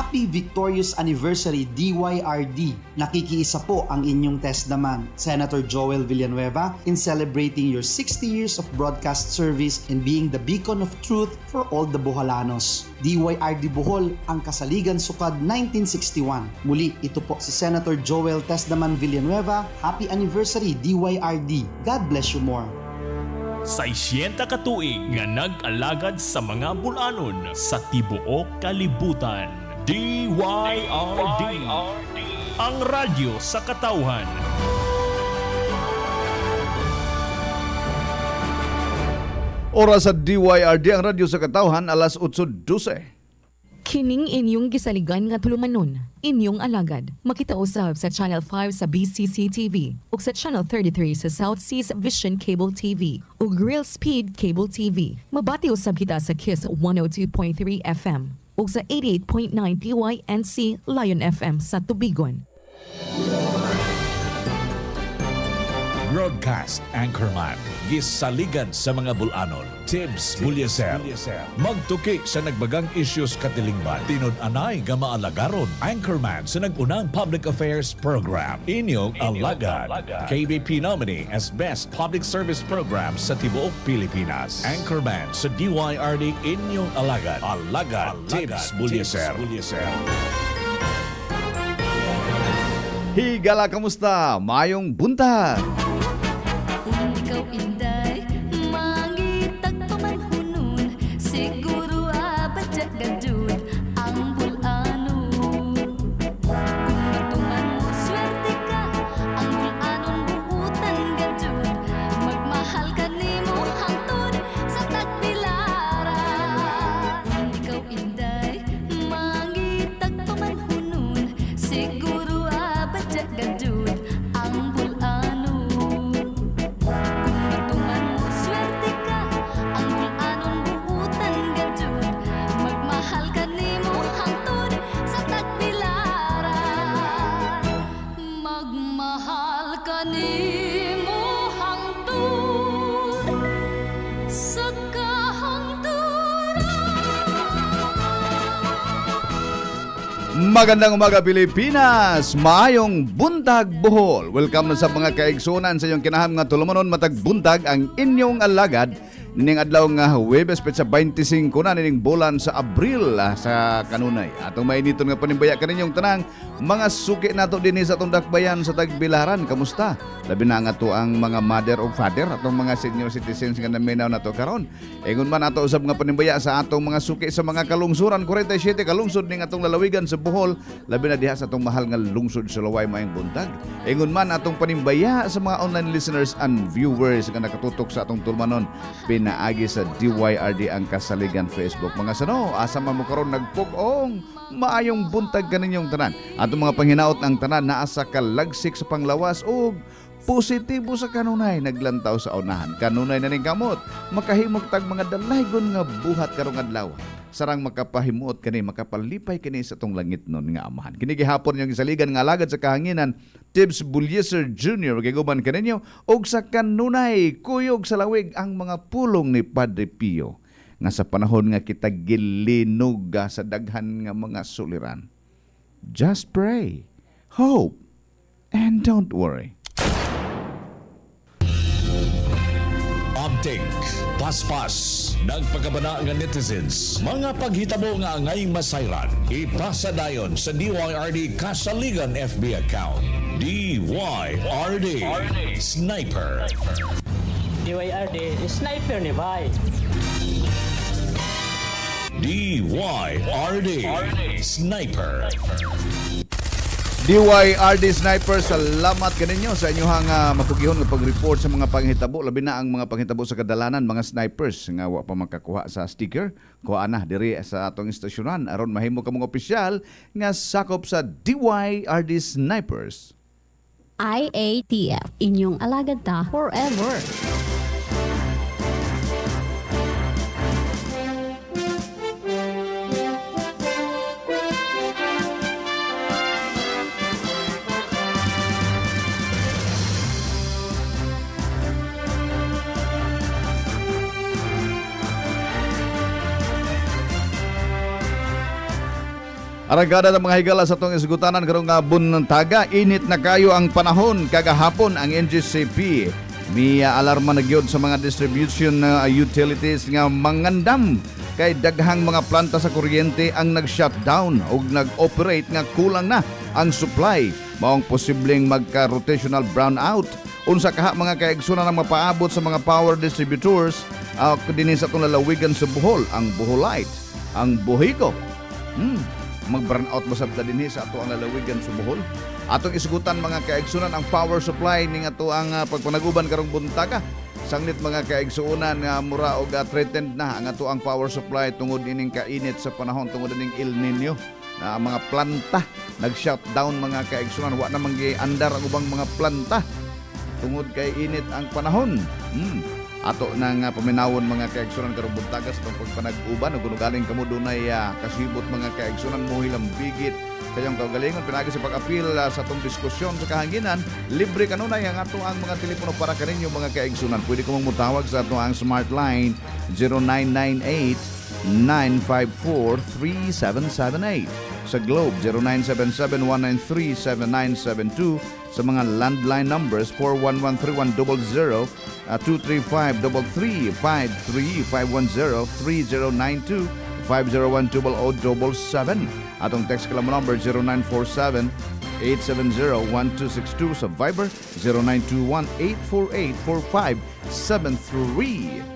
Happy Victorious Anniversary DYRD! Nakikiisa po ang inyong testdaman, Senator Joel Villanueva, in celebrating your 60 years of broadcast service and being the beacon of truth for all the Boholanos. DYRD Bohol, ang kasaligan sukad 1961. Muli, ito po si Senator Joel Testdaman Villanueva. Happy Anniversary DYRD! God bless you more! Sa 60 ka tuig nga nag-alagad sa mga bulanon sa tibuok kalibutan. DYRD, ang radyo sa katawhan. Oras sa DYRD, ang radyo sa katawhan, alas 8:12. Kining inyong gisaligan nga tulumanon, inyong alagad. Makita usab sa Channel 5 sa BCC TV ug sa Channel 33 sa South Seas Vision Cable TV ug Real Speed Cable TV. Mabati usab kita sa KISS 102.3 FM ug sa 88.9 PYNC Lion FM sa Tubigon. Broadcast Anchorman, gisaligan sa mga bulanon, Tibbs Bulyaser. Magtuki sa nagbagang issues katilingban, tinud-anay nga maalagaron, Anchorman sa nagunang public affairs program. Inyong alagad, KBP nominee as Best Public Service Program sa tibuok Pilipinas. Anchorman sa DYRD, inyong alagad, Tibbs Bulyaser. Higala, kamusta? Mayong buntag! Ikaw inday, mangitag pamanhunon, siguro abadya gadud ang bulano. Kung matuman mo swerte ka, ang bulanon buutan gadud, magmahal ka nimo hangtod sa tagpilaran. Kung ikaw inday, mangitag pamanhunon, siguro abadya gadud ang bulano. Magandang umaga Pilipinas, maayong buntag Bohol. Welcome na sa mga kaigsunan sa inyong kinaham nga tulumanon matag buntag ang inyong alagad. Nining adlaw nga Huwebes petsa 25 na nining bulan sa Abril sa kanunay. Atong mainiton nga panimbaya kaninyong tanang mga suki nato dinhi sa atong dakbayan sa Tagbilaran. Kamusta? Labi na nga to ang mga mother o father atong mga senior citizens nga naminaw nato karon. Ingon man ato usab nga panimbaya sa atong mga suki sa mga kalungsuran, 47 kalungsod ning atong lalawigan sa Bohol, labi na diha sa atong mahal nga lungsod sa Luway maayong buntag. Ingon man atong panimbaya sa mga online listeners and viewers nga nakatutok sa atong tulmanon pinaagi sa DYRD ang kasaligan Facebook. Mga sano, asa man mo karon nagpugong maayong buntag kaninyong tanan. Atong mga panghinaot ang tanan naa sa kalagsik sa panglawas ug positibo sa kanunay naglantaw sa unahan. Kanunay na ning kamot, makahimog tag mga dalaygon nga buhat karong adlaw. Sarang makapahimuot kani, makapalipay kini sa tong langit nun nga amahan. Kini gihapon yung isaligan nga alagad sa kahanginan, Tibbs Bulyaser Jr. Giguban kaninyo og sa kanunay kuyog sa lawig ang mga pulong ni Padre Pio nga sa panahon nga kita gilinog sa daghan nga mga suliran. Just pray, hope, and don't worry. Update, paspas, nagpagabana nga netizens, mga paghitabo nga angay masayran, ipasa dayon sa DYRD Kasaligan FB account. DYRD Sniper. DYRD Sniper ni Bay. DYRD Sniper. DYRD Sniper, salamat kaninyo sa inyong mapugihon nga pag-report sa mga panghitabo, labi na ang mga panghitabo sa kadalanan, mga snipers nga wa pa makakuha sa sticker. Kuha na diri sa atong istasyonan aron mahimo ka mga opisyal nga sakop sa DYRD Snipers. IATF, inyong alagad ta forever. Aragada ng mga higala sa itong isgutanan karong nga buntaga, init na kayo ang panahon kagahapon ang NGCP. May alarma na gyud sa mga distribution utilities nga mangandam kay daghang mga planta sa kuryente ang nag-shutdown o nag-operate nga kulang na ang supply. Maong posibleng magka-rotational brownout. Unsa kaha mga kaigsunan ang mapaabot sa mga power distributors dinhi sa itong lalawigan sa Bohol, ang Boholite, ang Bohico. Mag-brownout mo sabta dinhi sa ato ang lalawigan sa Bohol. Atong isgutan mga kaigsunan ang power supply ning ato ang pagpanaguban karong buntaga. Sanglit mga kaigsunan nga mura og threatened na ang ato ang power supply tungod ining kainit sa panahon tungod ining El Nino. Mga planta nag-shutdown mga kaigsunan, wa na manggi-andar ang ubang mga planta tungod kay init ang panahon. Ato nang paminawon mga kaigsunan karong buntaga sa itong pagpanag-uban ug galing kamo dunay kasibot mga kaigsunan mo hilang bigit kayong kaugalingon pinagi sa pag-apil sa itong diskusyon sa kahanginan. Libre kanunay ang ato ang mga telepono para kaninyo mga kaigsunan. Pwede ko mong sa ato ang smart line 0998-954-3778. Sa Globe 0977-193-7972. Sa mga landline numbers 411-3100, 235-3353, 510-3092, 501-200-77. Atong text kalam number 0947-870-1262. Sa Viber 0921-848-4573.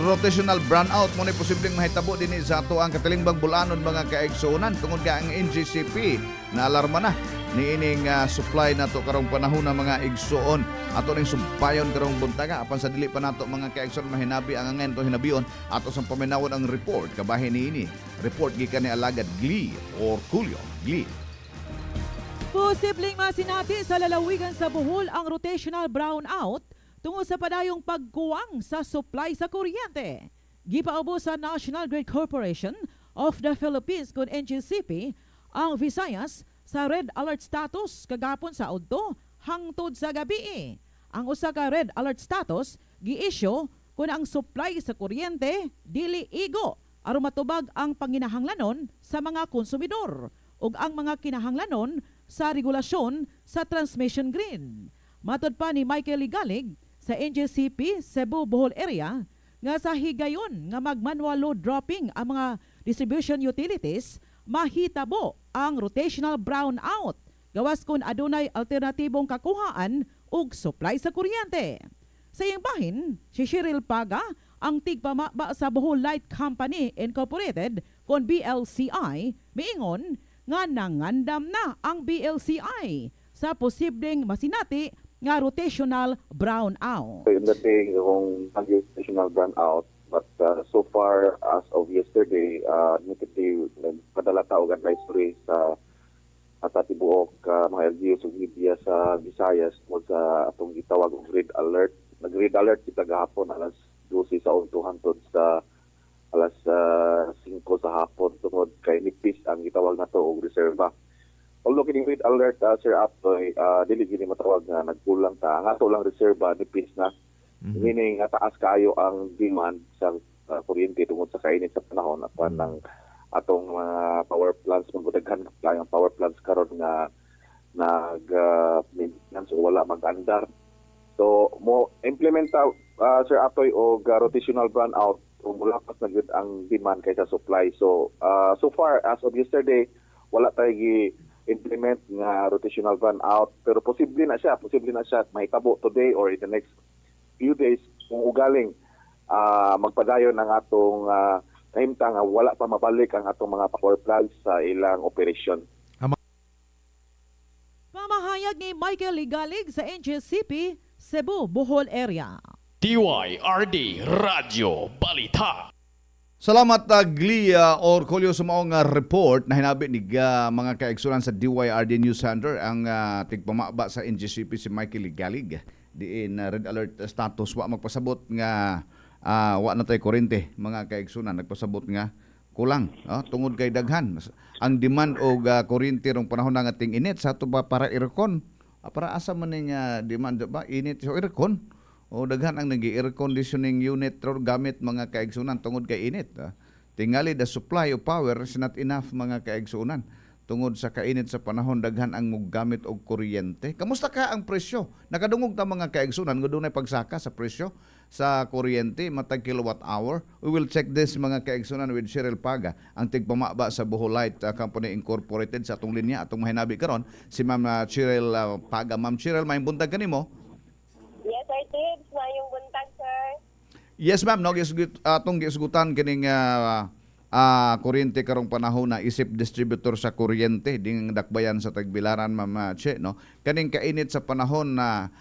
Rotational brownout mo na posibleng mahitabo din sa ato ang katilingbang bulanon mga kaigsunan tungod ka ang NGCP na alarma na ni ining supply nato karong panahon ng mga igsuon ato ning sumpayon karong buntaga apan sa dili pa nato mga kaigsuon mahinabi ang angen to hinabion ato sa paminawon ang report kabahin niini report gikan ni alagad Glee or Julio Glee. Posibleng masinati sa lalawigan sa Bohol ang rotational brownout tungod sa padayong pagkuwang sa supply sa kuryente. Gipaubos sa National Grid Corporation of the Philippines kung NGCP ang Visayas sa red alert status kagapon sa udto hangtod sa gabi. Ang usa ka red alert status gi-issue kung ang supply sa kuryente dili igo aron matubag ang panginahanglanon sa mga konsumidor ug ang mga kinahanglanon sa regulasyon sa transmission grid. Matod pa ni Michael Ligalig sa NGCP Cebu Bohol area nga sa higayon nga mag-manual load dropping ang mga distribution utilities, mahitabo ang rotational brownout gawas kun adunay alternatibong kakuhaan ug supply sa kuryente. Sa iyang bahin, si Cheryl Paga, ang tigpamaba sa Bohol Light Company Incorporated kon BLCI, miingon nga nangandam na ang BLCI sa posibleng masinati nga rotational brownout. In the day kung rotational brownout, but so far as of yesterday, nagpadala tao og advisory sa tibuok mga LGUs ug media sa Visayas tungod sa atong gitawag og red alert. Nag-red alert kita gahapon alas 12 sa unto hangtod sa alas 5 sa hapon tungod kay nipis ang gitawag nato og reserva. Although kining red alert, Sir Aptoy, dili gini matawag nga nagkulang ta. Ang ato lang reserva nipis na. Meaning taas kayo ang demand sa kuryente tungod sa kainit sa panahon apan ng atong mga power plants magdaghan ang power plants karon nga maintenance o wala mag-andar. So mo implement Sir Aptoy og rotational brownout kung mulapas na gyud ang demand kaysa supply. So so far as of yesterday wala tayo implement nga rotational brownout pero posible na siya mahitabo today or in the next few days kung ugaling magpadayon ang atong kahimtang wala pa mabalik ang atong mga power plants sa ilang operasyon. Pamahayag ni Michael Ligalig sa NGCP Cebu Bohol area. DYRD Radio Balita. Salamat Glee or Colio sa maong report na hinabi ni mga kaigsunan sa DYRD News Center ang tigpamaba sa NGCP si Michael Ligalig diin red alert status wa magpasabot nga wa na tay kuryente mga kaigsunan nagpasabot nga kulang tungod kay daghan ang demand og kuryente rong panahon nga ting init sa ato ba para aircon para asa man niya demand ba init sa aircon O daghan ang nag-air conditioning unit ro gamit mga kaigsunan tungod kay init. Tingali the supply of power is not enough mga kaigsunan. Tungod sa kainit sa panahon, daghan ang gamit og kuryente. Kamusta ka ang presyo? Nakadungog ta mga kaigsunan, dunay pagsaka sa presyo sa kuryente matag kilowatt hour. We will check this mga kaigsunan with Cheryl Paga, ang tigpamaba sa Bohol Light Company Incorporated sa atong linya, atong mahinabi karon si Ma'am Cheryl Paga. Ma'am Cheryl, may buntag kanimo? Yes, sir, Tibbs. Mayong buntag, sir. Yes, ma'am. No, atong gisgutan kining kuryente karong panahon na isip distributor sa kuryente ding dakbayan sa Tagbilaran, Ma'am Che, no? Kaning kainit sa panahon na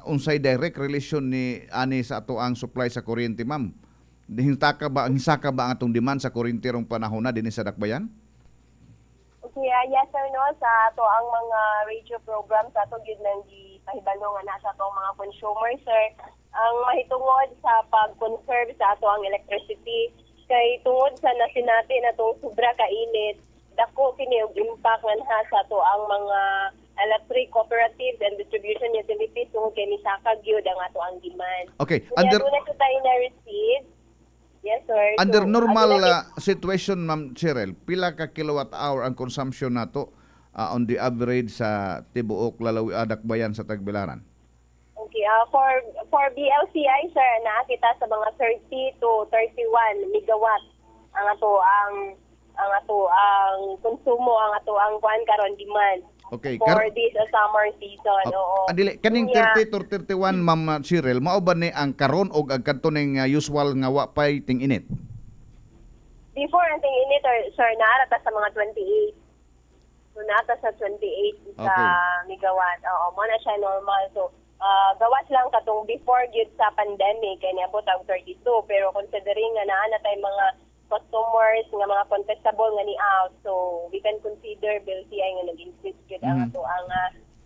unsay direct relation ni ani sa ato ang supply sa kuryente, ma'am. Hinsaka ba ang atong demand sa kuryente rong panahon na dinhi sa dakbayan? Okay, yes sir, no, sa ato ang mga radio program sa ato gyud nang gipahibalo nga nasa atong mga consumer, sir, ang mahitungod sa pag-conserve sa ato ang electricity kay tungod sa nasinati na itong sobra kainit, dako kini og impact nga sa ato ang mga electric cooperatives and distribution utilities tungod kay nisaka gyud ang ato ang demand. Okay, under na tayo na-receive. Yes, sir. Under normal situation, Ma'am Cheryl, pila ka kilowatt hour ang consumption nato on the average sa tibuok Lalawi Dakbayan sa Tagbilaran? Okay, for BLCI, sir, nakita sa mga 30 to 31 megawatt ang ato ang konsumo, ang ato ang kuan karon demand. Okay, for this summer season. Oo. Andili, kaning 30 to 31, Ma'am Cheryl, mao ba ni ang karon og ang kadto ning usual nga wa pay ting init? Before ang ting init, sir, naarata sa mga 28. So naata sa 28 sa megawatt. Oo, mo na siya normal. So gawas lang katong before gyud sa pandemic kay niabot ang 32, pero considering nga naa na tay mga customers nga mga contestable nga ni out, so we can consider BLCI nga nag-increase gyud ang ato ang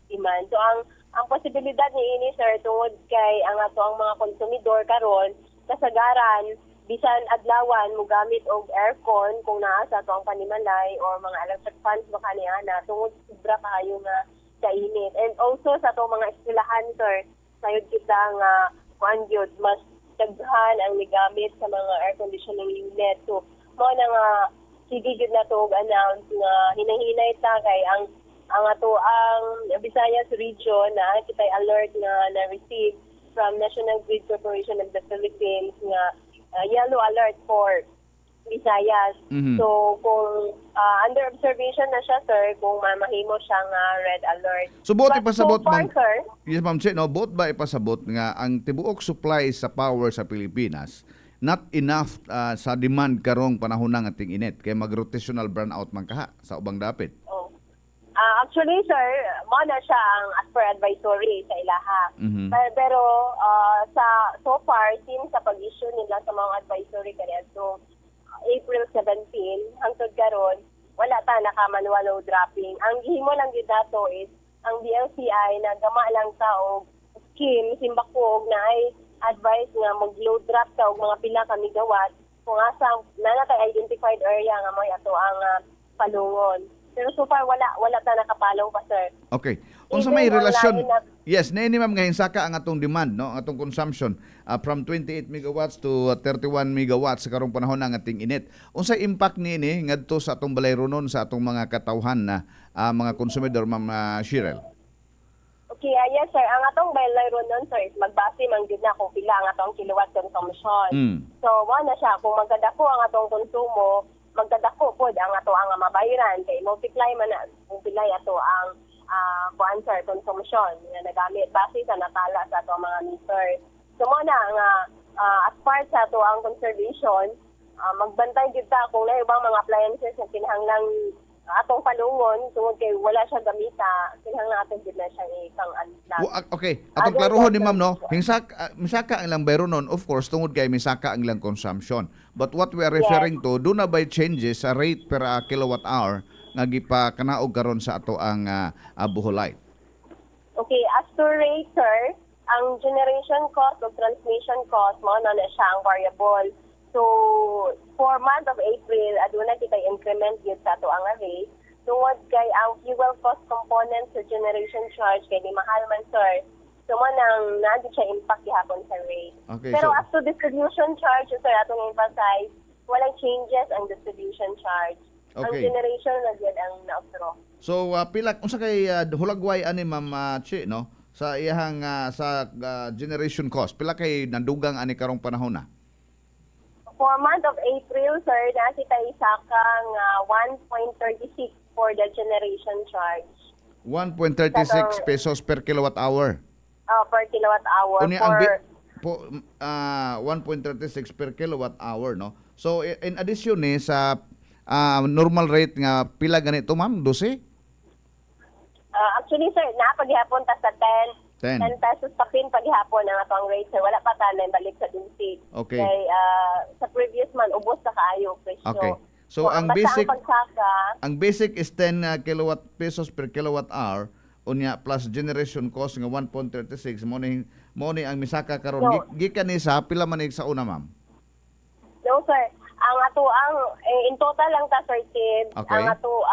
demand. So ang posibilidad ni ini, sir, tungod kay ang ato ang mga konsumidor karon kasagaran bisan adlawan mo gamit og aircon kung naa sa ato ang panimalay or mga electric fans baka niana tungod sobra kaayo nga kainit. And also sa ato mga eskwelahan, sir, sayod kita nga kuan gyud mas daghan ang migamit sa mga air conditioning unit. So, mo na nga sige gyud na to announce nga hinahinay ta kay ang ato ang Visayas region na kitay alert nga na-receive from National Grid Corporation of the Philippines nga yellow alert for Visayas. So, kung under observation na siya, sir, kung mahimo siyang red alert. So, both ipasabot, so far, ma'am, sir, yes, ma'am, no, both ba ipasabot nga ang tibuok supply sa power sa Pilipinas not enough sa demand karong panahon ng ating init kay mag-rotational brownout man kaha sa ubang dapit? Actually, sir, mo na siya ang as per advisory sa ilaha. Pero so far, since sa pag-issue nila sa mga advisory kaniyadto April 17 hangtod karon wala ta naka-manual load dropping. Ang gihimo lang gyud dato is ang BLCI na gama lang ta og scheme simbakog na ay advice nga mag-load drop ta og mga pila ka megawatt kung asa nanatay identified area nga may ato ang palungon. Pero so far wala ta nakapalong pa, sir. Okay. Unsa may relasyon? Yes, naini ma'am nga hinsaka ang atong demand, no, ang atong consumption from 28 megawatts to 31 megawatts sa karong panahon ng ating init. Unsay impact niini ngadto sa atong balayronon sa atong mga katawhan na mga konsumidor, Ma'am Cheryl? Okay, yes sir. Ang atong balayronon, sir, is magbase man gyud na kung pila ang atong kilowatt consumption. So, mo na siya kung magkadako ang atong konsumo, magkadako pod ang ato ang mabayaran kay multiply man na kung pilay ato ang sir, consumption na nagamit base sa natala sa ato mga meter. So mo na nga as part sa ato ang conservation, magbantay gyud ta kung na ibang mga appliances na kinahanglang atong palungon tungod kay wala siya gamita, kinahanglan aton gyud na siya ikang-unplug. Okay, atong klaruhon ni ma'am, no, misaka ang ilang bayronon, of course, tungod kay misaka ang ilang consumption. But what we are referring to, do na by changes sa rate per kilowatt hour nga gipakanaog karon sa ato ang Bohol Light? Okay, as to rate, sir, ang generation cost o transmission cost mo na siya ang variable. So, for month of April, aduna kita increment yun sa ato ang rate. Tungod kay ang fuel cost component sa generation charge kay ni mahal man, sir. So mo nang naandi siya impact gihapon sa rate. Okay, Pero so- as to distribution charge, sir, atong emphasize, walang changes ang distribution charge. Ang Okay. generation na gyud ang na-observe. So pila unsa kay hulagway ani Ma'am Chi no sa iyahang sa generation cost pila kay nandugang ani karong panahon na? For month of April, sir, nakita isa kang 1.36 for the generation charge. 1.36 pesos per kilowatt hour. Per kilowatt hour. Unya ang 1.36 per kilowatt hour no. So in addition sa normal rate nga pila ganito ma'am 12? Actually, sir, napaghihapon ta sa 10. 10. 10 pesos pa pin paghihapon ang atong rate, sir. Wala pa tanan balik sa duty. Okay. Kay, sa previous month, ubos na kaayo presyo. Okay. So ang basta basic ang is 10 kilowatt pesos per kilowatt hour unya plus generation cost nga 1.36 mo ni ang misaka karon No. gikan ni sa pila man sa una ma'am? No, sir. Ang ato ang in total lang ta, sir, Tim. Okay. Ang ato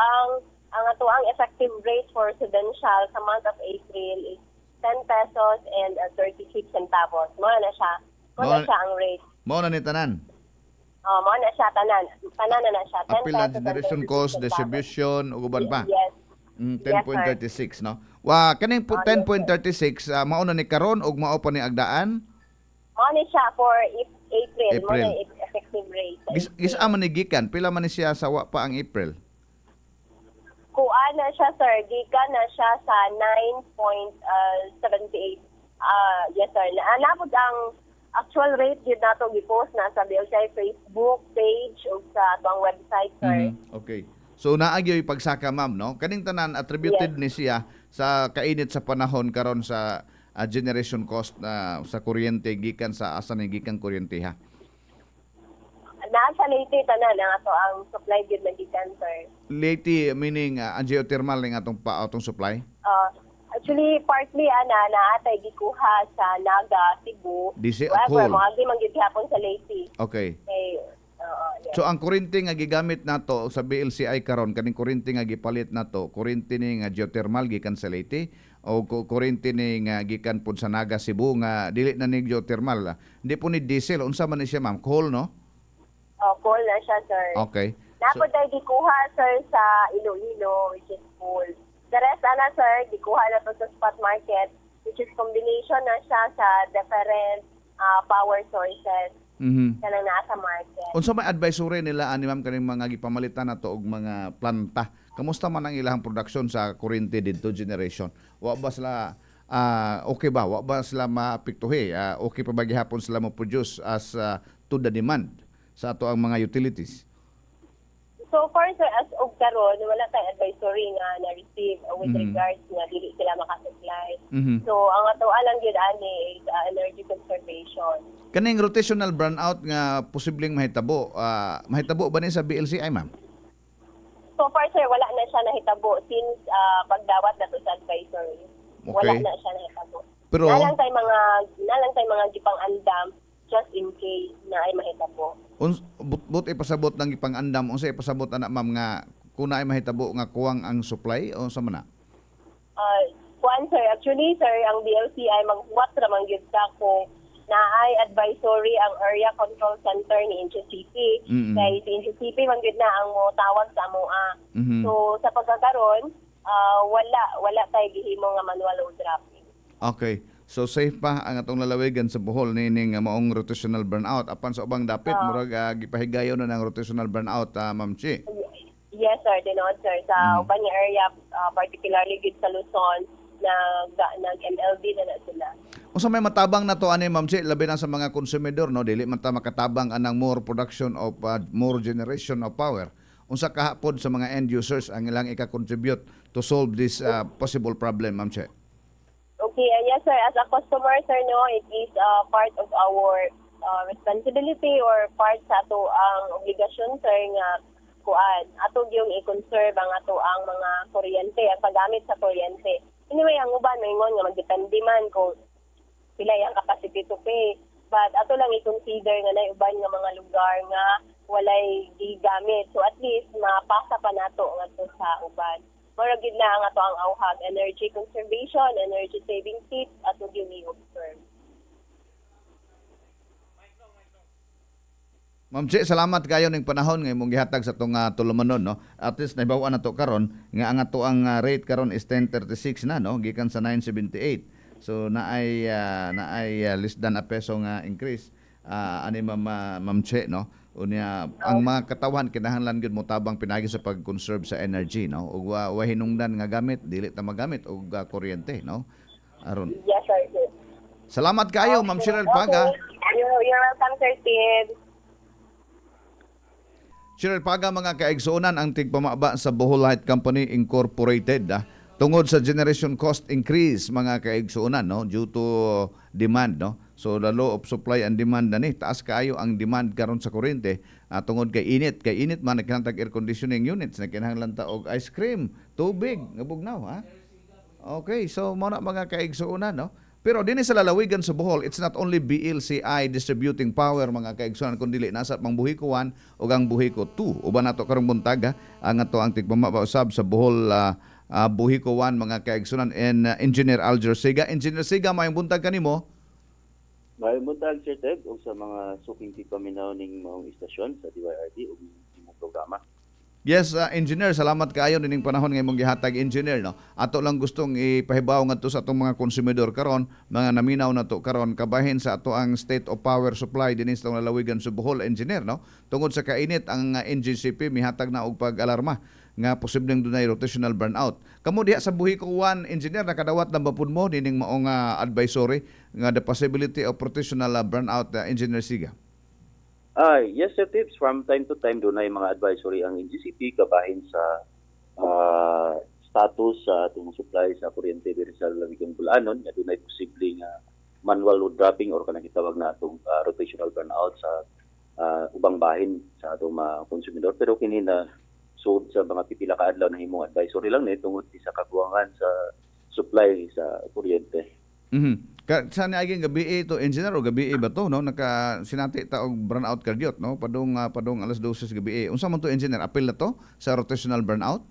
ang effective rate for residential sa month of April is 10 pesos and 36 centavos. Mo na siya. Mo na siya ang rate. Mo na ni tanan. Mo na siya tanan. Tanan na siya. 10 Apil na pesos and generation 36 cost, centavos. distribution ug uban pa. Yes. 10.36 no. Wa kaning 10.36 mao na ni karon ug mao pa ni agdaan. Mo na siya for April. Mo April. na effective rate. Gisa man ni gikan pila man ni siya sa wa pa ang April. Kuan na siya, sir. Gikan na siya sa 9.78. Yes, sir. Naabot ang actual rate yun nato gipost na sa BLCI Facebook page o sa atong website, sir. Okay. So naagyoy pagsaka ma'am no. Kaning tanan attributed ni siya sa kainit sa panahon karon sa generation cost sa kuryente gikan sa asa ni gikan kuryente ha. Nasa Leyte tanan ang ato ang supply gyud na gikan, sir. Leyte meaning ang geothermal ning atong supply. Actually, partly naatay gikuha sa Naga, Cebu. Coal. Mga man gyud hapon sa Leyte. Okay. Yes. So ang kuryente nga gigamit nato sa BLCI karon kaning kuryente nga gipalit nato, kuryente ni nga geothermal gikan sa Leyte o kuryente ni nga gikan pud sa Naga, Cebu nga dili na ni geothermal. Hindi po ni diesel unsa man ni siya ma'am? Coal no? Coal na siya, sir. Okay. Napod tayo gikuha, sir, sa Iloilo, which is coal. The rest, sir, gikuha na to sa spot market, which is combination na siya sa different power sources na nasa market. Unsa may advisory nila ani ma'am kaning mga gipamalitan nato og mga planta? Kamusta man ang ilang production sa kuryente didto generation? Wa ba sila okay ba? Wa ba sila maapektuhi? Okay pa ba gihapon sila mo produce as to the demand sa ato ang mga utilities? So far, sir, as og karon wala tayong advisory nga na-receive with regards nga dili sila makasupply. So ang ato alang gyud ani is energy conservation. Kaning rotational brownout nga posibleng mahitabo, mahitabo ba ni sa BLCI ma'am? So far, sir, wala na siya nahitabo since pagdawat na to sa advisory. Okay. Wala na siya nahitabo. Pero nalang tay mga gipang andam just in case na ay mahitabo. but ipasabot ng ipang-andam unsa ipasabot ana ma'am nga kuna ay mahitabo nga kuwang ang supply o sa man na? Kuan, sir, actually, sir, ang BLCI maghuwat ra man gyud sa kung naay advisory ang area control center ni NCCP. Kay si NCCP man gyud na ang motawag sa amoa. So sa pagkakaroon, wala tay gihimo nga manual o drafting. Okay. So safe pa ang atong lalawigan sa Bohol nining maong rotational burnout apan sa ubang dapit murag gipahigayon na ng rotational burnout Ma'am Chi. Yes, sir, dinod, sir, sa ubang area, particularly gid sa Luzon, nag-MLD na sila. Unsa may matabang na to ani Ma'am Chi labi na sa mga konsumidor no dili man ta makatabang anang more production of more generation of power. Unsa kahapon sa mga end users ang ilang ika-contribute to solve this possible problem Ma'am Chi? Okay, yes, sir. As a customer, sir, no, it is part of our responsibility or part sa ato ang obligasyon, sir, nga kuan. Ato yung i-conserve ang ato ang mga kuryente, ang paggamit sa kuryente. Anyway, ang uban, maingon nga magdepende man kung pila ang capacity to pay. But ato lang i-consider nga na uban nga mga lugar nga walay gigamit. So at least mapasa pa nato nga to sa uban. mura gid na ang ato ang auhag, energy conservation, energy saving tips at ug i-observe. Ma'am Che, salamat kayo ning panahon nga imong gihatag sa tong tulumanon, no. At least nahibaw-an nato karon nga ang ato ang rate karon is 10.36 na, no, gikan sa 9.78. So naay less than a peso nga increase. Ani Ma'am Che, no. Unya ang mga katawan kinahanglan gyud mo tabang pinagi sa pag-conserve sa energy, no. Ug wa hinungdan nga gamit dili ta magamit og kuryente, no. Aron. Yes, sir. Salamat kayo, Ma'am Cheryl Paga. You're welcome, Sir Steve. Cheryl Paga, mga kaigsuonan, ang tigpamaba sa Bohol Light Company Incorporated tungod sa generation cost increase, mga kaigsuonan, no, due to demand, no. So the law of supply and demand na ni taas kaayo ang demand karon sa kuryente tungod kay init man nagkinahanglan air conditioning units, nagkinahanglan ta og ice cream, tubig nga bugnaw, ha. Okay, so mo na mga kaigsuonan, no. Pero dinhi sa lalawigan sa Bohol, it's not only BLCI distributing power, mga kaigsuonan, kundi nasa pang Buhiko 1 ug ang Buhiko 2. Uban nato karong buntag ang ato ang tigpamausab sa Bohol Buhiko 1, mga kaigsuonan, and Engineer Alger Siga. Engineer Siga, mayong buntag kanimo. Mayong buntag, Sir Ted, o sa mga suking tipaminaw ning maong istasyon sa DYRD o imong programa. Yes, Engineer, salamat kaayo nining panahon nga imong gihatag, Engineer, no. Ato lang gustong ipahibaw ngadto sa atong mga konsumidor karon, mga naminaw nato karon kabahin sa ato ang state of power supply dinhi sa lalawigan sa Bohol, Engineer, no. Tungod sa kainit ang NGCP mihatag na og pag-alarma nga posibleng dunay rotational burnout. Kamo diha sa Buhiko 1, Engineer, nakadawat na ba pud mo nining maong advisory nga the possibility of rotational burnout, Engineer Siga? Yes, Sir Tips. From time to time, doon ay mga advisory ang NGCP kabahin sa status sa itong supply sa kuryente diri sa lalawigan Bulanon. Doon ay posibleng manual load dropping or kanang gitawag na itong rotational burnout sa ubang bahin sa itong mga konsumidor. Pero kini na suod sa mga pipila ka adlaw na himong advisory lang tungod sa kakuwangan sa supply sa kuryente. Saan aging gabi ito, Engineer, o gabi ba to, no? Sinati ta og burnout kadyot, no? Padong alas 12 sa gabi. Unsa man to, Engineer? Apil na to sa rotational burnout?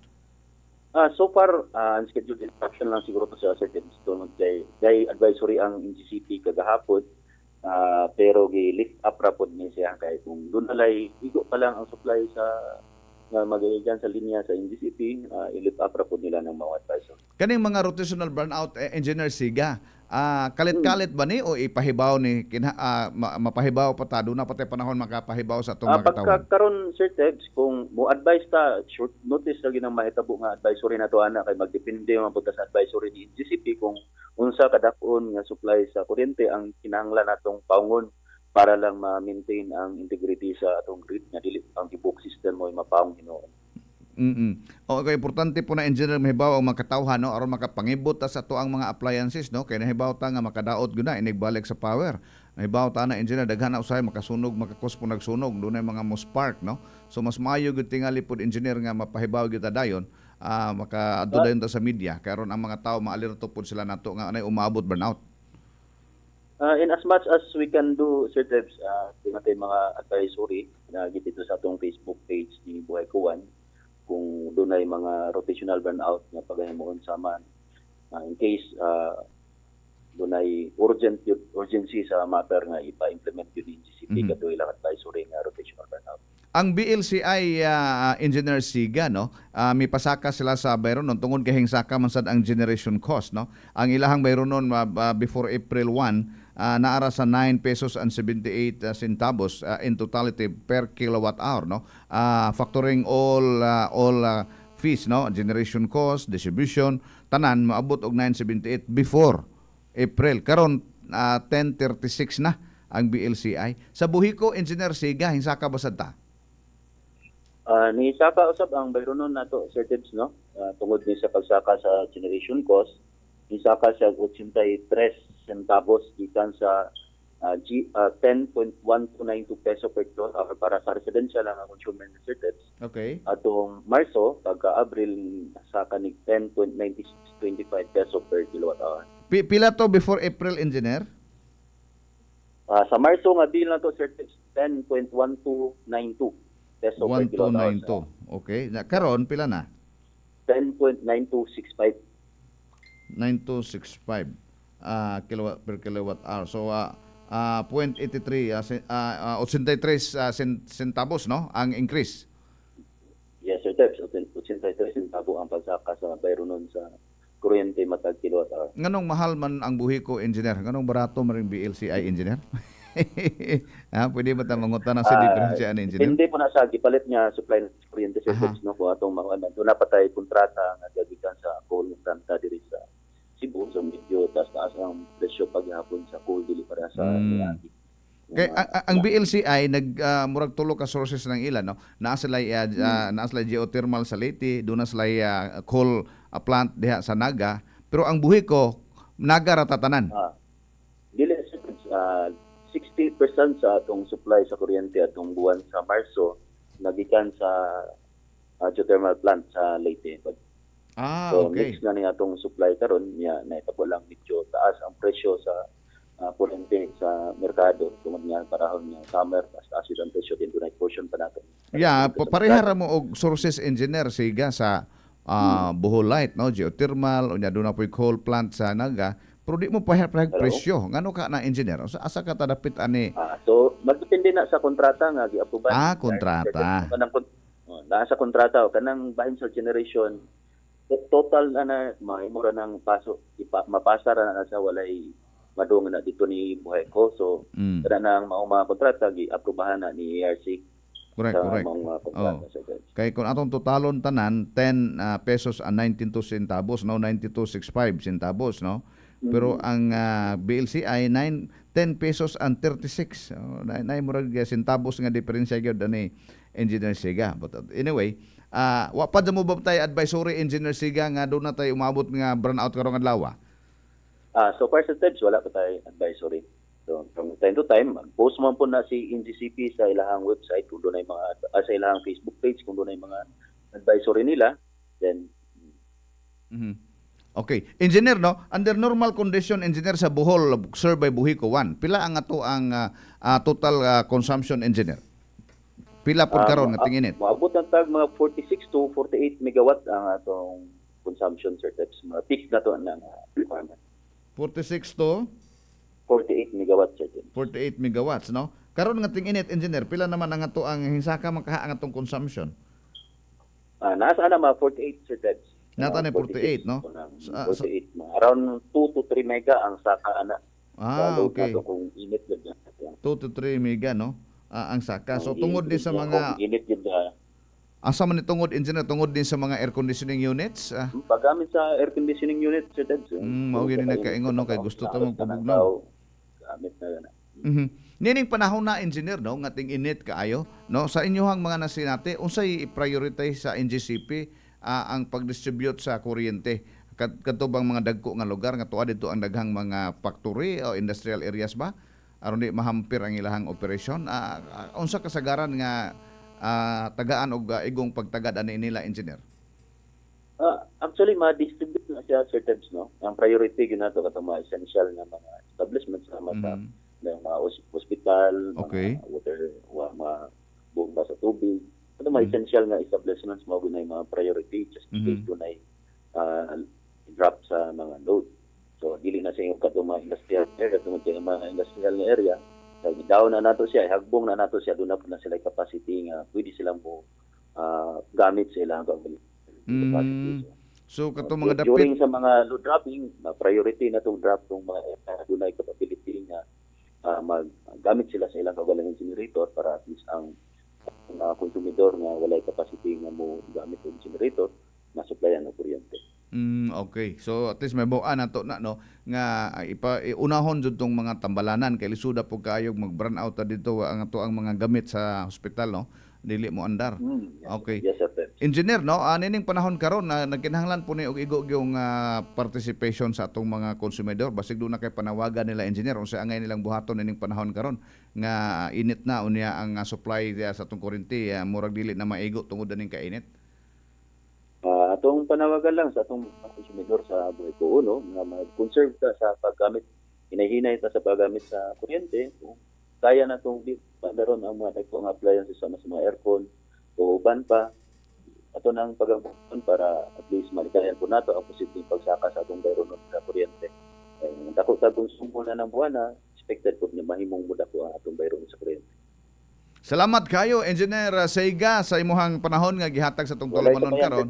So far, unscheduled instruction lang siguro to sa certain tungod kay advisory ang NGCP kagahapon. Pero gi-lift up rapod ni siya kay kung doon nalay igo pa lang ang supply sa magayon sa linya sa NGCP, i-lift up rapod nila ng mga advisor. Kaning mga rotational burnout, Engineer Siga, kalit-kalit ba ni o ipahibaw ni mapahibaw pa ta do na pati panahon makapahibaw sa atong mga katawan? Karon, Sir Tebbs, kung mo advise ta short notice lagi nang mahitabo nga advisory na to ana kay magdepende man pud sa advisory ni NGCP kung unsa kadakon nga supply sa kuryente ang kinahanglan natong paungon para lang ma-maintain ang integrity sa atong grid nga dili ang tibok system mo mapaong hinuon. Okay, importante po na, Engineer, mahibaw ang makatawhan, no, aron makapangibot sa to ang mga appliances, no, kay nahibaw ta nga makadaot gud na inigbalik sa power. Nahibaw ta na, Engineer, daghan na usahay makasunog, makakos po nagsunog, dunay mga mo spark, no. So mas maayo gud tingali pod, Engineer, nga mapahibaw gyud ta dayon, makaadto dayon ta sa media karon ang mga tawo maalerto pod sila nato nga anay umabot burnout. In as much as we can do, Sir Debs, natin mga advisory na dito sa atong Facebook page ni Buhay Kuwan, kung doon ay mga rotational burnout na pagahimuon sa man. In case doon ay urgency sa matter nga ipa-implement yun yung GCP kato ilang advisory nga rotational burnout. Ang BLCI Engineer Siga, no, may pasaka sila sa bayronon tungod kay hingsaka man sad ang generation cost, no. Ang ilahang bayronon before April 1 naara sa 9 pesos and 78 centavos in totality per kilowatt hour, no. Factoring all fees, no, generation cost, distribution, tanan maabot og 9.78 before April. Karon 10.36 na ang BLCI. Sa Buhiko, Engineer Siga, hinsaka ba sad ta? Ni saka usab ang bayronon nato, Sir Tibbs, no, tungod ni sa pagsaka sa generation cost, ni saka sa 83 centavos gikan sa 10.1292 peso per kilowatt hour para sa residential ang consumer, Sir Tibbs. Okay. Atong Marso pagka-Abril saka ni 10.9625 peso per kilowatt hour. Pila to before April, Engineer? Sa Marso nga bill na to, Sir Tibbs, 10.1292 peso per kilowatt hour. 1292. Okay. Na karon pila na? 10.9265. 9265 kilowatt per kilowatt hour. So 0.83 centavos no ang increase. Yes, sir, Debs. 83 centavo ang pagsaka sa bayro nun sa kuryente matag kilowatt hour. Nganong mahal man ang buhi ko, engineer? Nganong barato man ring BLCI, engineer? Pwede ba tayo mangutan sa diferensya ni engineer? Hindi po na sa gipalit niya supply ng kuryente sa Debs, no? Kung atong mga doon na patay kontrata nga gagikan sa coal planta diri sa Cebu, so medyo taas ang presyo paghapon sa coal dili para sa Milagi. Kay ang BLCI murag tulo ka sources ng ilan no. Naa sila geothermal sa Leyte, do na sila coal plant diha sa Naga, pero ang buhi ko Naga ra tatanan. Dili 60% sa atong supply sa kuryente atong buwan sa Marso nagikan sa geothermal plant sa Leyte. So, okay. next na ni atong supply karon niya naitabo lang medyo taas ang presyo sa kuryente sa merkado tungod nga parahon nga summer taas ang presyo din dunay portion pa nato. Yeah, parehara mo og sources engineer siga sa Bohol Light no, geothermal unya do na poy coal plant sa Naga, pero di mo pahayag presyo. Ngano ka na engineer? Asa ka tadapit ani? So magdepende na sa kontrata nga gi-aproban. Kontrata. Nasa kontrata kanang bahin sa generation total na mahimura ng mapasa na sa walay madung na dito ni buhay ko. So, nang mga kontrata, gi-aprobahan na ni ERC. Correct. Kaya kung atong totalon tanan, 10 pesos and 92 centavos, no? 92.65 centavos, no? Pero ang BLCI, 10 pesos and 36. Naimurag centavos nga diferensya yun ni Engineer Siga. But anyway, wapad mo ba tayo advisory Engineer Siga nga doon na tayo umabot nga burnout karong adlaw? So far sa steps, wala pa tayo advisory. So from time to time, post man po na si NGCP sa ilahang website kung doon ay mga, sa ilahang Facebook page kung doon ay mga advisory nila. Then, Okay. Engineer, no? Under normal condition, engineer sa Bohol, survey Buhico 1, pila ang ato ang total consumption, engineer? Pila po karon nga tinginit? Maabot ang tag mga 46 to 48 megawatt ang atong consumption, sir. Mga peak na to ang requirement. 46 to? 48 megawatts, sir. 48 megawatts, no? Karon nga tinginit, engineer, pila naman ang ato ang hinsaka makaha ang atong consumption? Nasa na mga 48, sir. Nata na 48, no? 48. Around 2 to 3 mega ang saka ana. Okay. Kung init lang. 2 to 3 mega, no? Ang saka. So tungod din sa mga asa man tungod engineer, tungod din sa mga air conditioning units? Paggamit sa air conditioning units, sir. Mao gyud na kaingon, no, kay gusto ta magpabugnaw. Gamit na yan. Nining panahon na engineer, no, nga ting init kaayo, no, sa inyohang mga nasinati, unsay i-prioritize sa NGCP ang pag-distribute sa kuryente? Katubang mga dagko nga lugar nga tuwa dito ang daghang mga factory o industrial areas ba? Aron di mahampir ang ilahang operasyon. Unsa kasagaran nga tagaan og igong pagtagad ani nila, engineer? Actually, ma-distribute na siya certain, no? Ang priority yun nato katong mga essential na mga establishments na mga hospital, mga water, mga bomba sa tubig. Ito mga essential na establishments mo gunay mga priority just in case gunay drop sa mga load. So, dili na siya yung katong mga industrial area, tungod sa mga industrial na area. So, down na nato siya, hagbong na nato siya, doon na po na sila capacity nga pwede silang po gamit sila. So, katong mga dapit... During sa mga load dropping, priority na itong drop ng mga doon ay capability nga gamit sila sa ilang kagalang generator para at least ang konsumidor nga walay capacity nga mo gamit yung generator na supplyan ng kuryente. Okay. So at least may buwan nato na, no, nga iunahon jud tong mga tambalanan kay lisuda po kayog mag-burn out dito ang ato ang mga gamit sa hospital, no. Dili mo andar. Okay. Yes, sir. Engineer, no, nining panahon karon na nagkinahanglan po ni og igo yung participation sa atong mga konsumidor basig do na kay panawagan nila, engineer, unsa angay nilang buhaton nining panahon karon nga init na unya ang supply sa atong kuryente, murag dili na maigo tungod ning kainit. Atong panawagan lang sa atong konsumidor sa Buhico 1 nga mag-conserve ta sa paggamit, hinahinay ta sa paggamit sa kuryente. Kaya na itong padaron ang mga dagkong appliances sa mga aircon o uban pa. ato nang pag-abot para at least malikayan po nato ang posibleng pagsaka sa atong bayronon sa kuryente. Dako sa konsumo na ng buwan na expected po niya mahimong muda po ang atong bayronon sa kuryente. Salamat kayo, Engineer Seiga, sa imuhang panahon nga gihatag sa itong tulumanon karon.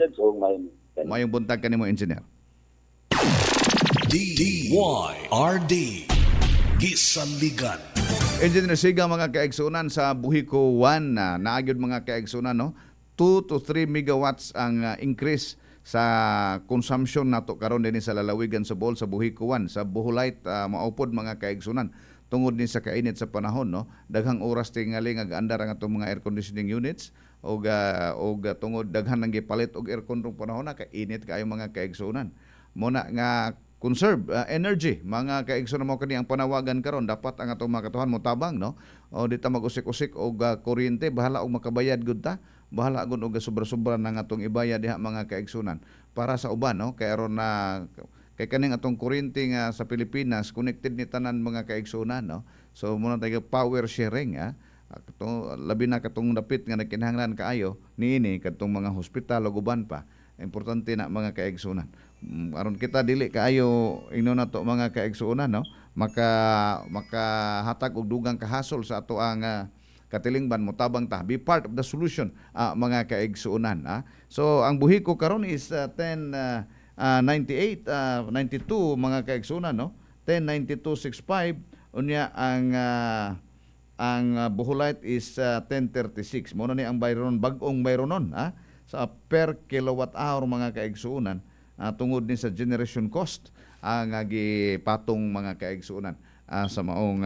Mayong buntag kanimo, Engineer. DYRD Gisaligan. Engineer Seiga, mga kaigsunan sa Buhiko 1 na naagyod mga kaigsunan, no? 2 to 3 megawatts ang increase sa consumption nato karon dinhi sa lalawigan sa Bohol sa Buhiko 1 sa Boholite maupod mga kaigsunan tungod ni sa kainit sa panahon, no? Daghang oras tingali nga gaandar ang atong mga air conditioning units og tungod daghan nang gipalit og aircon rong panahon na kainit kaayo mga kaigsunan. Muna nga conserve energy mga kaigsunan mo kani ang panawagan karon dapat ang atong mga katuhan mo tabang, no? O dita mag-usik-usik og kuryente bahala og makabayad gud ta. Bahala gud og sobra-sobra nang atong ibayad diha mga kaigsunan para sa uban, no? Kay aron na kay kaning atong kuryente nga sa Pilipinas connected ni tanan mga kaigsunan, no? So muna tayo power sharing, labi na katong dapit nga nagkinahanglan kaayo niini kadtong mga hospital ug uban pa. Importante na mga kaigsunan. Aron kita dili kaayo ingno nato mga kaigsunan, no? Makahatag og dugang kahasol sa ato ang katilingban mo tabang ta be part of the solution mga kaigsuunan. So ang Buhiko karon is 1098 92 mga kaigsuunan, no? 109265 unya ang Boholite is 1036 mo ni ang bayron bag-ong bayronon sa per kilowatt hour mga kaigsuunan tungod ni sa generation cost ang gipatong mga kaigsuunan sa maong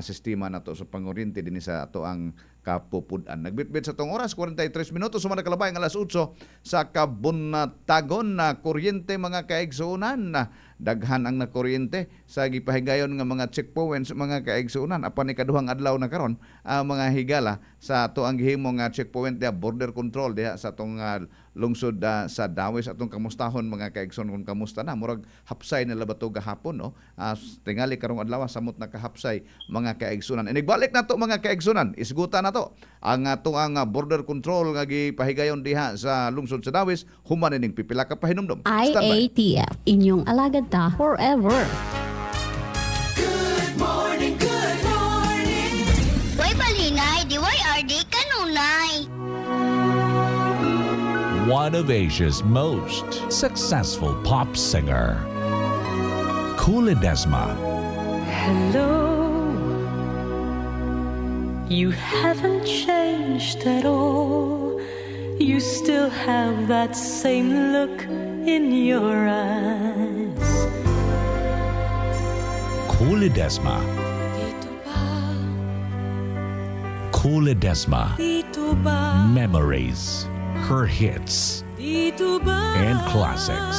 sistema nato sa panguryente dinhi sa ato ang kapupudan. Nagbitbit sa tong oras 43 minutos sumana kalabay ang alas 8 sa kabuntagon na kuryente mga kaigsuunan. Daghan ang nakuryente sa gipahigayon nga mga checkpoints mga kaigsuunan apan ni kaduhang adlaw na karon mga higala sa ato ang gihimo nga checkpoint dia border control diha sa atong lungsod sa Dawis atong kamustahon mga kaigsuunan kung kamusta na murag hapsay na labato gahapon, no? Tingali karong adlaw samot na kahapsay mga kaigsuunan. Inigbalik nato mga kaigsuunan isguta nato ang ato ang border control nga gipahigayon diha sa lungsod sa Dawis human ning pipila ka pahinumdom. IATF inyong alagad ta forever. Good morning, good morning. Way balingay, DYRD kanunay. One of Asia's most successful pop singer, Kool Ledesma. Hello, you haven't changed at all. You still have that same look in your eyes. Kool Ledesma. Kool Ledesma. Memories. Her hits and classics.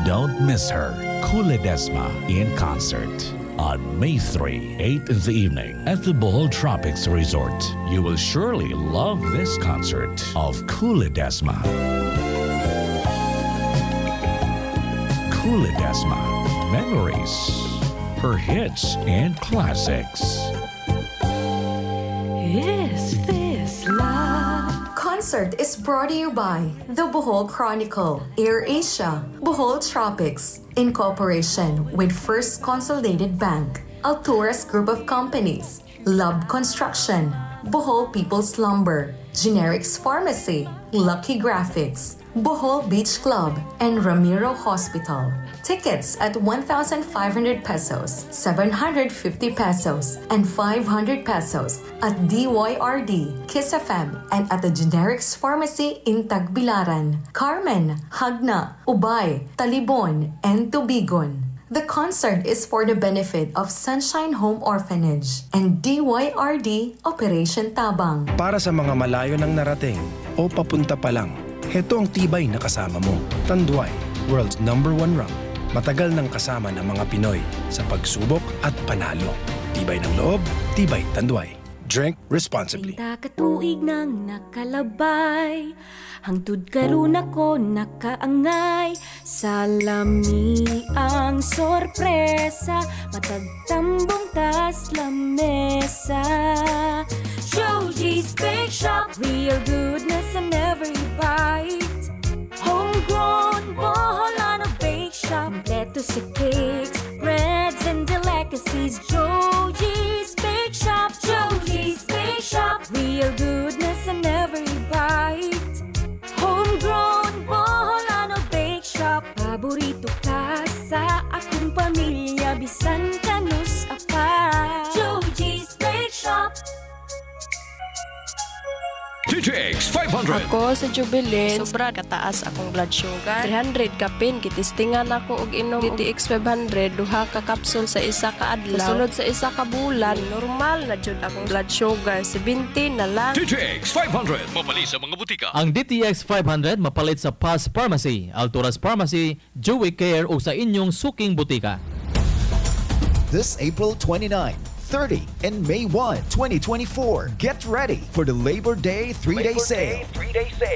Don't miss her, Kool Ledesma in concert on May 3, 8 in the evening at the Bohol Tropics Resort. You will surely love this concert of Kool Ledesma. Kool Ledesma, memories, her hits and classics. Is this love? Concert is brought to you by the Bohol Chronicle, AirAsia, Bohol Tropics, in cooperation with First Consolidated Bank, Alturas Group of Companies, Love Construction, Bohol People's Lumber, Generics Pharmacy, Lucky Graphics, Bohol Beach Club, and Ramiro Hospital. Tickets at 1,500 pesos, 750 pesos, and 500 pesos at DYRD, Kiss FM, and at the Generics Pharmacy in Tagbilaran, Carmen, Hagna, Ubay, Talibon, and Tubigon. The concert is for the benefit of Sunshine Home Orphanage and DYRD Operation Tabang. Para sa mga malayo nang narating o papunta pa lang, heto ang tibay na kasama mo. Tanduay, world's #1 rank. Matagal nang kasama ng mga Pinoy sa pagsubok at panalo. Tibay ng loob, tibay Tanduay. Drink responsibly. Pinta katuig nang nakalabay, hangtud karon ako nakaangay. Salami ang sorpresa, matagtambong tas lamesa. Joe G's Bake Shop, real goodness and to cakes, breads, and delicacies. Joji's Bake Shop, Joji's Bake Shop. Real goodness in every bite. Homegrown Boholano Bake Shop. Paborito ka sa akong pamilya, bisan kanus apa. Joji's Bake Shop. TTX 500. Ako sa Jubilin, sobra kataas akong blood sugar. 300 kapin, kitistingan ako og inom TTX 500, duha ka kapsul sa isa ka adlaw. Sunod sa isa ka bulan, normal na jud akong blood sugar, 70 na lang. TTX 500. Mapali sa mga butika. Ang DTX 500 mapalit sa Paz Pharmacy, Alturas Pharmacy, Joey Care o sa inyong suking butika. This April 29, 30, and May 1, 2024. Get ready for the Labor Day 3-day sale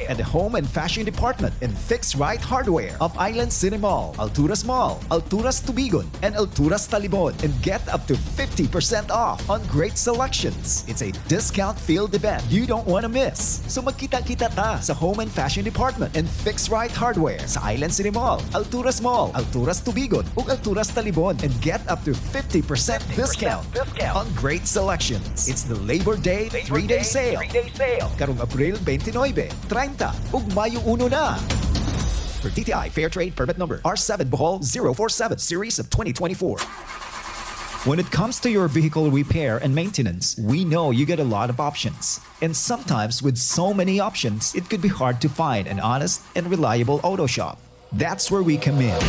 at the Home and Fashion Department in Fix Right Hardware of Island City Mall, Alturas Mall, Alturas Tubigon, and Alturas Talibon, and get up to 50% off on great selections. It's a discount-filled event you don't want to miss. So magkita-kita ta sa Home and Fashion Department and Fix Right Hardware sa Island City Mall, Alturas Mall, Alturas Tubigon, ug Alturas Talibon, and get up to 50% discount on great selections. It's the Labor Day 3-day sale. Karong Abril 29, 30, ug Mayo 1 na. For TTI Fair Trade Permit Number R7 Bohol 047 Series of 2024. When it comes to your vehicle repair and maintenance, we know you get a lot of options. And sometimes with so many options, it could be hard to find an honest and reliable auto shop. That's where we come in.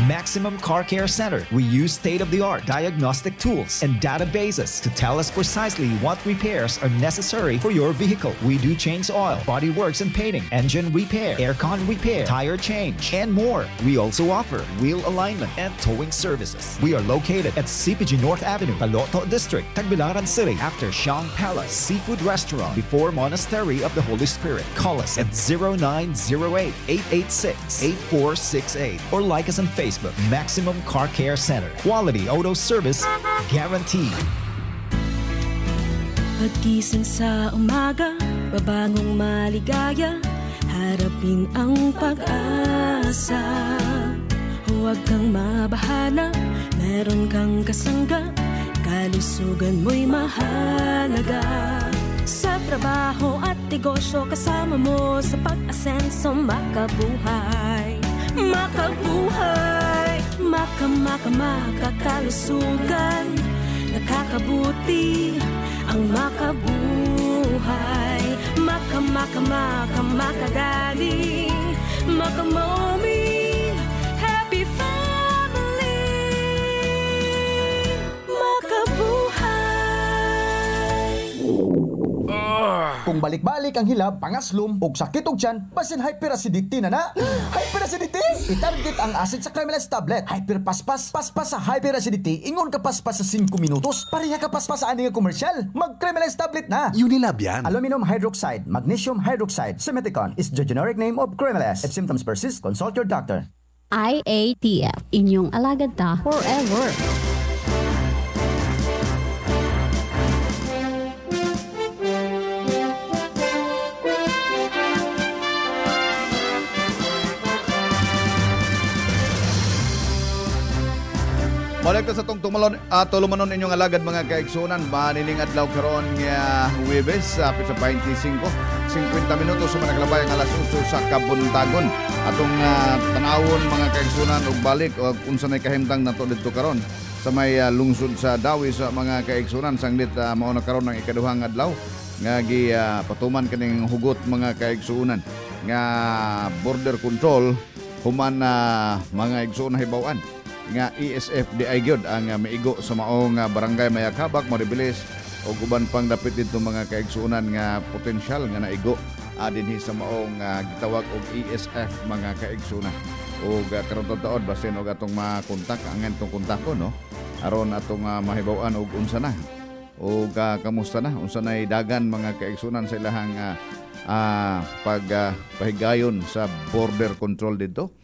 Maximum Car Care Center. We use state-of-the-art diagnostic tools and databases to tell us precisely what repairs are necessary for your vehicle. We do change oil, body works and painting, engine repair, aircon repair, tire change, and more. We also offer wheel alignment and towing services. We are located at CPG North Avenue, Caloto District, Tagbilaran City, after Shang Palace Seafood Restaurant, before Monastery of the Holy Spirit. Call us at 0908-886-8468 or like us on Facebook, Maximum Car Care Center. Quality auto service guaranteed. Pagkising sa umaga, babangong maligaya, harapin ang pag-asa. Huwag kang mabahala, meron kang kasangga, kalusugan mo'y mahalaga. Sa trabaho at negosyo, kasama mo sa pag-asenso, makabuhay. Makabuhay, makakalusugan, nakakabuti ang makabuhay. Makagaling, makamami, happy family, makabuhay. Kung balik-balik ang hilab, pangaslom, ug sakit og tiyan, basin hyperacidity na. Hyperacidity? I-target ang acid sa Cremeles tablet. Hyperpaspas, paspas sa hyperacidity, ingon ka paspas sa 5 minutos. Pareha ka paspas sa aning komersyal. Mag-Cremeles tablet na. Unilab yan. Aluminum hydroxide, magnesium hydroxide, Simeticon is the generic name of Cremeles. If symptoms persist, consult your doctor. IATF, inyong alagad ta forever. Balik sa itong tulumanon inyong alagad mga kaigsunan. Maniling adlaw karon nga Huwebes, sa 25, 50 minutos sa managlabay ang alas 8 sa kabuntagon. Atong tanawon mga kaigsunan ug balik o unsa nay kahimtang nato didto karon sa may lungsod sa Dawi sa mga kaigsunan. Sanglit mao na karon ang ikaduhang adlaw nga patuman kaning hugot mga kaigsunan nga border control human mga igsuon hibaw-an nga ESF di ay gyud ang maigo sa maong barangay Mayakabak, Maribeles ug uban pang dapit dito mga kaigsuonan nga potensyal nga naigo dinhi sa maong gitawag og ESF mga kaigsuonan. Ug karon taon basin og atong makontak ang entong kontakon no aron atong mahibaw-an og unsa na ug kamusta na unsa nay dagan mga kaigsuonan sa ilahang pahigayon sa border control dito.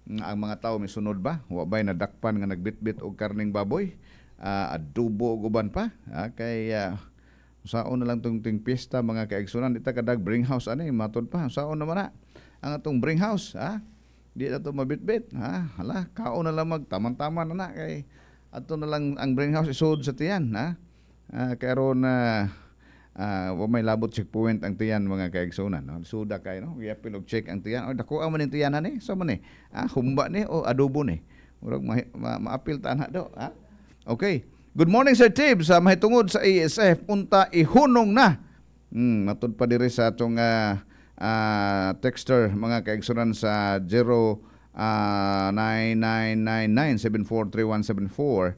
Ang mga tao may sunod ba? Wa ba'y nadakpan nga nagbitbit og karning baboy? Adobo og uban pa? Kay saon na lang tong piyesta mga kaigsunan. Dita kadag bring house ani matod pa. Saon naman na ang atong bring house? Di na to mabitbit, ha? Hala, kao na lang magtaman-taman na kay ato na lang ang brain house isod sa tiyan, ha? Karon na may labot checkpoint ang tiyan mga kaigsunan, no? Suda kay no, giyapil og check ang tiyan. O dako man ang tiyanan ni, so man ni. Humba ni o adobo ni. Murag maapil ta na do, ha? Okay. Good morning Sir Tibbs, mahitungod sa ESF unta ihunong na. Matud pa diri sa atong texter mga kaigsunan sa 099997437174.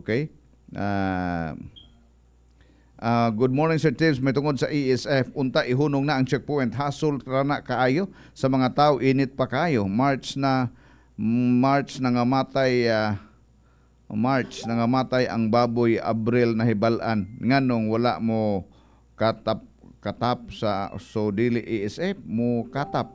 Okay? Good morning Sir Tibbs, may tungod sa ESF unta ihunong na ang checkpoint, hasol rana kaayo sa mga tao, init pa kaayo. March nangamatay ang baboy, Abril na hibalan nganong wala mo katap sa so dili ESF mo katap,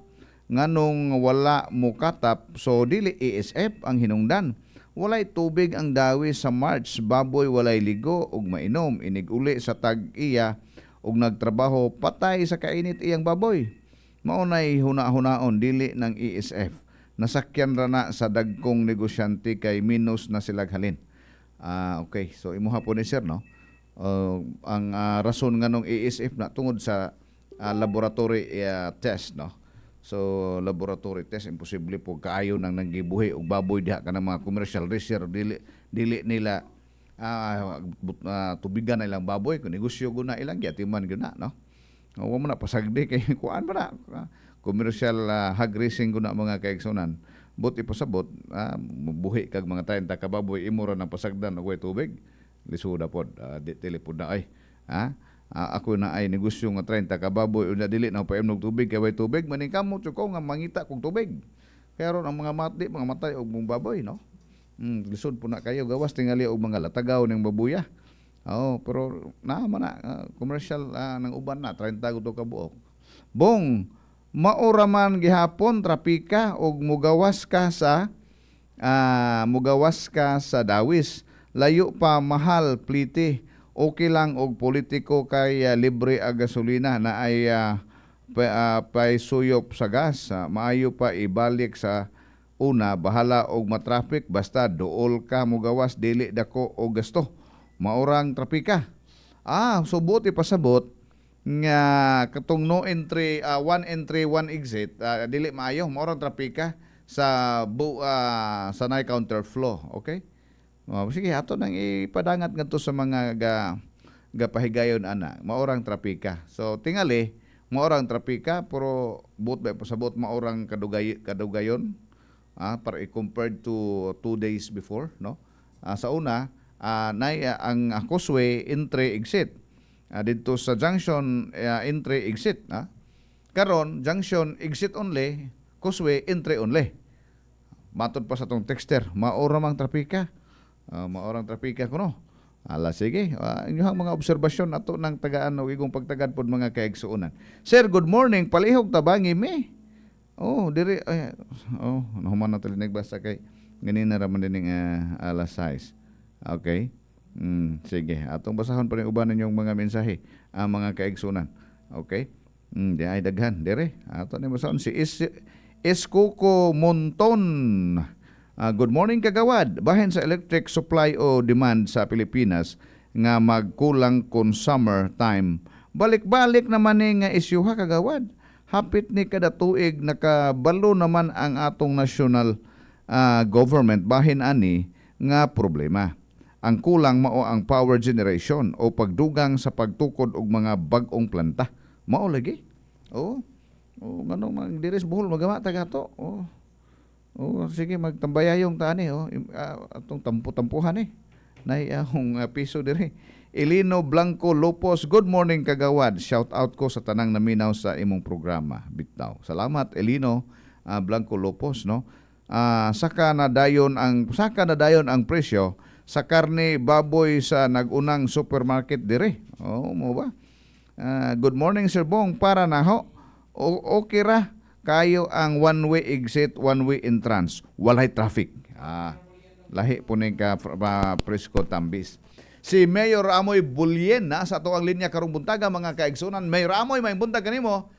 nganong wala mo katap so dili ESF ang hinungdan. Walay tubig ang dawi sa March, baboy walay ligo ug mainom, inig uli sa tag-iya ug nagtrabaho, patay sa kainit iyang baboy. Maunay huna-hunaon dili ng ESF, nasakyan ra na sa dagkong negosyante kay minus na sila halin. Okay, so imuha po ni sir, no? Ang rason nga nung ESF na tungod sa laboratory test, no? So laboratory test, imposible po kaayo nang nanggibuhi og baboy diha ka ng mga commercial racer, dili nila tubigan na ilang baboy kung negosyo guna ilang gyatiman guna, no? Wa mo na pasagdi kay kuan ba na commercial hog racing guna mga kaigsunan. But ipasabot buhi kag mga 30 ka baboy imo ra nang pasagdan og way tubig. Lisuda pod dili pod na ay ako na ay negosyo nga 30 ka baboy unya dili na paimnog tubig kay way tubig maning kamo tsuko nga mangita kog tubig. Kaya ron ang mga matay og mong baboy, no? Lisod po na kayo gawas tingali og mga latagaw ning babuya. Pero naman na commercial ng uban na 30 gud ka buok. Bong maura man gihapon trapika og mugawas ka sa dawis. Layo pa mahal plite, okay lang og politiko kay libre ang gasolina na ay paisuyop sa gas. Maayo pa ibalik sa una, bahala og matraffic basta dool ka mugawas dili dako og gasto. Maurang trapika. Subot ipasabot nga katong no entry, one entry, one exit, dili maayo, maurang trapika sa sanay counterflow, okay? Sige, ato nang ipadangat ngadto sa mga gapahigayon ana, maurang trapika. So tingali, maurang trapika pero but ba pasabot maurang kadugayon para i-compared to 2 days before, no? Sa una, ang causeway entry exit. Dito sa junction entry exit, karon junction exit only, causeway entry only. Matod pa sa tong texter, maura mang trapika. Maorang trapika kuno. Sige, inyong mga obserbasyon ato ng tagaan o igong pagtagad pod mga kaigsuonan. Sir, good morning. Palihog tabangi mi. Diri nahuman na tali nagbasa kay ganina ra man dining alas 6. Okay. Sige, atong basahon pa rin uban ninyong mga mensahe mga kaigsuonan. Okay? Di ay daghan dire. Ato ni basahon si Escoco Monton. Good morning kagawad. Bahin sa electric supply o demand sa Pilipinas nga magkulang kon summer time. Balik-balik naman nga isyuha kagawad. Hapit ni kada tuig nakabalo naman ang atong national government bahin ani nga problema. Ang kulang mao ang power generation o pagdugang sa pagtukod og mga bag-ong planta. Mao lagi. Nganong magdiris buhol magama taga to. Sige magtambayayong tani atong tampo-tampuhan nay akong piso diri. Elino Blanco Lopos, good morning kagawad. Shout out ko sa tanang naminaw sa imong programa. Bitaw. Salamat Elino Blanco Lopos, no. Saka na dayon ang presyo sa karne baboy sa nagunang supermarket dire. Mo ba? Good morning Sir Bong, para na ho. Okay ra kayo ang one-way exit, one-way entrance. Walay traffic. Lahi po ni ka Prisco Tambis. Si Mayor Amoy Bulyen sa to ang linya karong buntaga mga kaigsunan. Mayor Amoy, may buntag kanimo.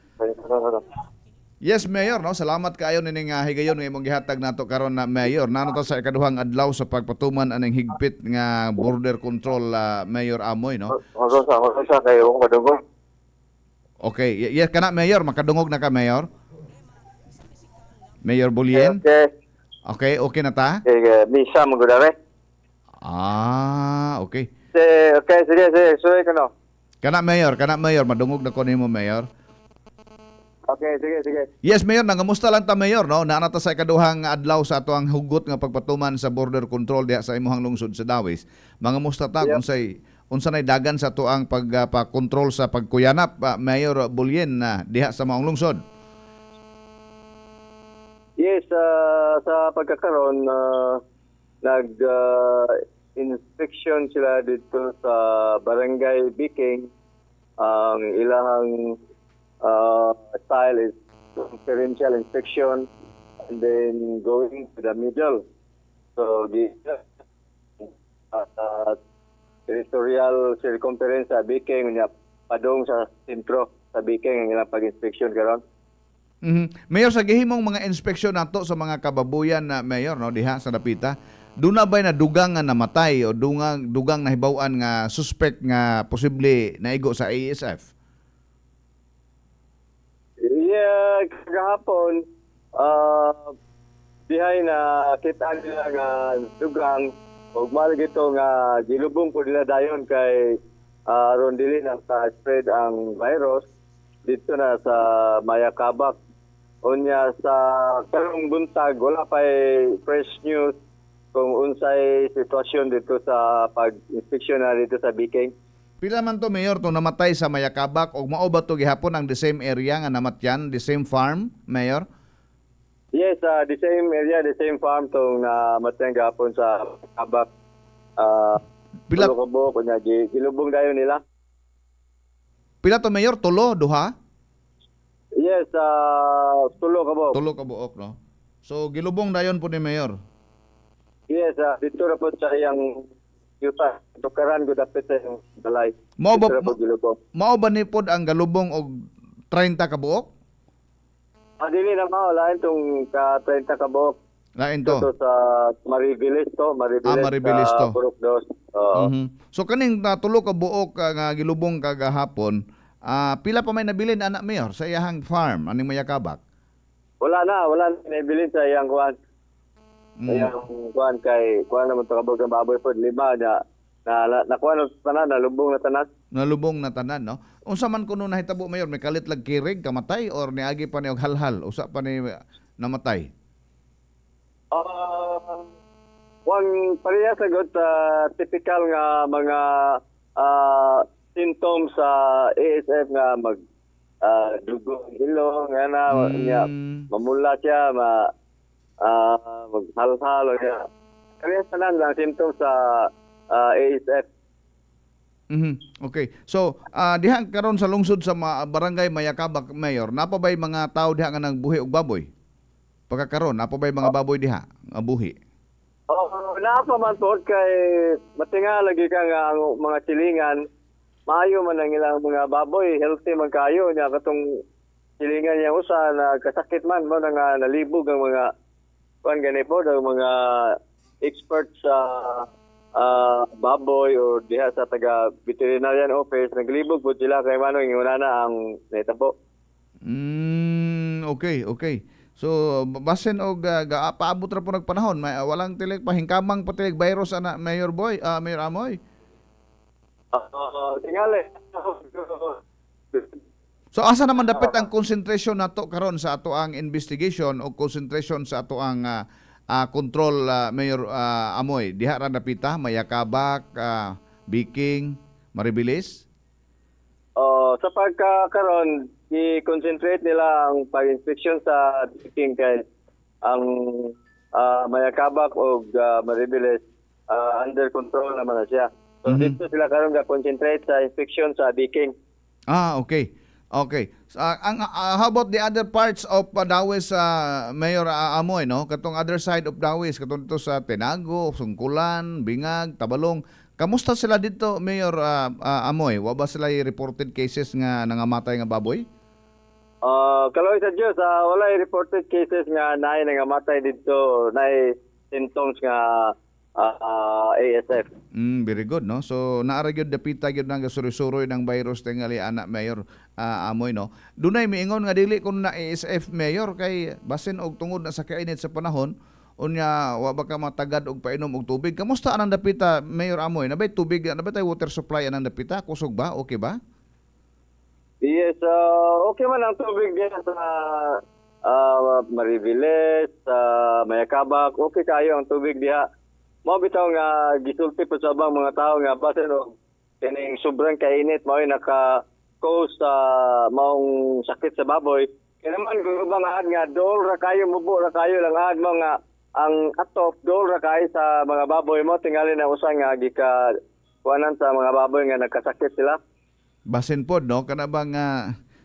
Yes, Mayor, no? Salamat kaayo nining higayon nga imong gihatag nato karon na Mayor. Nano to sa ikaduhang adlaw sa pagpatuman aning higpit nga border control, Mayor Amoy, no? Sa kayo kadungog. Okay, yes kana Mayor, makadungog na ka Mayor. Mayor Bulien. Okay. Okay na ta? Misa mo gudare. Okay. Okay, sige, suway ka no. Kana Mayor, madungog na ko nimo Mayor. Okay, sige. Yes, Mayor, nangamusta lang ta Mayor, no? Naana ta sa ikaduhang adlaw sa ato ang hugot nga pagpatuman sa border control diha sa imong lungsod sa Dawis. Mangamusta ta unsa nay dagan sa ato ang pagpa-control sa pagkuyanap, Mayor Bulien na diha sa maong lungsod. Yes, sa pagkakaroon inspection sila dito sa Barangay Biking. Ang ilahang style is differential inspection and then going to the middle. So the territorial circumference sa Biking niya padong sa sentro sa Biking ang ilang pag-inspection karon. Mayor, sa gihimong mga inspeksyon nato sa mga kababuyan na Mayor, no, diha sa Dapita, doon na ba'y na dugang nga namatay o dugang na hibawan nga suspect nga posible naigo sa ASF? Yeah, kahapon, dihay na kita nila nga dugang o malig ito nga gilubong po nila dayon kay aron dili na spread ang virus dito na sa Mayakabak. Unya sa karong buntag wala pa fresh news kung unsay sitwasyon dito sa pag-inspeksyon na dito sa Biking. Pila man to Mayor to namatay sa Mayakabak o mao ba to gihapon ang the same area nga namatyan, the same farm, Mayor? Yes, the same area, the same farm tong namatyan gihapon sa Mayakabak. Pila ko kunya gilubong dayon nila. Pila to Mayor, tulo, duha? Yes, tulo ka buok. Tulo ka buok, no? So gilubong dayon po ni Mayor. Yes, dito ra po sa iyang yuta. Tukaran ko dapat sa iyang balay. Mao ba ni pod ang galubong og 30 ka buok? Dili na mao lain tong ka 30 ka buok. Lain to. Ito sa Maribilis to, Maribilis to. Purok Dos. So kaning tulo ka buok nga gilubong kagahapon, pila pa may nabilin anak Mayor sa iyang farm aning Mayakabak? Wala na nabilin sa iyang kuan. Iyang kuan kay kuan naman to kabog ang baboy pod 5 na kuan tanan nalubong na tanan. Nalubong na tanan, no? Unsa man kuno nahitabo Mayor, may kalit lag kirig kamatay or niagi pa ni og halhal usa pa ni namatay? Wang pareha sagot typical nga mga symptoms sa ASF nga mag dugo ilong nga niya mamula siya maghalo-halo niya. Parehas tanan lang symptoms sa ASF. Okay. So, diha karon sa lungsod sa barangay Mayakabak, Mayor, napa ba'y mga tao diha nga nagbuhi og baboy? Pagkakaroon, napa ba'y mga baboy diha nga buhi? Napa man po kay matinga lagi ka nga ang mga silingan, maayo man ang ilang mga baboy, healthy man kayo niya katong silingan niya usa na kasakit man mo nga nalibog ang mga kuan gani po ang mga experts sa baboy o diha sa taga veterinarian office naglibog po sila kay manong inguna na ang netabo. Okay. So basin og paabot ra po nagpanahon, walang tilig pahingkamang patilig virus ana Mayor Mayor Amoy. Tingali. So asa naman dapat ang concentration nato karon sa ato ang investigation o concentration sa ato ang control, Mayor Amoy? Diha ra dapita Mayakabak, Biking, Maribilis? Sa pagkakaroon, i-concentrate nila ang pag-inspection sa Biking kay ang Mayakabak o Maribilis under control naman na siya. So dito sila karon ga-concentrate sa inspection sa Biking. Okay. How about the other parts of Dawis, Mayor Amoy, no? Katong other side of Dawis, katong dito sa Tenago, Sungkulan, Bingag, Tabalong. Kamusta sila dito, Mayor Amoy? Wa ba sila reported cases nga nangamatay nga baboy? Kaloy sa Diyos, walay reported cases nga naay nangamatay dito, naay symptoms nga ASF. Very good, no? So naara gyud dapita gyud nang gasuri-suroy ng virus tingali anak Mayor Amoy, no? Dunay miingon nga dili kun na ASF Mayor kay basin og tungod na sa kainit sa panahon unya wa ba ka matagad og painom og tubig. Kamusta anang dapita Mayor Amoy? Nabay tubig, nabay tay water supply anang dapita? Kusog ba? Okay ba? Yes, okay man ang tubig diyan sa Mariviles, Mayakabak, okay kayo ang tubig diha. Mao bitaw nga gisulti pa sa bang mga tao nga basin og kining sobrang kainit mao naka-cause sa maong sakit sa baboy. Kaya naman kung ba nga dol ra kayo mubo ra kayo lang ad mo nga ang atop dol ra kayo sa mga baboy mo tingali na usa nga gika kuanan sa mga baboy nga nagkasakit sila. Basin pod, no? Kana bang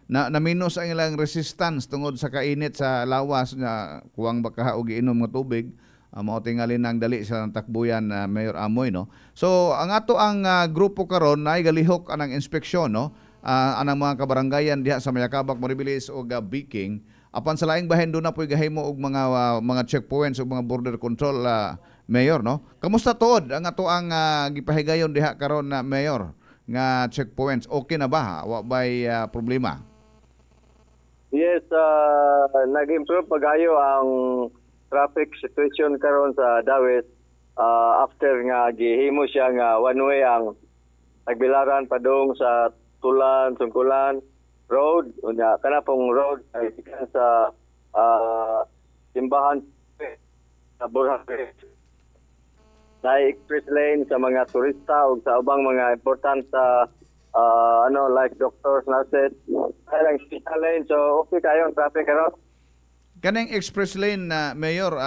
na-minus ang ilang resistance tungod sa kainit sa lawas nga kuwang baka og inom nga tubig. Mao tingali nang dali sa takbuyan Mayor Amoy, no? So ang ato ang grupo karon nay galihok anang inspeksyon, no? Anang mga kabarangayan diha sa Mayakabak, Maribilis ug Biking. Apan sa laing bahin do na poy gahimo og mga checkpoints ug mga border control, Mayor, no? Kamusta tuod ang ato ang gipahigayon diha karon na Mayor nga checkpoints? Okay na ba? Wa bay problema? Yes, nag-improve pagayo ang traffic situation karon sa Dawit after nga gihimo siya nga one way ang Tagbilaran padung sa Tulan, Sungkulan road. Unya kana pong road ay ikan sa simbahan sa Boracay. Na express lane sa mga turista ug sa ubang mga important like doctors, nurses, kailang special lane. So okay kayo ang traffic karon. Kanang express lane na Mayor,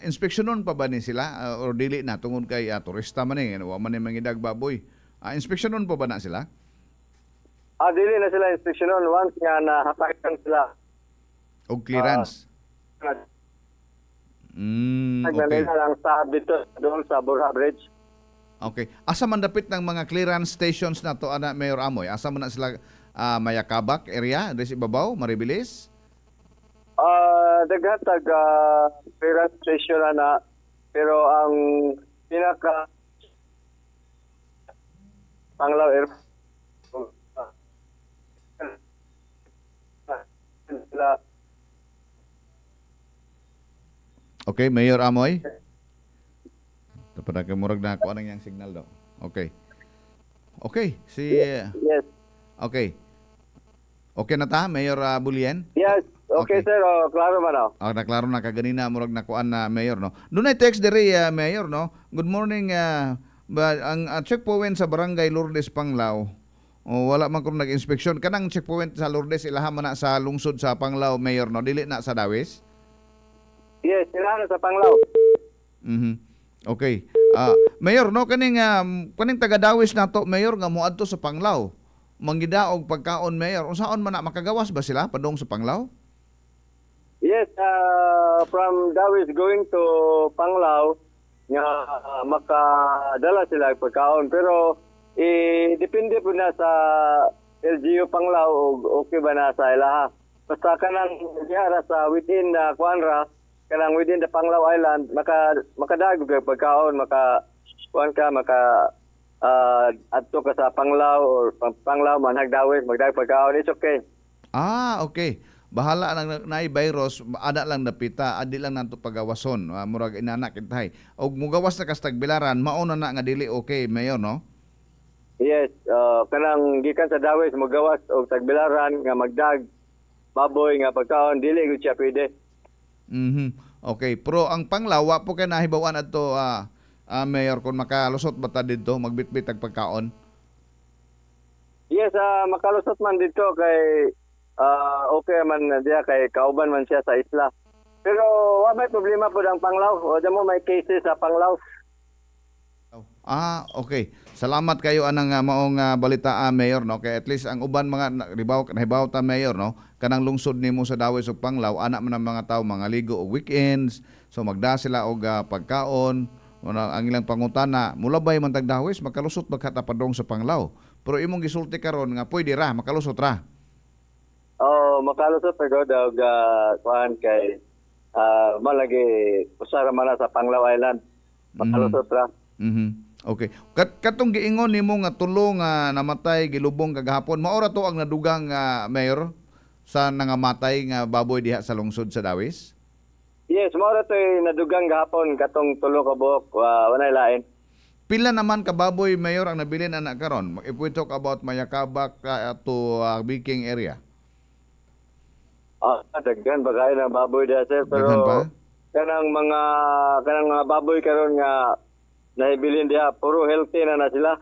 inspeksyonon pa ba ni sila or dili na tungod kay turista man wa man mangidag baboy? Inspeksyonon pa ba na sila? Dili na sila inspeksyonon once nga nahatakan sila. Og clearance. Okay. Lang sa dito doon sa Borja Bridge. Okay. Asa man dapit ng mga clearance stations na to ana Mayor Amoy? Asa man na sila Mayakabak area, dres ibabaw, Maribilis? Daghatag clearance station na pero ang pinaka Panglao Airport Okay, Mayor Amoy. Dapat murag na ako anong yang signal daw. Okay. Okay, yes. Okay. Okay na ta, Mayor Bulien? Yes, okay sir. Klaro man ako. Naklaro na kaganina murag nakuan na Mayor, no. Dunay text diri Mayor, no. Good morning ang checkpoint sa Barangay Lourdes Panglao. Wala man kun nag-inspeksyon kanang checkpoint sa Lourdes ilaha man na sa lungsod sa Panglao, Mayor, no. Dili na sa Dawis? Yes, ilaha sa Panglao. Okay. Mayor, no, kaning taga Dawis nato, Mayor, nga moadto sa Panglao. Manggidaog pagkaon, Mayor. Unsaon man na makagawas ba sila padung sa Panglao? Yes, from Dawis going to Panglao nga makadala sila pagkaon, pero depende po na sa LGU Panglao okay ba na sa ilaha. Basta kanang diara sa within Kuanra, kanang within the Panglao Island, makadagog ka pagkaon, adto ka sa Panglao or Panglao manhag Dawis, magdag pagkaon, it's okay. Okay. Bahala nang naay virus, ada lang napita, adi lang nanto pagawason, murag inanak kitay. Og mugawas na kas Tagbilaran, mauna na nga dili okay, Mayor, no? Yes, kanang gikan sa Dawis magawas og Tagbilaran nga magdag baboy nga pagkaon, dili gud siya pwede. Okay, pero ang Panglao wa po kay nahibawan adto Mayor kung makalusot ba ta dito magbitbit og pagkaon? Yes, makalusot man dito kay okay man diya kay kauban man siya sa isla. Pero wa may problema po ang Panglao. O mo may cases sa Panglao. Okay. Salamat kayo anang maong balita, Mayor, no. Kay at least ang uban mga nahibaw ta, Mayor, no. Kanang lungsod nimo sa Dawis ug Panglao, ana man ang mga tawo mga ligo og weekends, so magda sila og pagkaon. Ang ilang pangutana, mula bay man tag Dawis makalusot bagkata padong sa Panglao. Pero imong gisulti karon nga pwede ra makalusot ra. makalusot pa god og kuan kay malagi usara man na sa Panglao Island. Makalusot ra. Okay. Katong giingon nimo nga tulo nga namatay gilubong kagahapon, maora to ang nadugang mayor sa nangamatay nga baboy diha sa lungsod sa Dawis? Yes, maora to nadugang gahapon katong tulo ka buok wanay lain. Pila naman ka baboy mayor ang nabilin anak karon? If we talk about Mayakabak to Biking area. Daghan bagay na baboy diha sir, pero kanang mga baboy karon nga nahibilin diha puro healthy na sila.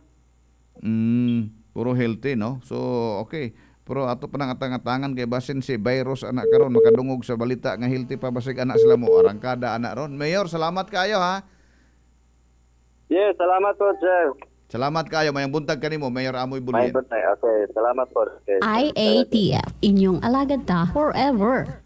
Puro healthy no. So okay. Pero ato pa nang atangan kay basin si virus anak karon makadungog sa balita nga healthy pa basig anak sila mo arangkada anak ron. Mayor, salamat kayo ha. Yes, salamat po sir. Salamat kayo, mayang buntag kanimo, Mayor Amoy Bulyan. Mayang buntag, okay. Salamat po. Okay. IATF, inyong alagad ta forever.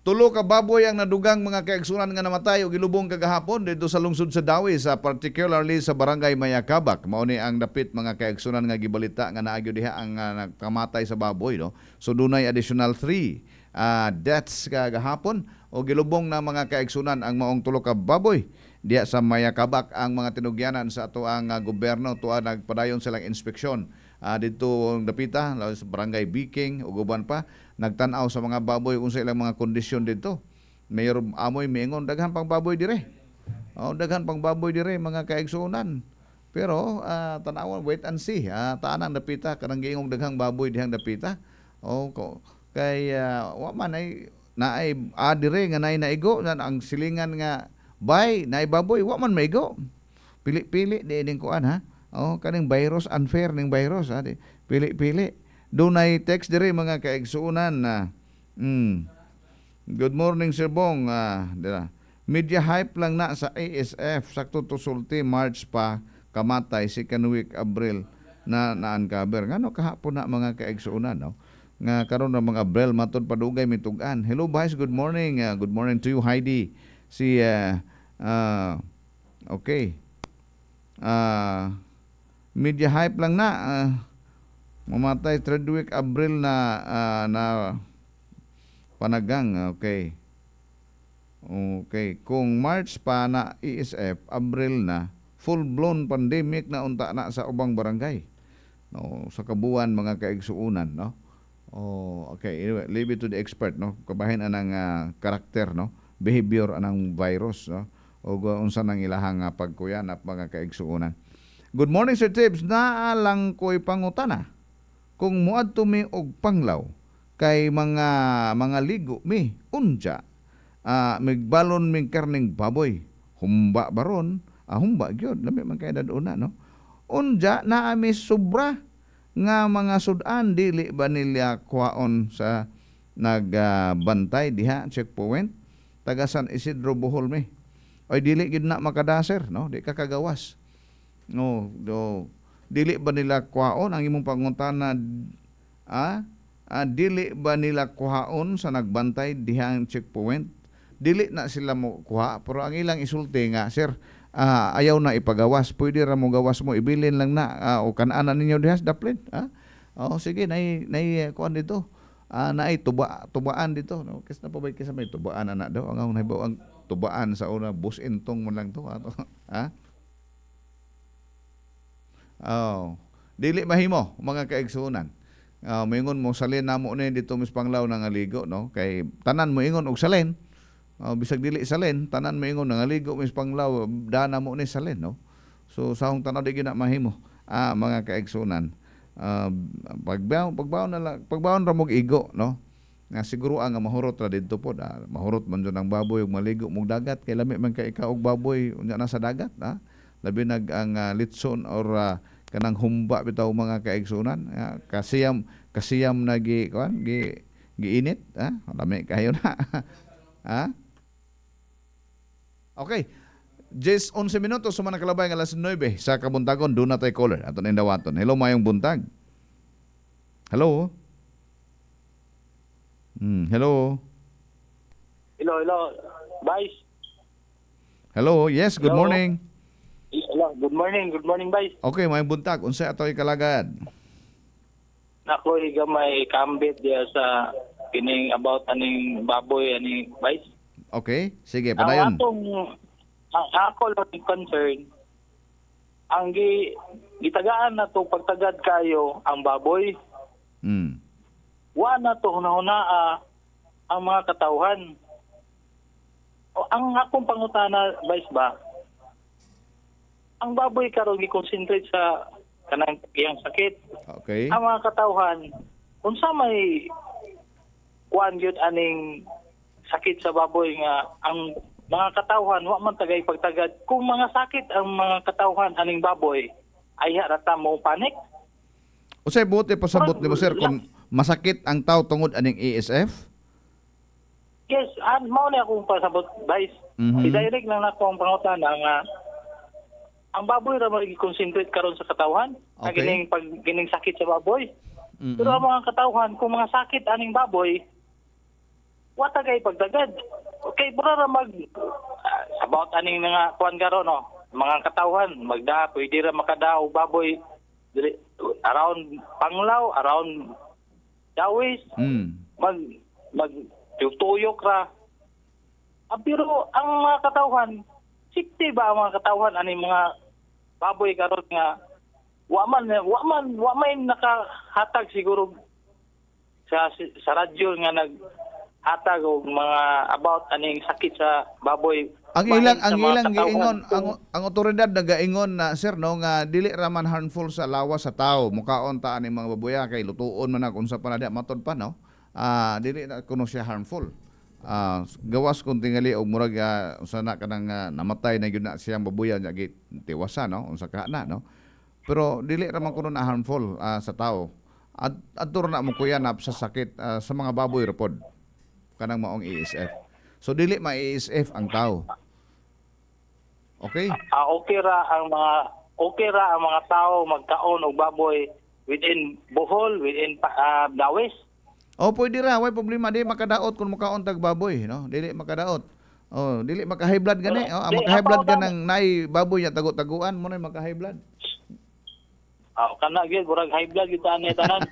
Tulo ka baboy ang nadugang mga kaigsunan nga namatay o gilubong kagahapon dito sa lungsod sa Dawis, particularly sa barangay Mayakabak. Mao ni ang dapit mga kaigsunan nga gibalita nga naagyo diha ang nagkamatay sa baboy. No? So dunay additional 3 deaths kagahapon o gilubong na mga kaigsunan ang maong tulo ka baboy. Diya sa Mayakabak ang mga tinugyanan sa ato ang gobyerno tuwa nagpadayon silang inspeksyon dito ang dapita sa barangay Biking ug uban pa nagtan-aw sa mga baboy unsa ilang mga kondisyon dito. Mayor Amoy miingon daghan pang baboy dire. Daghan pang baboy dire mga kaigsunan. Pero tan-awon wait and see. Taanang dapita kanang giingong daghang baboy dihang dapita. Kay wa man ay naay dire nga naay naigo ang silingan nga bay naay baboy wa man maigo. Pili-pili di ning kuan ha. Kaning virus unfair ning virus ha. Pili-pili. Dunay text dire mga kaigsuunan na good morning Sir Bong. Media hype lang na sa ASF sakto to sulti March pa kamatay si week Abril na uncover. Ngano kahapon na mga kaigsuunan no. Nga karon na mga Abril matud padugay mitugan. Hello guys, good morning. Good morning to you Heidi. Si okay. Media hype lang na mamatay 3rd week Abril na panagang. Okay. Kung March pa na ESF, Abril na full blown pandemic na unta na sa ubang barangay. No, sa kabuuan mga kaigsuunan, no. Okay, anyway, leave it to the expert, no. Kabahin anang karakter, no. Behavior anang virus, no. O unsa nang ilahang pagkuyan at mga kaigsuunan. Good morning Sir Tibbs, naalang ko'y pangutana. Kung muadto mi og Panglao kay mga ligo mi unja migbalon ming karning baboy. Humba baron, humba gyud lami man kay daduna no. Unja naa mi sobra nga mga sudan dili ba nila kuhaon sa nagbantay diha checkpoint taga San Isidro Bohol mi. Oy dili gid na makadaser no, di ka kagawas. No, dili ba nila kuhaon ang imong pangutana dili ba nila kuhaon sa nagbantay dihang checkpoint? Dili na sila mo kuha pero ang ilang isulti nga sir ayaw na ipagawas, pwede ra mo gawas mo ibilin lang na o kanaanan ninyo diha sa daplin sige nay kuan dito naay tubaan dito no kasi na pabay kasi may tubaan ana daw ang nahibaw ang tubaan sa una bus intong man lang to dili mahimo mga kaigsunan. Moingon mo salin namo ni dito mis Panglao nangaligo no kay tanan mo ingon og salin. Bisag dili salin tanan mo ingon nangaligo mis Panglao dana mo ni salin no. So sahong tanaw di gina mahimo mga kaigsunan. Pagbawon ra mog igo no. Nga siguro ang mahurot ra didto pod mahurot man jud ang baboy ug maligo mog dagat kay lami man kay ikaw og baboy unya na sa dagat labi nag ang litson or kanang humba bitaw mga kaigsunan kasiyam na giinit lami kayo na Okay, just 11 minutos sumana kalabay nga alas 9 sa kabuntagon do na tay caller aton indawaton. Hello mayong buntag. Hello. Hello. Hello, Vice. Hello, yes, good Hello. morning. Hello, good morning, Vice. Okay, mayong buntag. Unsay atoy kalagad? Nako, higa may kambit diya sa kining about aning baboy aning Vice. Okay, sige, Ang padayon. ang ako lang concern, ang gitagaan na to pagtagad kayo ang baboy. Wa na to hunahuna ang mga katawhan. O, ang akong pangutana, Vice ba, ang baboy karon gi-concentrate sa kanang iyang sakit. Okay. Ang mga katawhan, unsa may kuan gyud aning sakit sa baboy nga ang mga katawhan wa man tagay pagtagad. Kung mga sakit ang mga katawhan aning baboy, ay rata mo panik. Usay buti pasabot nimo sir kung masakit ang tao tungod aning ESF? Yes, mao ni akong pasabot, Vice. I-direct lang nako ang pangutana nga ang baboy ra mag-concentrate karon sa katawhan. Okay. Gining sakit sa baboy. Pero ang mga katawhan, kung mga sakit aning baboy, wa tagay pagdagad. Okay, pura ra about aning nga kuan karon no. Mga katawhan, pwede ra makadao baboy around Panglaw, around Dawis. Mag tuyok ra. Pero ang mga katawhan, safety ba ang mga katawhan aning mga baboy karon nga wa man nakahatag siguro sa radyo nga naghatag og mga about aning sakit sa baboy. Ang ilang giingon ang otoridad nagaingon na sir no nga dili ra man harmful sa lawas sa tao. Mukaon ta aning mga baboya kay lutuon man na unsa pa na matod pa no. Dili na kuno siya harmful. Gawas kung tingali og murag unsa na kanang namatay na gyud na siyang babuya nya tiwasa no unsa ka na no. Pero dili ra man kuno na harmful sa tao. Adto na mo kuyanap sa sakit sa mga baboy ra pod kanang maong ESF. So dili ma-ESF ang tao. Okay? Okay ra ang mga tao magkaon og baboy within Bohol, within Dawis. Pwede ra, way problema di makadaot kung makaon tag baboy, no? Dili makadaot. Dili maka-high blood gani. Maka-high blood ka nang nay baboy ya tago-taguan mo na maka-high blood. Kana gyud murag high blood gyud ani tanan.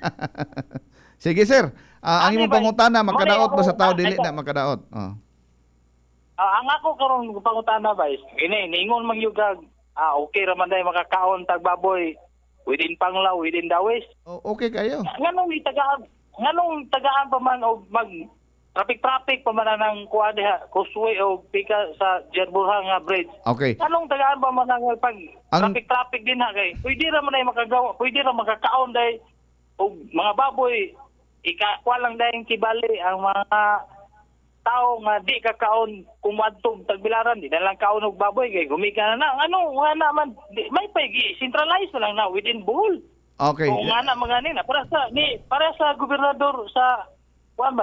Sige sir, ang imong pangutana makadaot ba sa tao dili na makadaot? Ang ako karon pangutana Vice, niingon man yugag, okay ra man day makakaon tag baboy within Panglaw, within Dawis. Okay kayo. Nganong tagaan pa man og mag traffic pa man nang kuha diha Causeway o pika sa Jerburha nga bridge. Okay. Nganong tagaan pa man nang pag traffic din ha kay pwede ra man ay makagawa, pwede ra makakaon day og mga baboy kuha lang dahil kibali ang mga tao nga di kakaon kumadtog tagbilaran di na lang kaon og baboy kay gumika na man may pagi centralize na lang na within Bohol. Okay. Kung nga na mga nina para sa gobernador sa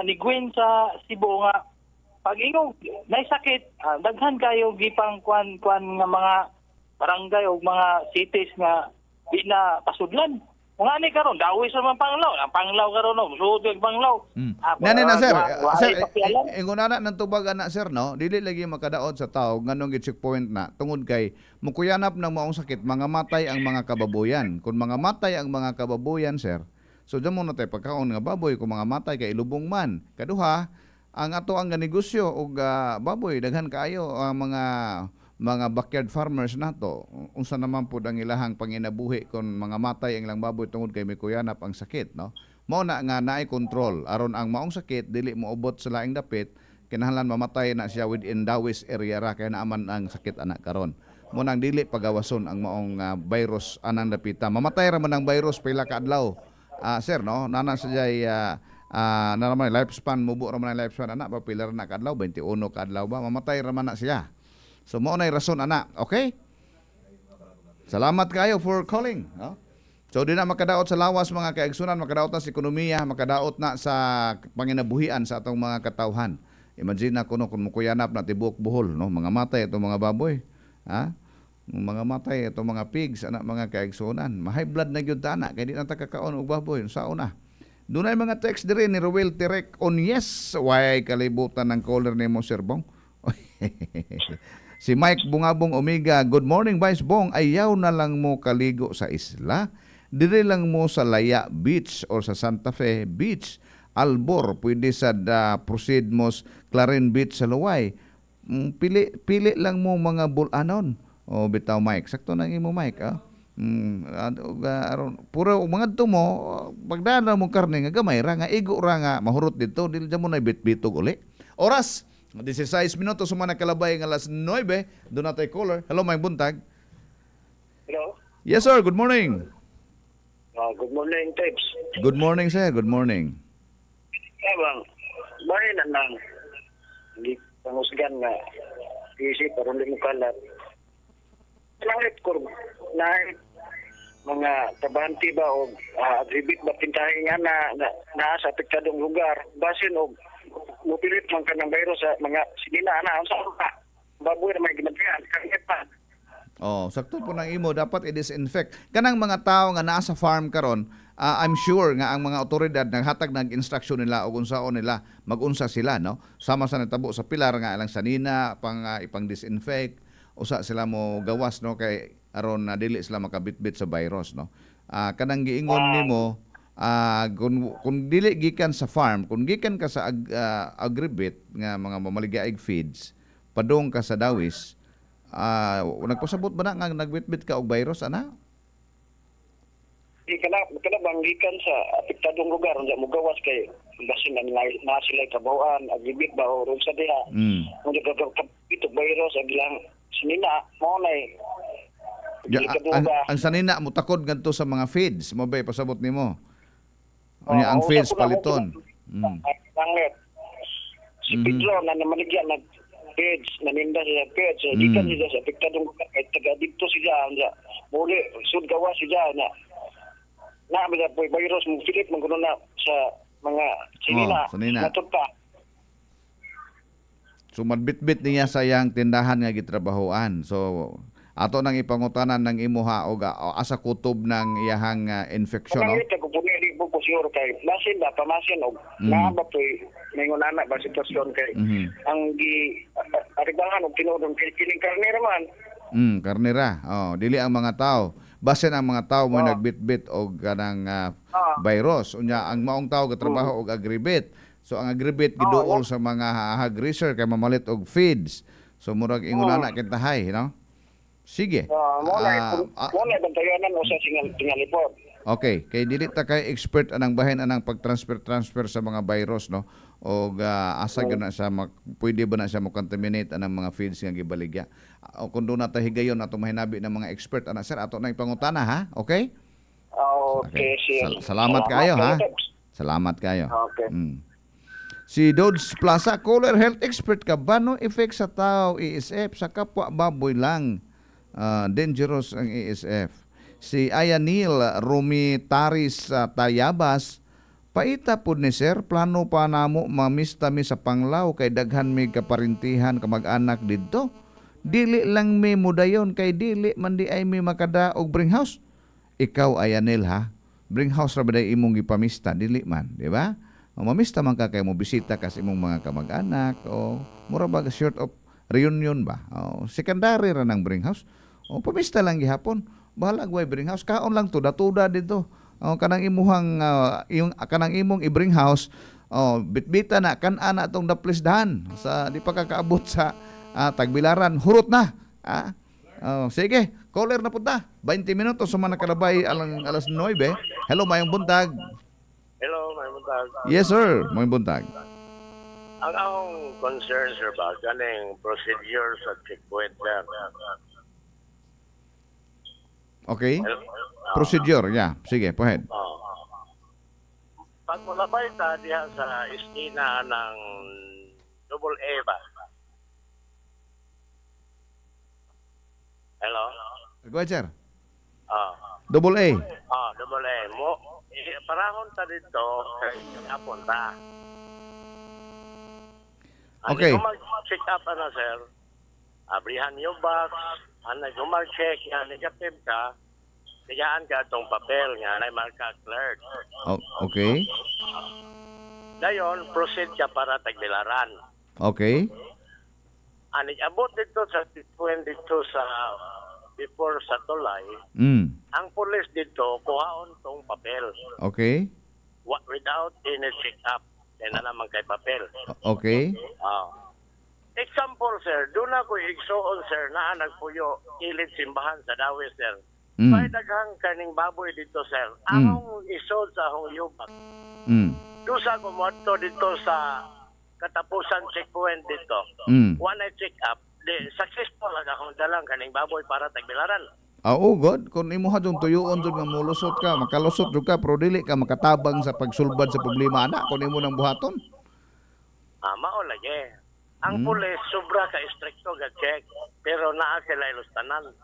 ni Gwen sa Cebu nga pag ingong nay sakit daghan kayo gipang kuan nga mga barangay o mga cities nga di na pasudlan. Kung ani karon Dawis man Panglaw, ang Panglaw karon no, suod ang Panglaw. Nani na sir, ingon na nang tubag ana sir no, dili lagi makadaot sa tao nganong checkpoint na tungod kay mukuyanap ng maong sakit mga matay ang mga kababoyan. Kung mga matay ang mga kababoyan sir, so damo na tay pagkaon nga baboy kung mga matay kay ilubong man. Kaduha, ang ato ang negosyo og baboy daghan kaayo ang mga backyard farmers nato unsa naman pud ang ilahang panginabuhi kon mga matay ang ilang baboy tungod kay may kuyanap ang sakit no mao na nga naay control aron ang maong sakit dili moobot sa laing dapit kinahanglan mamatay na siya within Dawis area ra kay naaman ang sakit ana karon mo nang dili pagawason ang maong virus anang dapita mamatay ra man ang virus pila ka adlaw sir no nana sa naman lifespan mubo ra man ang lifespan ana pa pila ra na ka adlaw 21 ka adlaw ba mamatay ra man na siya. So mo nay rason ana, okay? Salamat kayo for calling, no? So di na makadaot sa lawas mga kaigsunan, makadaot na sa ekonomiya, makadaot na sa panginabuhian sa atong mga katawhan. Imagine na kuno kung mukuyanap na tibuok Bohol, no? Mga matay itong mga baboy, ha? Mga matay itong mga pigs, anak mga kaigsunan. Mahay blood na gyud ana kay di na ta kakaon og baboy sa una. Dunay mga text diri ni Roel Tirek on yes, why kalibutan ng caller nimo Sir Bong. Si Mike Bungabong Omega, good morning Vice Bong, ayaw na lang mo kaligo sa isla, dili lang mo sa Laya Beach or sa Santa Fe Beach, Albor, pwede sa proceed mos Claren Beach sa Luway. Pili lang mo mga bulanon. O bitaw Mike, sakto nang imo Mike, puro mga tumo pagdaan mo karne nga gamay ra nga igo ra nga mahurot dito dili mo na bitbitog uli. Oras 16 minutos sumana kalabay nga alas 9 do na tay caller. Hello may buntag. Hello. Yes sir, good morning. Good morning, Tips. Good morning sir, good morning. Bang, bahay na nang hindi pangusgan nga isip paron di mo kalat. Langit ko na mga tabanti ba o agribit ba pintahin nga na sa apektadong lugar basin o mupilit man ka ng virus sa mga sinina na sa baboy na may ginagawa kahit pa. Oh, sakto po ng imo dapat i-disinfect. Kanang mga tao nga naa sa farm karon, I'm sure nga ang mga otoridad naghatag ng instruction nila o kung saan nila magunsa sila, no? Sama sa natabo sa pilar nga alang sanina pang ipang disinfect usa sila mo gawas, no, kay aron na dili sila makabitbit sa virus, no. Kanang giingon nimo kung dili gikan sa farm, kung gikan ka sa agribit nga mga mamaligaig feeds, padung ka sa dawis, nagpasabot ba na nga nagbitbit ka og virus ana? Kana banggikan sa apektadong lugar unya mo gawas kay basin na sila kabawan agribit ba o ron sa diha. Kung ito virus aglang sinina mo nay. Ang sanina mo takod ngadto sa mga feeds, mo ba pasabot nimo? Unya ang feeds paliton. Langit. Si Pedro na namaligyan nag page naninda siya page di kan siya sa apektadong lugar kay taga dito siya unya muli sud gawas siya na mga po virus mo pilit man kuno na sa mga sinina natupa. So madbitbit niya sa iyang tindahan nga gitrabahoan. So ato nang ipangutanan ng imuha og asa kutob ng iyahang infection, no? Ito ko puni di ko sure kay basin ba pamasin og naa ba po ningon ana ba sitwasyon kay ang gi aribahan og tinudon kay kining karnera man. Karnera. Oh, dili ang mga tao. Basin ang mga tao mo nagbitbit og kanang virus. Unya ang maong tao gatrabaho og agribit. So ang agribit giduol sa mga hog raiser kay mamalit og feeds. So murag ingon ana kintahay, no? Sige. Wala bang tayanan o sa tingalipod. Okay, kay dili ta kay expert anang bahin anang pagtransfer sa mga virus, no? O asa gyud na siya pwede ba na siya mo contaminate anang mga feeds nga gibaligya. O kun do na ta higayon ato mahinabi ng mga expert ana sir ato na ipangutana, ha? Okay? Okay, sir. Salamat kayo, ha? Salamat kayo. Okay. Si Dodge Plaza, caller, health expert ka ba no effect sa tao ESF sa kapwa baboy lang? Dangerous ang ESF. Si Ayanil Rumitaris Tayabas, paita po ni sir, plano pa namo mamista mi sa Panglaw kay daghan mi kaparintihan kamag-anak didto. Dili lang mi mudayon kay dili man di ay mi makada og bring house. Ikaw Ayanil ha, bring house ra ba imong gipamista dili man, di ba? Mamista man ka kay mo bisita kas imong mga kamag-anak o mura ba short of reunion ba? Secondary ra nang bring house. O pamista lang gihapon. Bahala way bring house kaon lang tuda-tuda dito. Kanang imuhang kanang imong i-bring house bitbita na kan-ana tong daplisdahan sa di pa kakaabot sa Tagbilaran hurot na. Sige, caller na punta. 20 minutos sa mga kalabay alas 9. Hello, mayong buntag. Hello, mayong buntag. Yes, sir. Mayong buntag. Ang akong concern, sir, ba, ganing procedure sa checkpoint na. Okay. Procedure, yeah. Sige, go ahead. Pag malabay ta diha sa istina ng AA ba? Hello? Go ahead, sir. AA. AA. Parahon ta dito kay kapon ta. Okay. Kung mag-check up na, sir, abrihan yung box, kung mag-check, negative ka, kayaan ka itong papel nga na marka cleared. Okay. Dayon, proceed ka para Tagbilaran. Okay. Abot dito sa 22 sa before sa Tulay, ang pulis dito, kuhaon tong papel. Okay. With out, ini check up. Kaya na naman kay papel. Okay. Example, sir, doon ako igsuon, sir, na nagpuyo, kilid simbahan sa Dawe, sir. Mm. May daghang kaning baboy dito, sir. Akong isod sa akong yubak. Doon sa ako moto dito sa katapusan checkpoint dito. One night check up. Successful lang akong dalang kaning baboy para tagbilaran. Oo, God. Kung imuha dong tuyuon dong nga mulusot ka, makalusot dong ka, pero dili ka makatabang sa pagsulbad sa problema, anak. Kung imo nang buhaton. Mao lagi. Ang pulis, sobra ka stricto ga-check. Pero naa sila ilustanan.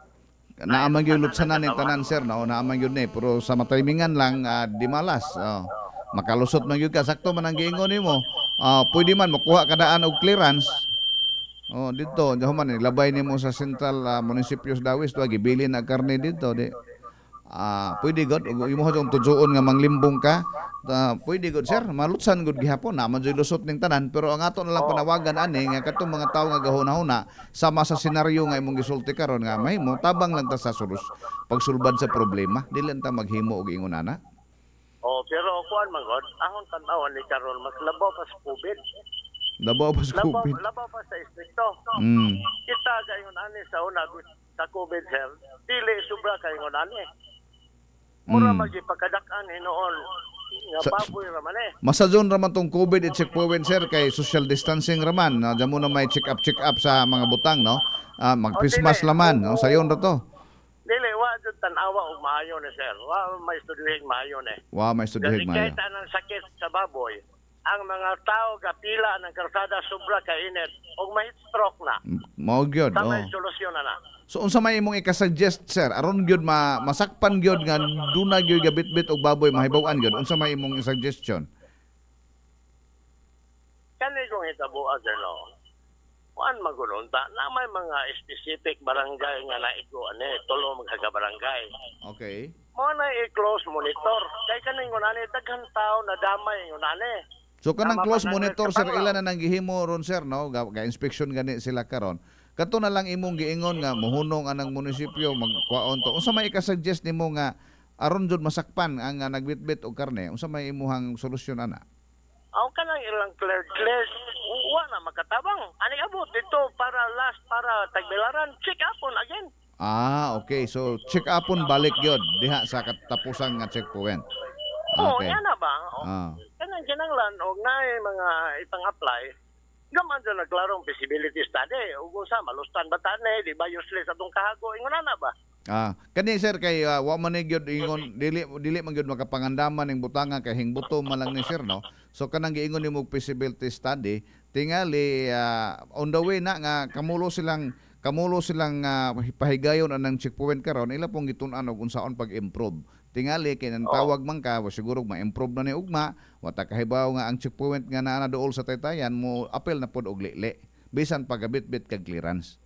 Naamang yun lutsanan ng tanan, sir. No? Naamang yun pero sa matimingan lang, di malas. Makalusot man yun ka. Sakto man ang giingon mo. Pwede man makuha kadaan og clearance. Dito, man labay nimo sa Central Municipio Dawis to gibili na karne dito di. Pwede god imo hajong tudyoon nga manglimbong ka. Pwede god sir, malutsan god gihapon na man lusot ning tanan pero ang ato na lang panawagan ani nga katong mga tawo nga gahuna-huna sama sa senaryo nga imong gisulti karon nga mahimo tabang lang ta sa pagsulbad sa problema, dili ta maghimo og ingonana. Pero kuan man god, ahon tan-aw ni karon mas labaw pa sa COVID. Labaw pa sa COVID. Labaw pa sa stricto. Kita gayon ani sa una sa COVID, sir. Dili sobra gayon ani. Mura magipakadak-an hinoon nga baboy ra man Masadyon raman tong COVID at checkpoint, sir, kay social distancing raman. Diyan mo na may check up sa mga butang, no? Mag-Christmas laman, no? Sayon ra to. Dili wa jud tan-awa og maayo ni sir. Wa may studyohing maayo ni. May studyohing maayo. Kahit anang sakit sa baboy, ang mga tao kapila ng karsada sobra ka init og may stroke na. Mao gyud. May solusyon na. So unsa may imong ika-suggest, sir? Aron gyud masakpan gyud nga duna gyud gabit-bit og baboy mahibaw-an gyud. Unsa may imong suggestion? Kani kong hitabuan, sir, no? Kuan magulunta na may mga specific barangay nga naigo tulo mga barangay. Okay. Mo na i-close monitor. Kay kaning ngunani daghan tao na damay ngunani. So kanang close monitor, sir, ilan na nang gihimo ron, sir, no? Ga-inspection gani sila karon. Kato na lang imong giingon nga mohunong anang munisipyo magkuaon to. Unsa may ika-suggest nimo nga aron jud masakpan ang nagbitbit og karne? Unsa may imuhang solusyon ana? Aw kanang ilang clear wa na makatabang. Ani abot dito para tagbilaran check upon again. Okay. So check upon balik gyud diha sa katapusan nga checkpoint. Okay. Yan na ba? Kanang kinanglan og naay mga ipang-apply. Gaman dyan naglarong feasibility study. Ug sa malustan ba tani, di ba useless atong kahago? Ingon na ba? Kani sir kay wa man gyud ingon dili man gyud makapangandaman ning butanga kay hingbuto man lang ni sir, no. So kanang giingon nimo feasibility study tingali on the way na nga kamulo silang pahigayon anang checkpoint karon ila pong gitun-an og unsaon pag-improve. Tingali kay nang tawag man ka siguro ma-improve na ni ugma wata kahibaw nga ang checkpoint nga naa dool sa Taytayan mo apel na pod og lili bisan pagabit-bit kag clearance.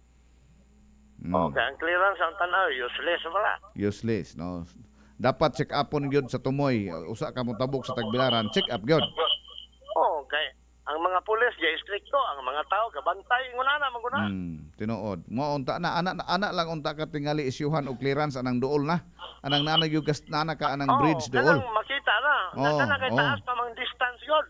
Okay, ang clearance ang tanaw useless wala. Useless, no. Dapat check upon gyud sa tumoy usa ka mo tabok sa tagbilaran check up gyud. Okay. Ang mga pulis di stricto, ang mga tao kabantay ngunana maguna. Tinuod. Mo unta na ana lang unta ka tingali isyuhan og clearance anang duol na. Anang nanay gyud nana ka anang bridge duol. Kanang makita na. Kana kay taas pa mang distance gyud.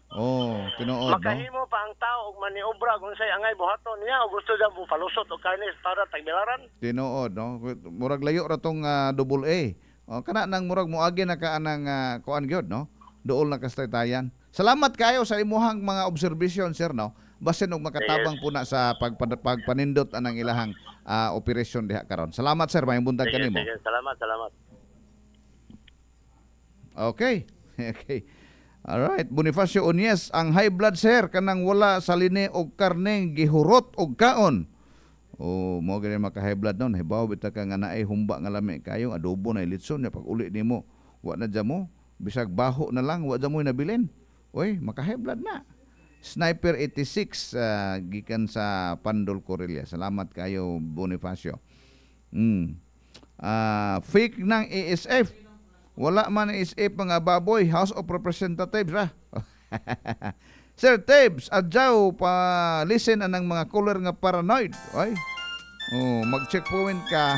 Tinuod. Makahimo pa ang tao og maniobra kung say angay buhaton niya o gusto diya mo palusot og karne para tagbilaran. Tinuod, no. Murag layo ra tong double A. Kana nang murag moagi na ka anang kuan gyud, no. Duol na kastaytayan. Salamat kayo sa imuhang mga observation, sir, no? Basin og makatabang po na sa pagpanindot anang ilahang operasyon diha karon. Salamat, sir, mayong buntag kanimo. Sige, salamat. Okay. Alright, Bonifacio Onyes, ang high blood, sir, kanang wala sa line og karne gihurot og kaon. Mo gani maka-high blood noon, hibaw bita ka nga naay humba nga lami kayo, adobo na ilitson nya pag uli nimo. Wa na dya mo, bisag baho na lang, wa dya mo nabilin. Oy, maka-high blood na. Sniper 86 gikan sa Pandol Corelia. Salamat kayo, Bonifacio. Fake ng ASF. Wala man ASF mga baboy. House of Representatives ra. Sir Tabes, adjaw pa listen anang mga caller nga paranoid. Oy. Mag-checkpoint ka.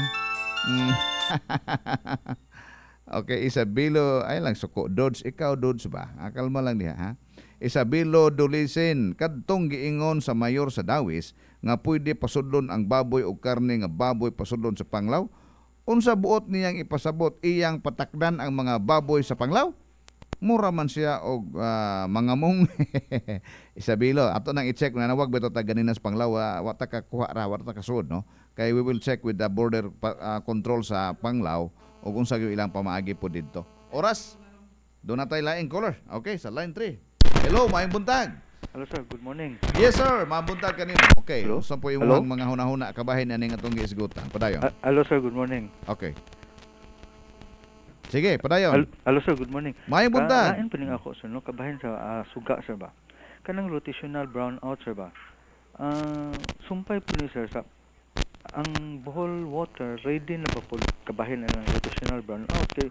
Okay, Isabelo, ay lang suko, Dodge, ikaw Dodge ba? Kalma lang diha, ha? Isabelo Dulisin, kadtong giingon sa mayor sa Dawis nga pwede pasudlon ang baboy o karne nga baboy pasudlon sa Panglao. Unsa buot niyang ipasabot iyang patakdan ang mga baboy sa Panglao? Mura man siya og mga mong Isabelo, ato nang i-check na nawag beto ta ganina sa Panglao, wa ta ka kuha ra, wa ta ka sud, no? Kay we will check with the border control sa Panglao ug unsa gyud ilang pamaagi po didto. Oras. Do na tay laing caller. Okay, sa line 3. Hello, maayong buntag. Hello sir, good morning. Yes sir, mabuntag kanino. Okay, usa po imong mga hunahuna kabahin ani nga atong giisgutan. Padayon. Hello sir, good morning. Okay. Sige, padayon. Hello sir, good morning. Maayong buntag. Kain pining ako sir, no, kabahin sa suga sir ba. Kanang rotational brownout sir ba. Sumpay po ni sir sa ang Bohol water ready na ba po kabahin ang rotational brownout kay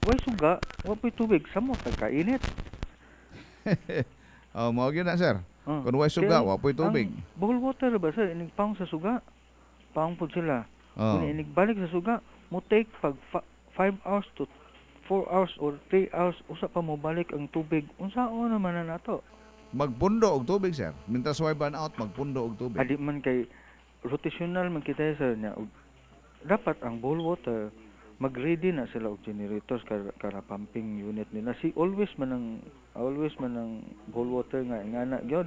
way suga, wa po'y tubig samo kainit. Oh, mao gyud na sir. Kun way suga, wa po'y tubig. Bohol water ba sir, inig paong sa suga. Paong pud sila. Kung inig balik sa suga, mo take pag 5 hours to 4 hours or 3 hours usa pa mo balik ang tubig. Unsaon naman na nato? Magpundo og tubig sir. Mintas way burn out, magpundo og tubig. Adi man kay rotational man kita sir nya. Dapat ang bowl water mag-ready na sila og generators para pumping unit nila. Si always man ang bowl water nga ingana gyud.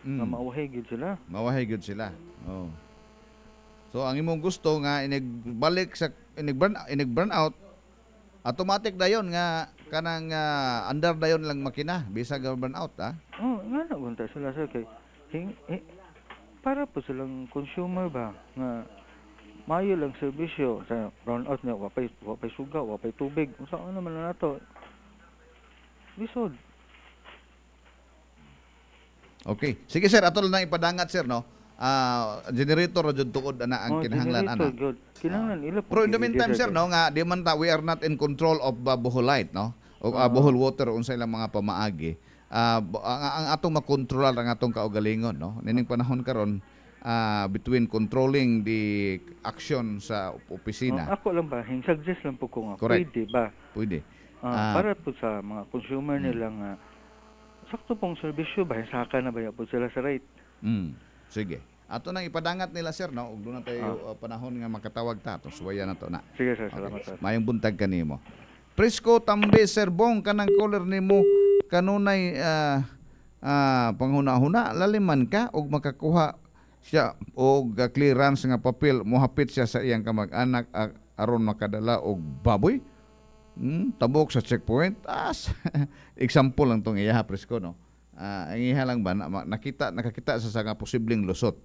Nga mauhay gyud sila. Mauhay gyud sila. Oh. So ang imong gusto nga balik sa inig burn out, automatic dayon nga kanang under dayon lang makina bisag burn out ha. Oh, nga na gunta sila sir kay para po silang consumer ba nga mayo lang serbisyo sa brown out niya wapay suga, wapay tubig. Unsa naman na nato? Lisod. Okay. Sige sir, ato lang ipadangat sir no. Generator ra jud tuod ana ang kinahanglan ana. Kinahanglan ila. Pero in the meantime sir no nga di man ta we are not in control of Boholite no. O Bohol water unsa ilang mga pamaagi. Ang atong makontrol ang atong kaugalingon no. Nining panahon karon between controlling the action sa opisina. Ako lang ba, suggest lang po ko nga. Correct. Pwede ba? Pwede. Para po sa mga consumer nila sakto pong serbisyo ba, saka na ba po sila sa rate? Sige. Ato nang ipadangat nila sir no, ug doon na tayo panahon nga makatawag ta to. Suwaya na to na. Sige sir, salamat sir. Mayong buntag kanimo. Prisco Tambe Sir Bong kanang caller nimo kanunay panghuna-huna laliman ka og makakuha siya og clearance nga papel mohapit siya sa iyang kamag-anak aron makadala og baboy. Tabok sa checkpoint. Example lang tong iya Prisco no. Ang iha lang ba nakakita sa nga posibleng lusot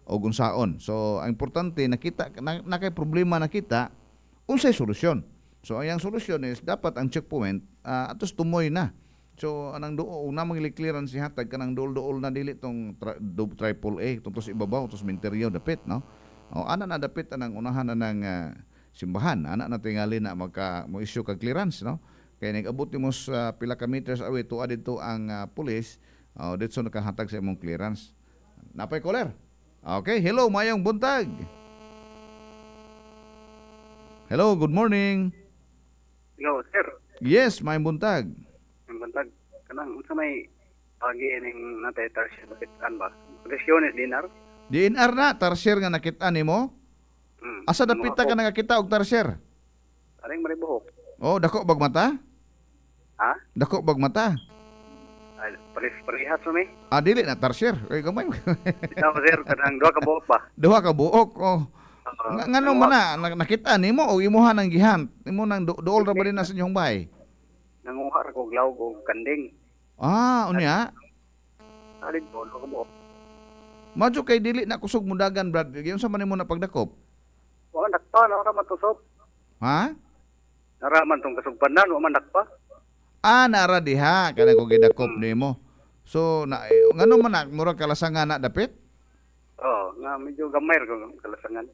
o unsaon. So ang importante nakita nakay problema nakita unsay solusyon. So ang solusyon is dapat ang checkpoint atos tumoy na. So anang duol na mga clearance si hatag kanang duol na dili tong AAA tungtos ibabaw tos minteryo dapit no. O ana na dapit anang unahan na ng simbahan ana na tingali na mo issue ka clearance no. Kaya nag-abot mo sa pila ka meters away tuwa dito ang pulis, dito nakahatag sa imong clearance. Napay caller. Okay, hello, mayong buntag. Hello, good morning. Hello, sir. Yes, mayong buntag. Mayong buntag. Kanang, unsa may pagi ining natay tarsier nakitaan ba? Presyones, dinar? DNR na, tarsier nga nakitaan nimo? Asa dapita ka nakakita og tarsier? Aring maribuhok. Oh, dako bag mata? Ha? Dako bag mata? Ay, parehas mo may? Dili na tarsier. Ay, gamay. Ito, sir, kanang duha ka buhok ba? Duha ka buhok, oh. Ngano man na, nakita nimo o imuha ng gihan? Imo nang dool ra ba din na sa inyong bahay? Nanguha ra ko glaw og kanding. Unya? Alin po, duha ka buhok. Madyo kay dili na kusog mudagan, Brad. Giyon sa man nimo na pagdakop? Wala nakta, wala man tusok. Ha? Naraman tong kasugpanan, wala man nakpa. Nara diha kana ko gidakop nimo. So ngano man na murag kalasangan na dapit? Nga medyo gamay ko kalasangan.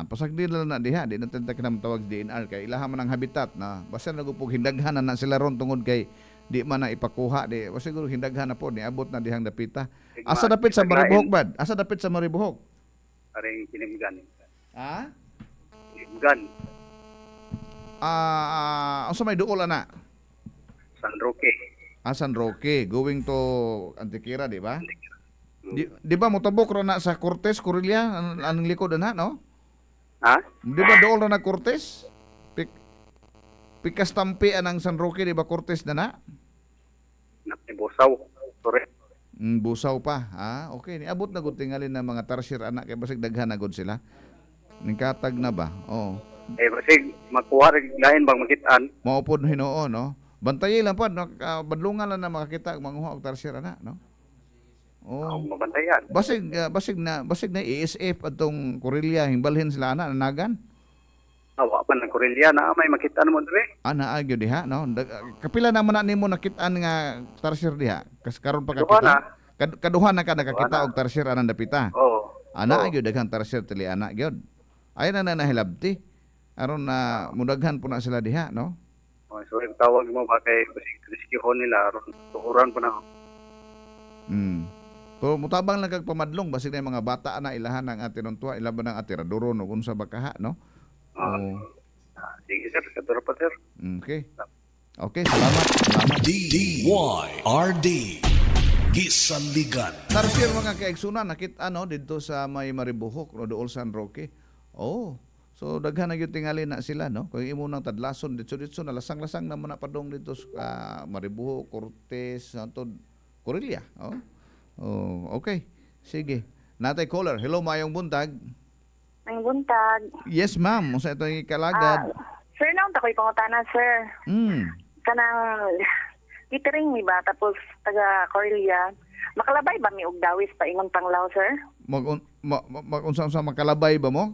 Pasag dila na diha, di na tenta kinam tawag DNR kay ilaha man ang habitat na basta nagupog hindaghan na sila ron tungod kay di man na ipakuha di. Basta siguro hindaghan na po ni abot na dihang dapita. Asa dapit sa Maribohok bad? Asa dapit sa Maribohok? Aring Kinimgan. Ha? Kinimgan. Asa may duol ana? San Roque. San Roque, going to Antiquera, di ba? Di ba motabok ra na sa Cortez, Corelia, anong likod na, no? Ha? Di ba dool ra na Cortez? Pikas tampi anang San Roque, di ba Cortez na? Busaw. Correct. Busaw pa. Okay. Niabot na gud tingali na mga tarsier anak kay basig daghan na gud sila. Ningkatag na ba? Oo. Basig makuha rin lain bang makitaan. Mao pod Hinoo, no? Bantayi lang pod, badlungan lang na makakita ang manguha og tarsier anak, no? Oh. Mabantayan. Basig na ESF atong Corelia himbalhin sila anak nanagan. Awa pa ng Corelia na may makitaan mo dire. Naa gyud diha, no? Kapila naman na nimo nakitaan nga tarsier diha? Kas karon pa kakita. Kaduha na ka nakakita og tarsier anang dapita. Oo. Ana gyud daghang tarsier tili anak gyud. Ay na nahilabti. Aron na mudaghan po na sila diha, no? So yung tawag mo ba kay rescuehon nila aron tuhuran pa na. So mutabang lang kag pamadlong basig na mga bata na ilahan ang atinontua ilaban ng atiraduron ug unsa bakaha, no? Sige sir, kaduro pa sir. Okay, salamat. DYRD Gisaligan. Tarsier mga kaigsunan nakita dito sa may Maribohok no dool San Roque. So daghan na gyud tingali na sila, no? Kung imo nang tadlason dito na lasang-lasang na man padong dito sa Maribohok, Cortez, Santo Corelia. Okay. Sige. Natay caller. Hello, mayong buntag. Mayong buntag. Yes, ma'am. Unsa ito yung kalagad? Sir, naon takoy pangutana, sir. Kanang catering mi ba tapos taga Corelia. Makalabay ba mi og dawis pa ingon Panglao, sir? Unsa makalabay ba mo?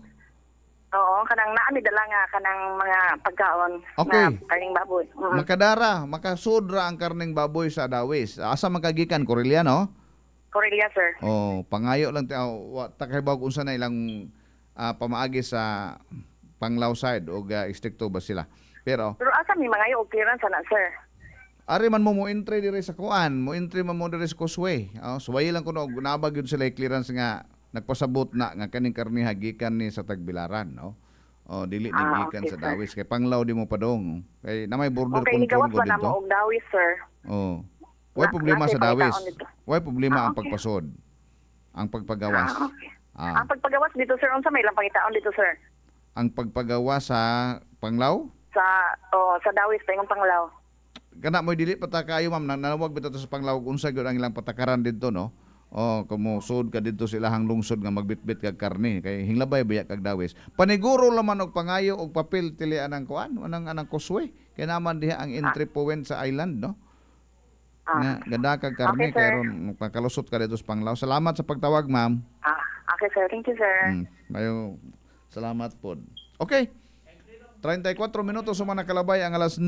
Oo, kanang naami dala nga kanang mga pagkaon na karning baboy. Makadara, makasudra ang karning baboy sa dawis. Asa makagikan Corelia, no? Corelia, sir. Pangayo lang takaybaw unsa na ilang pamaagi sa Panglao side o istrikto ba sila. Pero asa mi mangayo og clearance na, sir? Ari man mo entry dire sa kuan, mo entry man mo dire sa Causeway. Suway lang kuno nabag yun sila clearance nga nagpasabot na nga kaning karni hagikan ni sa Tagbilaran, no? Dili ni gikan sa dawis kay Panglao di mo padong. Kay na may border control go dito. Og dawis, sir. Way problema sa dawis. Way problema ang pagpasod. Ang pagpagawas. Ang pagpagawas dito, sir, unsa may lang pangitaon dito, sir? Ang pagpagawas sa Panglao? Sa dawis tayong Panglao. Kana mo dili pata kayo ma'am nanawag bitaw sa Panglao unsa gyud ang ilang patakaran didto, no? Kamo sud ka didto sila hang lungsod nga magbitbit kag karne kay hinglabay biya kag dawis. Paniguro laman og pangayo og papel tili anang kuan anang Causeway kay naman diha ang entry point sa island, no? Nga ganda kag karne kay ron pagkalusot ka dito sa Panglao. Salamat sa pagtawag, ma'am. Okay, sir. Thank you, sir. Mayo salamat pod. Okay. 34 minutos sumana kalabay ang alas 9.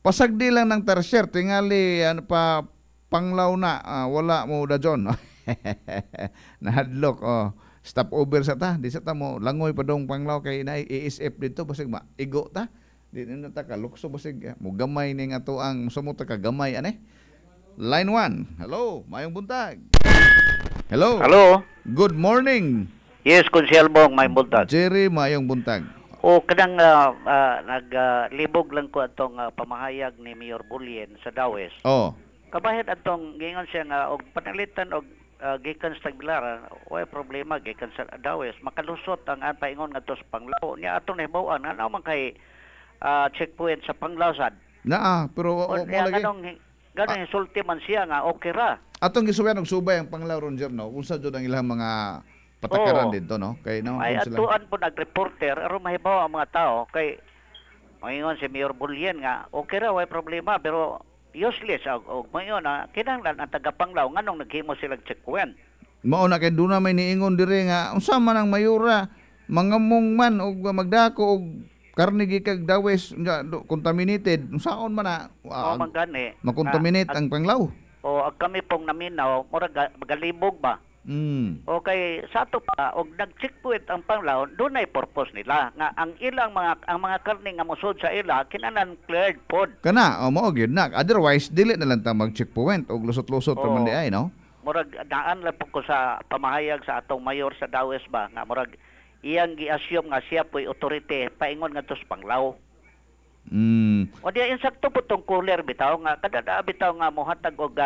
Pasagdi lang ng tertier tingali Panglao na wala mo da John. Nahadlok stop over sa ta di sa ta mo langoy pa dong Panglao kay na ESF dito basig igo ta di na ta kalukso basig mo gamay ning ato ang sumot ka gamay ane. Line 1. Hello, mayong buntag. Hello. Good morning. Yes, Konsyel Bong, mayong buntag. Jerry, mayong buntag. Kanang naglibog lang ko atong pamahayag ni Mayor Bulien sa Dawes. Kabahin atong gingon siya nga og panalitan og gikan sa Tagbilaran, way problema gikan sa Dawes makalusot ang paingon ngadto sa Panglao niya atong nahibaw-an ano man kay checkpoint sa Panglao sad. Pero mo lagi. Ganang insulti man siya nga okay ra. Atong gisubayan og subay ang Panglao Ranger, no? Unsa jud ang ilang mga patakaran dito, no? Kay no ay atuan po nagreporter aron mahibaw ang mga tao kay mayon si Mayor Bulien nga okay ra way problema pero useless og mayon kinahanglan ang taga Panglao nganong naghimo silang checkpoint. Mao na kay duna may niingon dire nga unsa man ang mayura mangamong man og magdako og karne gikag Dawes contaminated unsaon man na makontaminate ang Panglao. Kami pong naminaw murag galibog ba. Okay, sa ato pa og nag-checkpoint ang Panglao, dunay purpose nila nga ang ilang mga karne nga mosud sa ila kinanan cleared pod. Kana mao gyud na. Otherwise dili na lang ta mag-checkpoint og lusot-lusot pa man di ay, no? Murag daan lang po ko sa pamahayag sa atong mayor sa Dawes ba nga murag iyang gi-assume nga siya po'y authority paingon ngadto sa Panglao. O diya insakto po tong cooler bitaw nga kadada bitaw nga mohatag og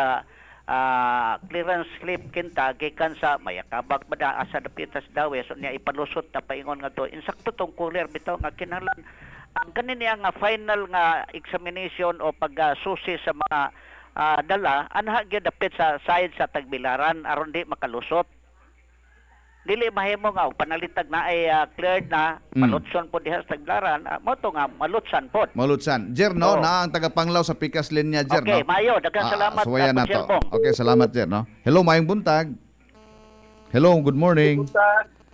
clearance slip kinta gikan sa mayakabak bada asa dapitas dawes so niya ipalusot na paingon nga to insakto tong cooler bitaw nga kinahanglan ang kanini nga final nga examination o pagsusi sa mga dala anha gyud dapit sa side sa Tagbilaran aron di makalusot. Dili mahimo nga og panalitag na ay cleared na malutson po diha sa Tagbilaran mo to nga malutsan po. Malutsan. Jer no na ang tagapanglaw sa pikas linya Jer okay, no. Okay, mayo daghang salamat suwaya na to. Okay, salamat Jer no. Hello mayong buntag. Hello, good morning.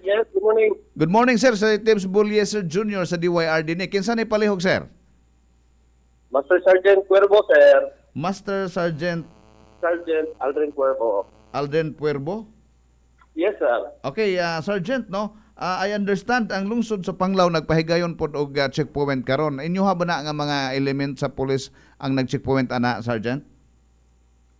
Yes, good morning. Good morning sir sa Tibbs Bulyeser Jr. sa DYRD ni. Kinsa ni palihog sir? Master Sergeant Cuervo sir. Master Sergeant Aldrin Cuervo. Aldrin Cuervo? Yes, sir. Okay, Sergeant, no? I understand ang lungsod sa Panglao nagpahigayon pod og checkpoint karon. Inyo ha ba na nga mga element sa police ang nag-checkpoint ana, Sergeant?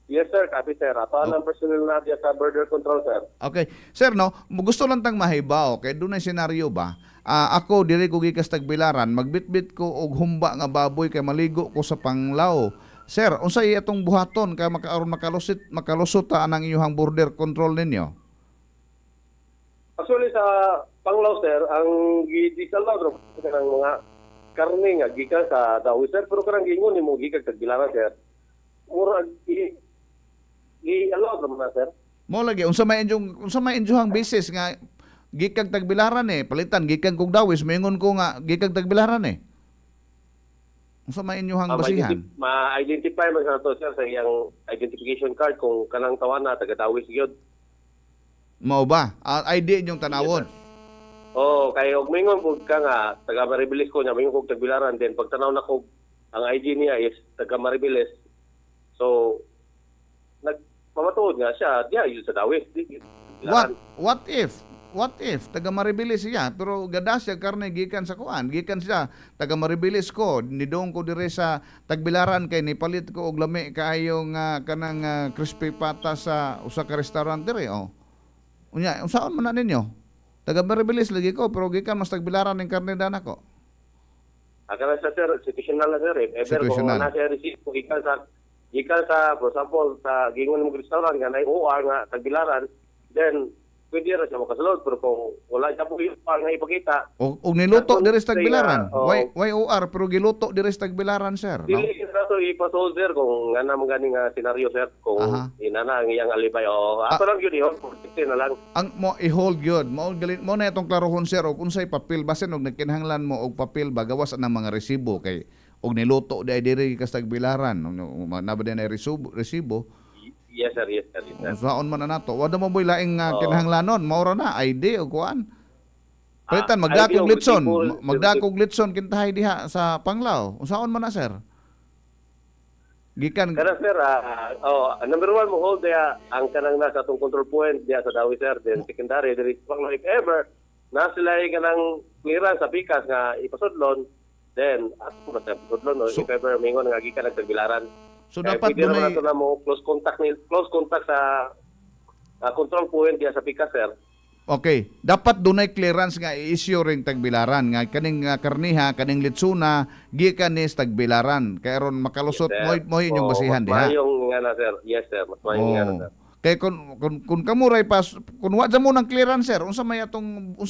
Yes, sir. Copy, sir. Ato ang personnel na diya sa border control, sir. Okay. Sir, no, gusto lang tang mahibaw, kay dunay senaryo ba? Ako diri ko gikas Tagbilaran, magbitbit ko og humba nga baboy kay maligo ko sa Panglao. Sir, unsay atong buhaton kay makaaron makalusot ta anang inyong border control ninyo? Actually sa Panglao sir, ang gidisalog ng mga karne nga gikan sa Dawis sir, pero karang gingon nimo gikan sa Tagbilaran sir. Mura gi-allow na sir. Mo lagi unsa may injong basis nga gikan Tagbilaran palitan gikan kog Dawis, moingon ko nga gikan Tagbilaran Unsa may inyong basihan? Ma-identify man sa to sir sa iyang identification card kung kanang tawana taga Dawis gyud. Mao ba? ID inyong tanawon. Kay og mingon pud ka nga taga Maribeles ko nya mingon kog Tagbilaran then pagtanaw na ko ang ID niya is taga Maribeles. So nagpamatuod nga siya diha yun sa Dawis. What if taga Maribeles siya pero gada siya karne gikan sa kuan, gikan siya taga Maribeles ko, nidong ko dire sa Tagbilaran kay nipalit ko og lami kaayo nga kanang crispy pata sa usa ka restaurant dire Unya, unsaon man na ninyo? Taga Maribeles lagi ko, pero gikan mas Tagbilaran ng karne dana ko. Akala sa sir, situational na sir. Pero kung na siya receive kung gikan sa, for example, sa gingon mong restaurant nga na OR nga Tagbilaran, then pwede rin siya makasulod. Pero kung wala siya po yung OR nga ipakita. O niluto dire sa Tagbilaran. Why OR, pero giluto dire sa Tagbilaran, sir? Dili na ito ipasold, sir, kung nga naman ganing senaryo, sir, kung inana ang iyang alibay. Ato lang yun, protectin na lang. Ang mo i-hold yun. Mo na itong klarohon, sir, o kung sa'y papel, basin og nagkinahanglan mo og papel, bagawas ng mga resibo, kay og niluto di dire kas Tagbilaran. Nabada na resibo. Yes, sir. Saon man na nato. Wala mo boy laing kinahanglanon. Maura na ID o kuan. Palitan magdakog litson. Magdakog litson kintahay diha sa Panglao. Unsaon man na sir? Gikan. Kana sir, number one mo hold diha ang kanang nasa atong control point diha sa Dawis sir. Then secondary there is Panglao if ever na sila kanang clearance sa pikas nga ipasudlon. Then ako na sa ipasudlon if ever mingon nga gikan ang Tagbilaran. So dapat dunay na mo close contact sa control point diya sa pikas sir. Okay, dapat dunay clearance nga i-issue ring Tagbilaran nga kaning karniha, kaning litsuna gikan ni Tagbilaran kay aron makalusot mo inyong basihan diha. Mayong nga na sir. Yes sir, mas mayong nga na sir. Kay kun kamuray pas kun wa mo ng clearance sir, unsa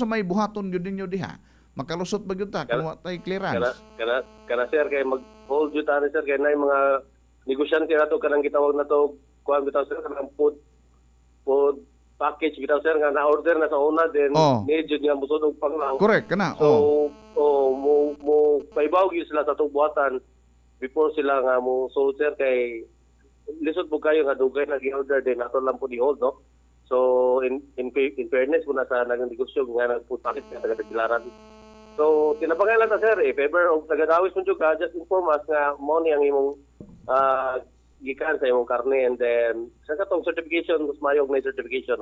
may buhaton gyud ninyo diha? Makalusot ba gyud ta kun wa tay clearance? Kana sir kay mag-hold gyud ta sir kay nay mga negosyante na to kanang gitawag na to kuan bitaw sir kanang food package bitaw sir nga na-order na sa una then medyo nga musod og Panglao. Correct kana. So mo paibaw gyud sila sa tong buhatan before sila nga mo so sir kay lisod po kayo nga dugay na gi-order din ato lang po di-hold no. So in fairness muna sa nagnegosyo nga nag-food package nga taga Tagbilaran. So tinabangan lang ta sir if ever og taga-Dawis mo jud just inform us nga mo ni ang imong gikan sa imong karne and then sa katong certification mas mayog na certification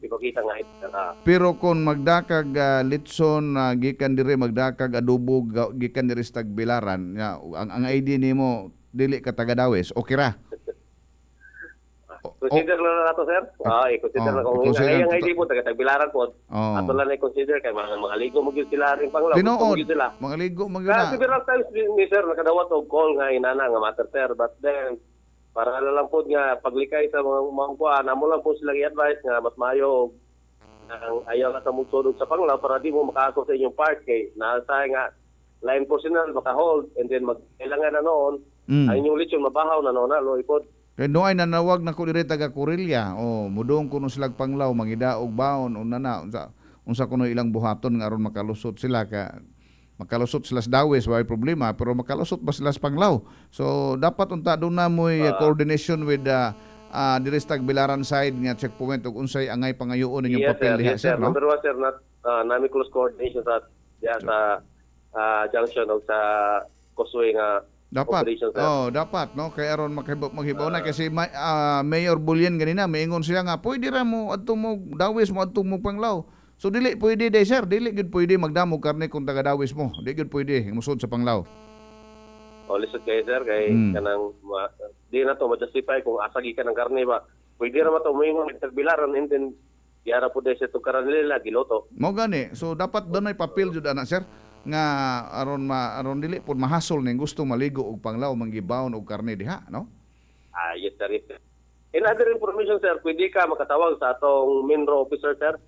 ipakita nga ito. Pero kung magdakag litson gikan dire magdakag adobo gikan dire sa Tagbilaran ang ID nimo dili ka taga Dawis okay ra? Consider lang na to, sir. I-consider lang kung ngayang ID po, taga-tagbilaran po. Ato lang i-consider kay mga ligo mag-yun sila rin panglaw. Tinood, mga ligo mag-yun na. Several times ni sir, nakadawat o call nga inana nga matter sir. But then, para lang po nga paglikay sa mga kuha, namo lang po silang i-advise nga mas mayo ang ayaw na tamugtulog sa panglaw para di mo makaako sa inyong part kay nasa nga line personal maka-hold and then kailangan na noon ang inyong lechon mabahaw na noon na loipod. Kaya noay nanawag na ko diri taga Corelia. Mudong kuno sila panglaw mangidaog baon una unsa kuno ilang buhaton nga aron makalusot sila makalusot sila sa dawes way problema pero makalusot ba sila sa panglaw. So dapat unta do na moy coordination with diri sa Tagbilaran side nga checkpoint ug unsay angay pangayoon ninyong papel diha sir no. Number 1 sir nami close coordination sa junction o sa Causeway nga dapat dapat no kay aron maghibaw na kasi Mayor Bulien ganina maingon siya nga pwede ra mo adto mo dawis mo adto mo panglaw. So dili pwede day sir, dili gud pwede magdamo karne kung taga dawis mo. Dili gud pwede musod sa panglaw. Lisod kay sir kay kanang di na to ma-justify kung asagi ka ng karne ba. Pwede ra mato moingon Tagbilaran and then yara po day sa tukaran nila giloto. Mo gani. So dapat doon ay papel jud ana sir nga aron dili pud mahasol ning gusto maligo og panglaw manggibawon og karne diha no. Yes sir. In other information sir, pwede ka makatawag sa atong Minro officer sir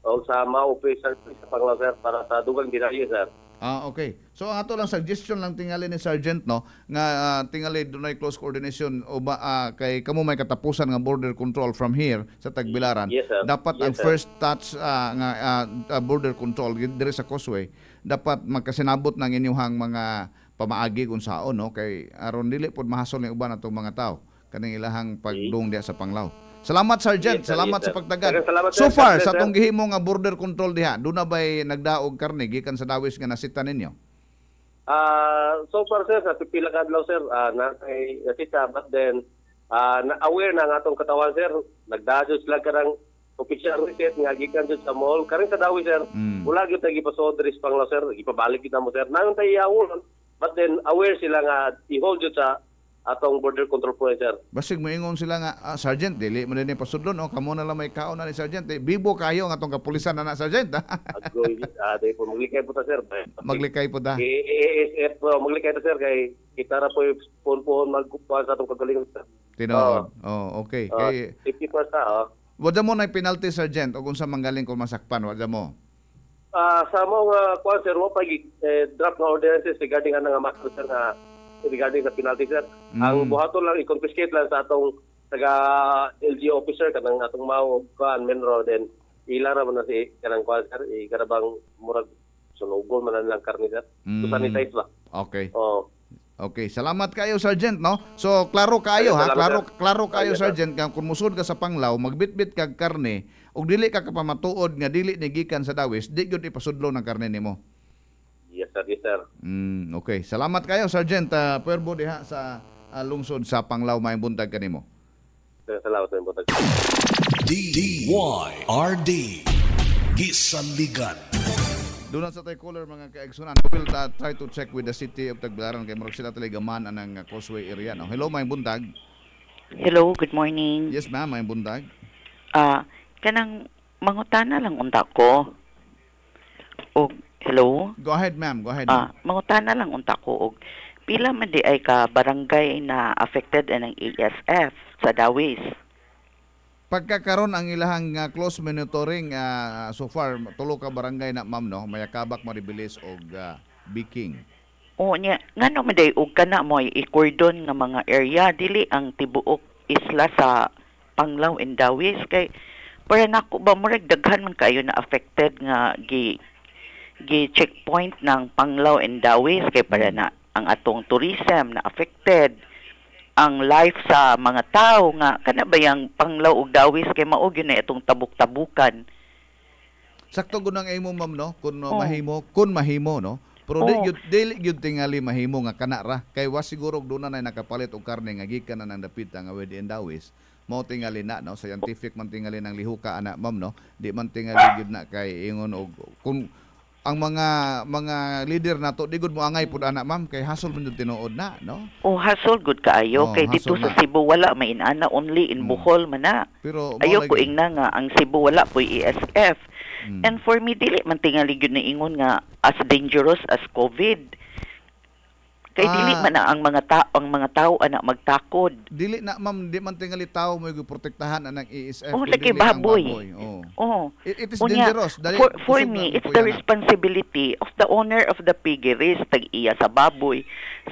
o sa MAO officer sa panglaw sir para sa dugang dinayo sir. Okay. So ato lang suggestion lang tingali ni Sergeant no nga tingali dunay close coordination o kay kamo may katapusan nga border control from here sa Tagbilaran. Yes, dapat ang first touch nga border control diri sa Causeway dapat magkasinabot ng inyuhang mga pamaagi kung saon no kay aron dili pud mahasol ni uban atong mga tao kaning ilahang pagdung diha sa panglaw. Salamat Sergeant, salamat sa pagtagad. So far sa atong gihimo nga border control diha, do na bay nagdaog karne gikan sa dawis nga nasita ninyo? So far sir sa pipila ka adlaw sir na kay nasita but then aware na nga atong katawan sir, nagdajo sila karang official receipt nga gikan jud sa mall karing sa dawis sir. Wala gyud tay gipasod diri sa panglaw sir, ipabalik kita mo sir. Nayon tay iawon but then aware sila nga i-hold jud sa atong border control point sir. Basig moingon sila nga Sergeant dili man ni pasudlon kamo na lang may kaon na ni Sergeant bibo kayo nga atong kapulisan na Sergeant. Agoy day po maglikay po ta sir. Maglikay po ta. Maglikay ta sir kay kita ra po phone magkuha sa atong kagalingon sir. Tinood. Okay. Kay 50% Wala mo na penalty Sergeant o kung sa manggaling kung masakpan wala mo. Sa mo nga kuan sir mo pag draft nga ordinances regarding nga master sir nga regarding sa penalty sir. Ang buhaton lang i-confiscate lang sa atong taga LGU officer kanang atong mao kuan Menro then ilara man na si kanang kuan sir ikarabang murag sunugol man lang karne sir. To sanitize ba. Okay. Okay, salamat kayo Sergeant no. So klaro kayo klaro kayo Sergeant kung musud ka sa panglaw magbitbit kag karne ug dili ka kapamatuod nga dili ni gikan sa dawis di gyud ipasudlo ng karne nimo. Yes sir. Okay. Salamat kayo Sergeant Puerbo diha sa lungsod sa Panglao may buntag kanimo. Salamat sa buntag. DYRD Gisaligan. Doon sa tay caller mga kaigsunan. We will try to check with the city of Tagbilaran kay murag sila talagaman anang Causeway area no. Hello may buntag. Hello, good morning. Yes ma'am, may buntag. Kanang mangutana lang unta ko. Hello? Go ahead, ma'am. Go ahead. Mangutana lang unta ko og pila man di ay ka barangay na affected ng ASF sa Dawis. Pagkakaroon ang ilahang close monitoring so far tulo ka barangay na ma'am no, Mayakabak, Maribilis og Biking. Nya ngano man day og kana mo i-cordon nga mga area dili ang tibuok isla sa Panglao and Dawis kay para nako ba murag daghan man kayo na affected nga gi checkpoint ng Panglao and Dawis kay para na ang atong tourism na affected ang life sa mga tao nga kana ba yang Panglao ug Dawis kay mao gyud na itong tabuk-tabukan. Sakto gud ang imo ma'am no kun mahimo no. Pero dili gyud tingali mahimo nga kana ra kay was siguro doon na nakapalit og karne nga gikan na nang dapit nga wed and Dawis. Mao tingali na no scientific man tingali ng lihuka ana ma'am no. Di man tingali gyud na kay ingon og kun ang mga leader nato di gud mo angay pud ana ma'am kay hasol man jud tinuod na no. Hasol good kaayo kay dito sa Cebu wala may inana only in Bohol man na. Pero ayo ko ingna nga ang Cebu wala po'y ESF. And for me dili man tingali gyud na ingon nga as dangerous as COVID. Kay dili man na ang mga tao ana magtakod. Dili na ma'am, di man tingali tao mo protektahan anang ESF. Laki baboy. It is dangerous. For me, it's the responsibility of the owner of the piggeries tag-iya sa baboy.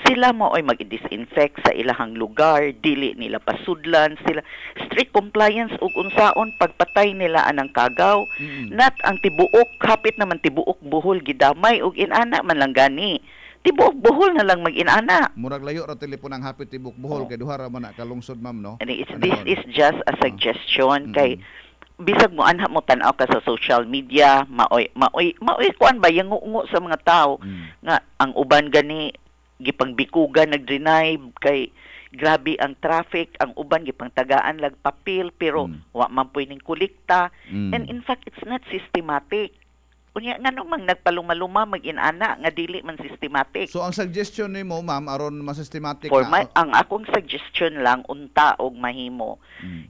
Sila mo ay mag-disinfect sa ilahang lugar, dili nila pasudlan, sila strict compliance ug unsaon pagpatay nila anang kagaw. Not ang tibuok, hapit naman tibuok Bohol gidamay ug inana man lang gani. Tibuok Bohol na lang mag-inana. Murag layo ra telepon ang hapit tibuok Bohol kay duha ra man na kalungsod ma'am no. This is just a suggestion kay bisag mo anha mo tan-aw ka sa social media, maoy kuan ba yang ungo sa mga tao nga ang uban gani gipangbikugan nag-deny kay grabe ang traffic, ang uban gipangtagaan lag papel pero wa man pwedeng kolekta and in fact it's not systematic. Unya ngano mang nagpaluma-luma mag-inana nga dili man systematic. So ang suggestion nimo ma'am aron ma-systematic ang akong suggestion lang unta og mahimo.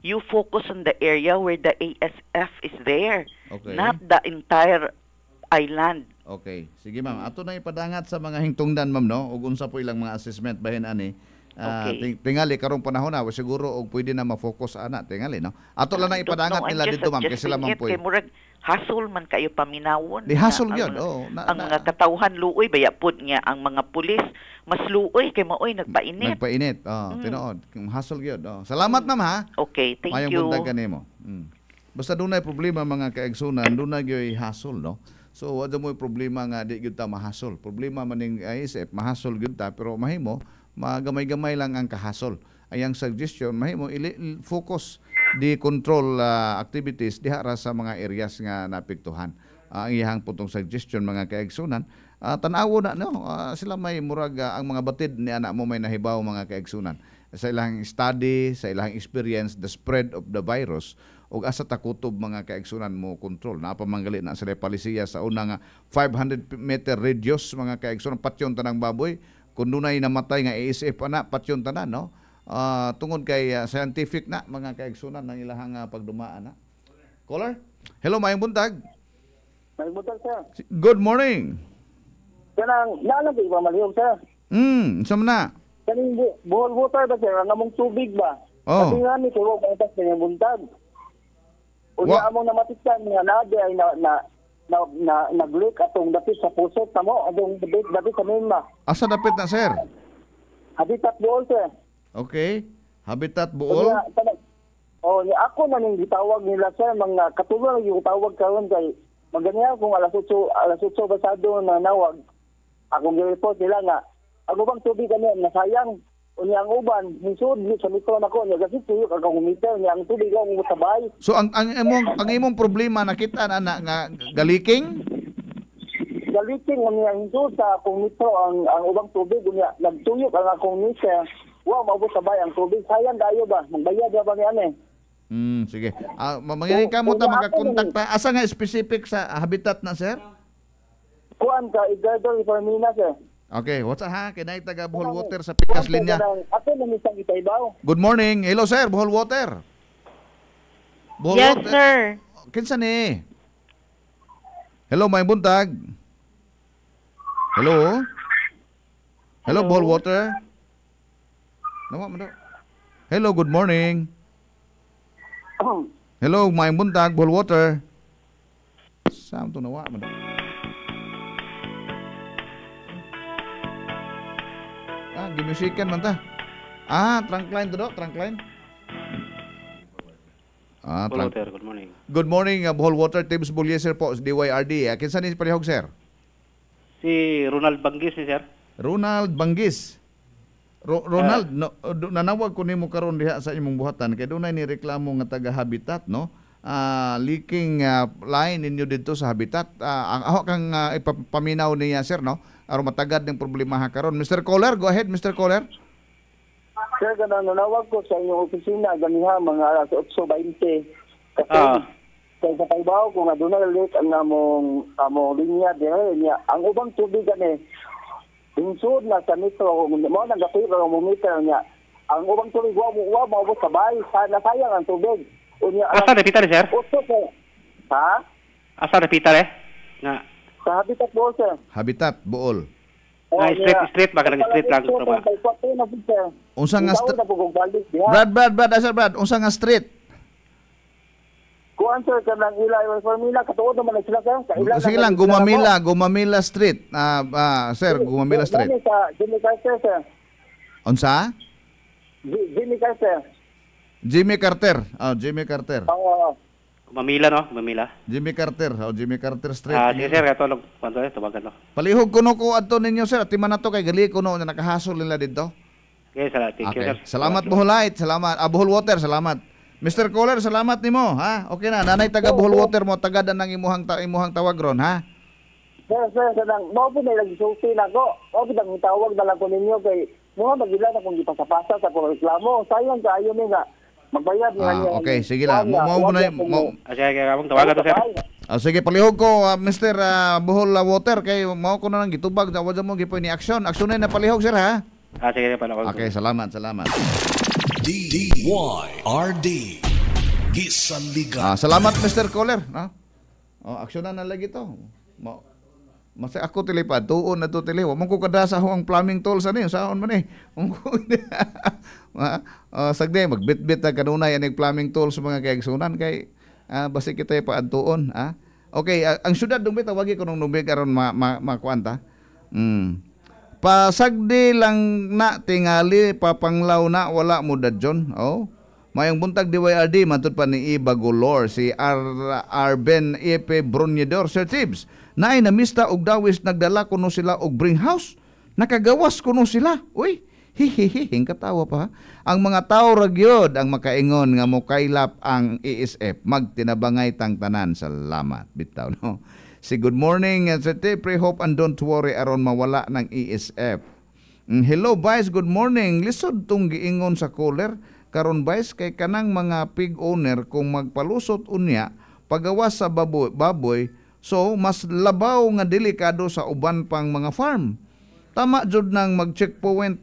You focus on the area where the ASF is there, not the entire island. Okay. Sige ma'am, ato na ipadangat sa mga hingtungdan ma'am no ug unsa po ilang mga assessment bahin ani. Tingali karong panahon na siguro og pwede na ma-focus ana tingali no. Ato lang na ipadangat nila dito ma'am kasi sila man po. Hasol man kayo paminawon. Di hasol yun. Ang mga katawhan luoy baya pud niya ang mga pulis mas luoy kay maoy nagpainit. Nagpainit. Tinuod. Hasol gyud. Salamat ma'am ha. Okay, thank you. Mayong buntag kanimo. Basta dunay problema mga kaigsunan, dunay gyud hasol no. So wala mo problema nga di gyud ta mahasol. Problema man ning ISF mahasol gyud ta pero mahimo magamay-gamay lang ang kahasol. Ayang suggestion mahimo focus di control activities diha ra sa mga areas nga napektuhan. Ang iyang putong suggestion mga kaigsunan, tan-awo na no, sila may murag ang mga batid ni anak mo may nahibaw mga kaigsunan sa ilang study, sa ilang experience the spread of the virus ug asa takutob mga kaigsunan mo control. Napamanggali na sila palisiya sa unang 500 meter radius mga kaigsunan patyon tanang baboy kun dunay namatay nga ASF ana patyon tanan no. Tungod kay scientific na mga kaigsunan ng ilahang pagdumaan na. Caller? Hello, mayong buntag. Mayong buntag, sir. Good morning. Kanang naalam ko iba malihom, sir. Saan na? Kaning Bohol water ba, sir? Ang among tubig ba? Oh. Sabi nga ni, kuro ba itas na yung buntag? Unya among namatikan nga nade ay nag-leak atong dapit sa puset tamo, atong dapit sa Mima. Asa dapit na, sir? Habitat Bohol, sir. Okay. Habitat Bohol? Ako na ning gitawag nila sir, mga katulong yung tawag karon kay maganiya kung alas 8 basado na nawag. Akong gi-report nila nga ako bang tubig kani nasayang unya ang uban misud sa mikro nako nya kasi tuyok ang meter nya ang tubig ang mutabay. So ang imong problema nakita na nga galiking? Galiking unya hisud sa akong metro ang ubang tubig unya nagtuyok ang akong meter. Wow, maubos sa bayang tubig. Sayang dayo ba? Magbayad ba ni ane? Sige. Mangyari ka mo ta makakontak ta. Asa nga specific sa habitat na, sir? Kuan ka, Edgardo Ifarmina, sir. Okay, what's ha? Kinay taga Bohol Water sa Pikas Linya. Ato na misang itaybaw. Good morning. Hello, sir. Bohol Water. Bohol yes, Water. Sir. Kinsa ni? Hello, may buntag. Hello? Hello, Bohol Water. Nawa mo daw. Hello, good morning. Hello, may buntag, Bohol Water. Saan to nawa mo daw? Gimusikan man ta. Trunkline to do, trunkline. Bohol Water, good morning. Good morning, Bohol Water, Tibbs Bulyeser po, DYRD. Kinsa ni parehog, sir? Si Ronald Banggis, sir. Ronald Banggis. Ronald, nanawag ko nimo karon diha sa imong buhatan kay dunay ni reklamo nga taga Habitat no. Leaking line ninyo dito sa Habitat. Ang ako kang ipapaminaw niya sir no. Aron matagad ng problema ha karon. Mr. Caller, go ahead Mr. Caller. Sir, nanawag ko sa inyong opisina ganiha mga alas 8:20. Kasi Kaya sa Taybaw, kung doon na lalit ang among linya, niya, ang ubang tubig gani, hinsud na sa metro, mo nagapiro ang meter niya, ang ubang tubig, maubos sa bahay, nasayang ang tubig. Asa repita rin, sir? Ha? Asa repita rin? Nga. Sa Habitat Bool, sir. Habitat Bool. Street, baka street lang. Unsa nga street? Brad, asal Brad, unsa nga street? Kuan sir, kanang ila formula, katuod naman sila sir. Sige lang, Gumamila Street. Sir, Gumamila Street. Jimmy Carter, sir. Unsa? Jimmy Carter. Jimmy Carter. Jimmy Carter. Gumamila, no? Gumamila. Jimmy Carter. Jimmy Carter Street. Sige sir, kato lang. Panto tubagan no. Palihog kuno ko adto ninyo sir. Timan na to kay gali kuno na nakahasol nila dito. Okay, sir. Thank you, sir. Salamat Bohol Light. Salamat. Bohol Water. Salamat. Mr. Caller, salamat nimo, ha? Okay na, nanay taga Bohol Water mo, tagadan ng imuhang tawag ron, ha? Sir, mo po na nagsusi na ko. O kitang tawag na lang ko ninyo kay mga magila na kung ipasapasa sa kung reklamo. Sayang kaayo ni nga. Magbayad nga niya. Okay, sige lang. Mo na sige, kabang tawagan to, sir. Sige, palihog ko, Mr. Bohol Water, kay mo ko na lang gitubag, tawad mo gipo ni action. Aksyonin na palihog, sir, ha? Sige, palihog. Okay, salamat. DYRD Gisaligan. Salamat Mr. Caller. Aksyonan na lagi to. Masay ako tilipad, tuon na to tili. Wa man ko kadasa ho ang plumbing tools ani, saon man sagde magbitbit ta kanunay aning plumbing tools sa mga kaigsunan kay basi kita pa adtuon, Okay, ang syudad dong bitaw wagi ko nung nubig aron makuanta. Pasagdi lang na tingali papanglaw na wala mo dadyon. Mayong buntag DYRD matud pa ni Iba Golor si Arben Epe Bronyedor Sir Tibbs. Naay na mista og dawis nagdala kuno sila og bring house. Nakagawas kuno sila. Uy, hihihi, katawa pa. Ang mga tao ragyod ang makaingon nga mokaylap ang ESF. Magtinabangay tang tanan. Salamat. Bitaw no. Si good morning Sir Tibbs, pray hope and don't worry aron mawala ng ESF. Hello Vice, good morning. Lisod tong giingon sa caller. Karon Vice kay kanang mga pig owner kung magpalusot unya pagawas sa baboy so mas labaw nga delikado sa uban pang mga farm. Tama jud nang mag-checkpoint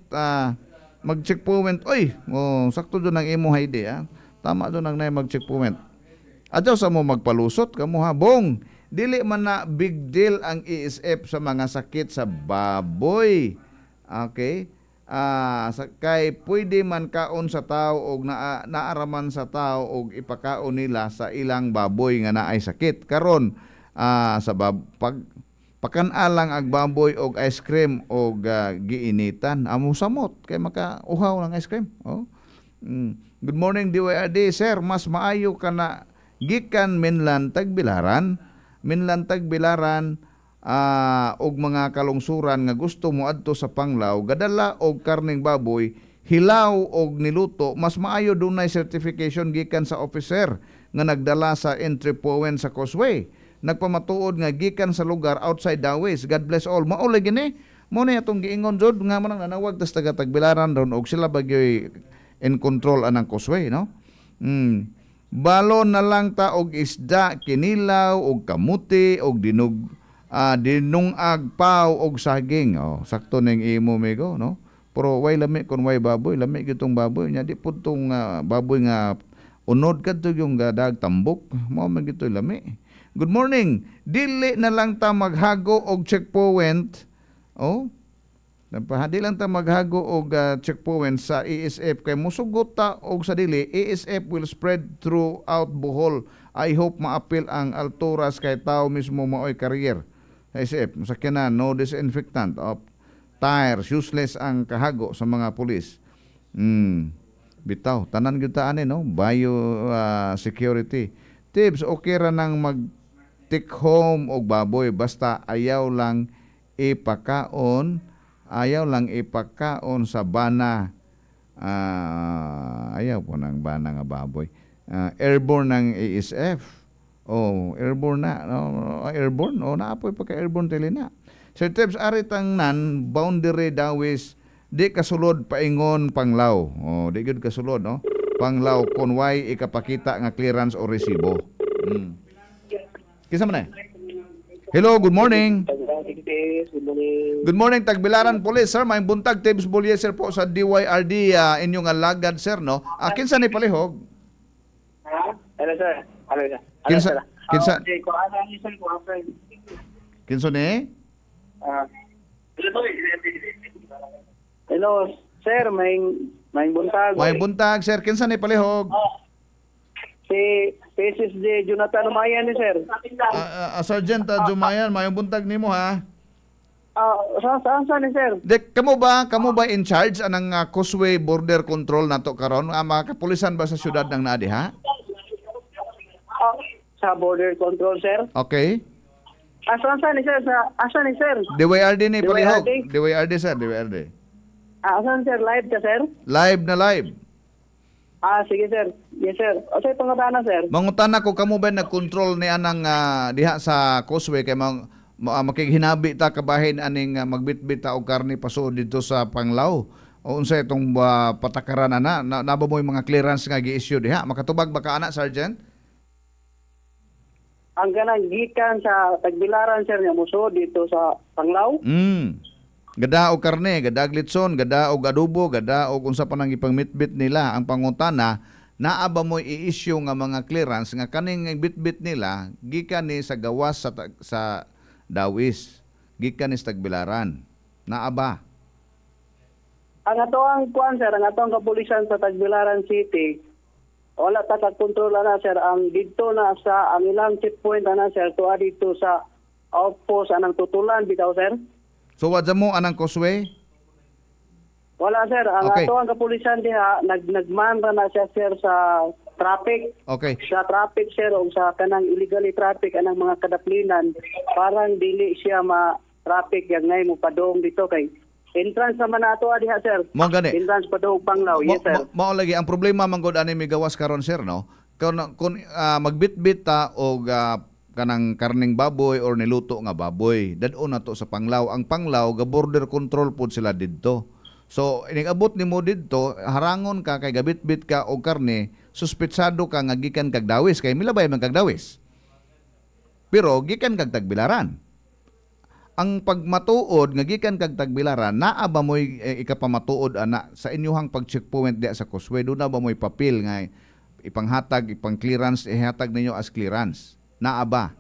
sakto jud nang imo Heidi Tama jud nang nay mag-checkpoint. Adto sa mo magpalusot kamo ha bong dili man na big deal ang ESF sa mga sakit sa baboy. Okay? Kay pwede man kaon sa tao og naaraman sa tao og ipakaon nila sa ilang baboy nga naay sakit karon pagkanalang ag baboy og ice cream og giinitan amo samot kay makauhaw ng ice cream. Good morning DYRD sir, mas maayo kana gikan Minlan Tagbilaran og mga kalungsuran nga gusto mo adto sa Panglaw gadala og karning baboy hilaw og niluto mas maayo dunay certification gikan sa officer nga nagdala sa entry point sa Causeway nagpamatuod nga gikan sa lugar outside Dawes. God bless all. Mauli gini mo na atong giingon jud nga manang nanawag tas taga Tagbilaran ron og sila bagyoy in control anang Causeway no. Balon na lang ta og isda kinilaw og kamuti og dinungag paw og saging. Sakto ning imo mego no. Pero way lami kun way baboy, lami gitong baboy nya di pud tong baboy nga unod kadto yung gadag tambok. Mao man gito lami. Good morning. Dili na lang ta maghago og checkpoint. Napahadi lang ta maghago og checkpoint sa ESF kay musugot ta og sa dili ESF will spread throughout Bohol. I hope maapil ang alturas kay tao mismo maoy career. ESF, masakyanan, no disinfectant of tires, useless ang kahago sa mga pulis. Bitaw, tanan gyud ta ani no, bio security. Tips, okay ra nang mag-take home og baboy basta ayaw lang ipakaon sa bana. Ayaw po ng bana nga baboy. Airborne ng ESF. Airborne na. Airborne. Naapoy pagka-airborne tili na. Sir Tibbs, aritang nan, boundary Dawes, di kasulod paingon Panglaw. Di gud kasulod, no? Panglaw, kunway ikapakita nga clearance o resibo. Kinsa man Hello, good morning. Good morning, Tagbilaran Police, sir. May buntag, Tibbs Bulyeser po sa DYRD, inyong alagad, sir, no? Kinsa ni palihog? Hello, sir. Hello, sir. Kinsa ni? Hello, sir. May buntag. May buntag, sir. Kinsa ni palihog? Si PSSD Jonathan Umayan ni sir. Sergeant Jumayan, may buntag nimo ha. Saan ni sir? Kamo ba in charge anang Causeway Border Control nato karon? Mga kapulisan ba sa syudad ng naadi ha? Sa border control, sir. Okay. Asan ni sir? Asan ni sir? DYRD ni palihog. DYRD sir, DYRD. Asan sir? Live ka sir? Live na live. Sige sir. Yes sir. O sir, pangutana sir. Mangutana ko kamo ba nag-control ni anang diha sa Causeway kay makighinabi ta kabahin aning magbitbit ta og karne pasood dito sa Panglao. O unsa itong patakaran na naba mo yung mga clearance nga gi-issue diha? Makatubag ba ka ana, Sergeant? Ang ganang gikan sa Tagbilaran sir nga mosuod dito sa Panglao. Gada og karne, gada og litson, gada og adobo, gada og unsa pa nang ipangmitbit nila. Ang pangutana, naa ba mo i-issue nga mga clearance nga kaning bitbit nila gikan ni sa gawas sa Dawis, gikan ni sa Tagbilaran. Naa ba? Ang atoang kuan sir, ang atoang kapulisan sa Tagbilaran City, wala ta kakontrola na sir, ang dito na sa ang ilang checkpoint na sir, tuwa dito sa outpost anang tutulan bitaw sir. So wadya mo anang Causeway? Wala sir, ang ato ang kapulisan diha nagmanra na siya sir sa traffic. Okay. Sa traffic sir o sa kanang illegally traffic anang mga kadaplinan, parang dili siya ma-traffic yang ngay mo padong dito kay entrance naman nato diha sir. Mo gani. Entrance padong Panglao. Yes sir. Mao lagi ang problema man gud ani migawas karon sir no. Kung magbitbit ta og kanang karning baboy or niluto nga baboy, dadon na to sa Panglao. Ang Panglao ga border control pud sila didto. So inigabot nimo didto, harangon ka kay gabitbit ka og karne, suspetsado ka nga gikan kag Dawis kay milabay man kag Dawis. Pero gikan kag Tagbilaran. Ang pagmatuod nga gikan kag Tagbilaran, naa ba moy ikapamatuod ana sa inyuhang pag-checkpoint diha sa Causeway? Do na ba moy papel nga ipanghatag, ipang-clearance, ihatag ninyo as clearance? Naa ba?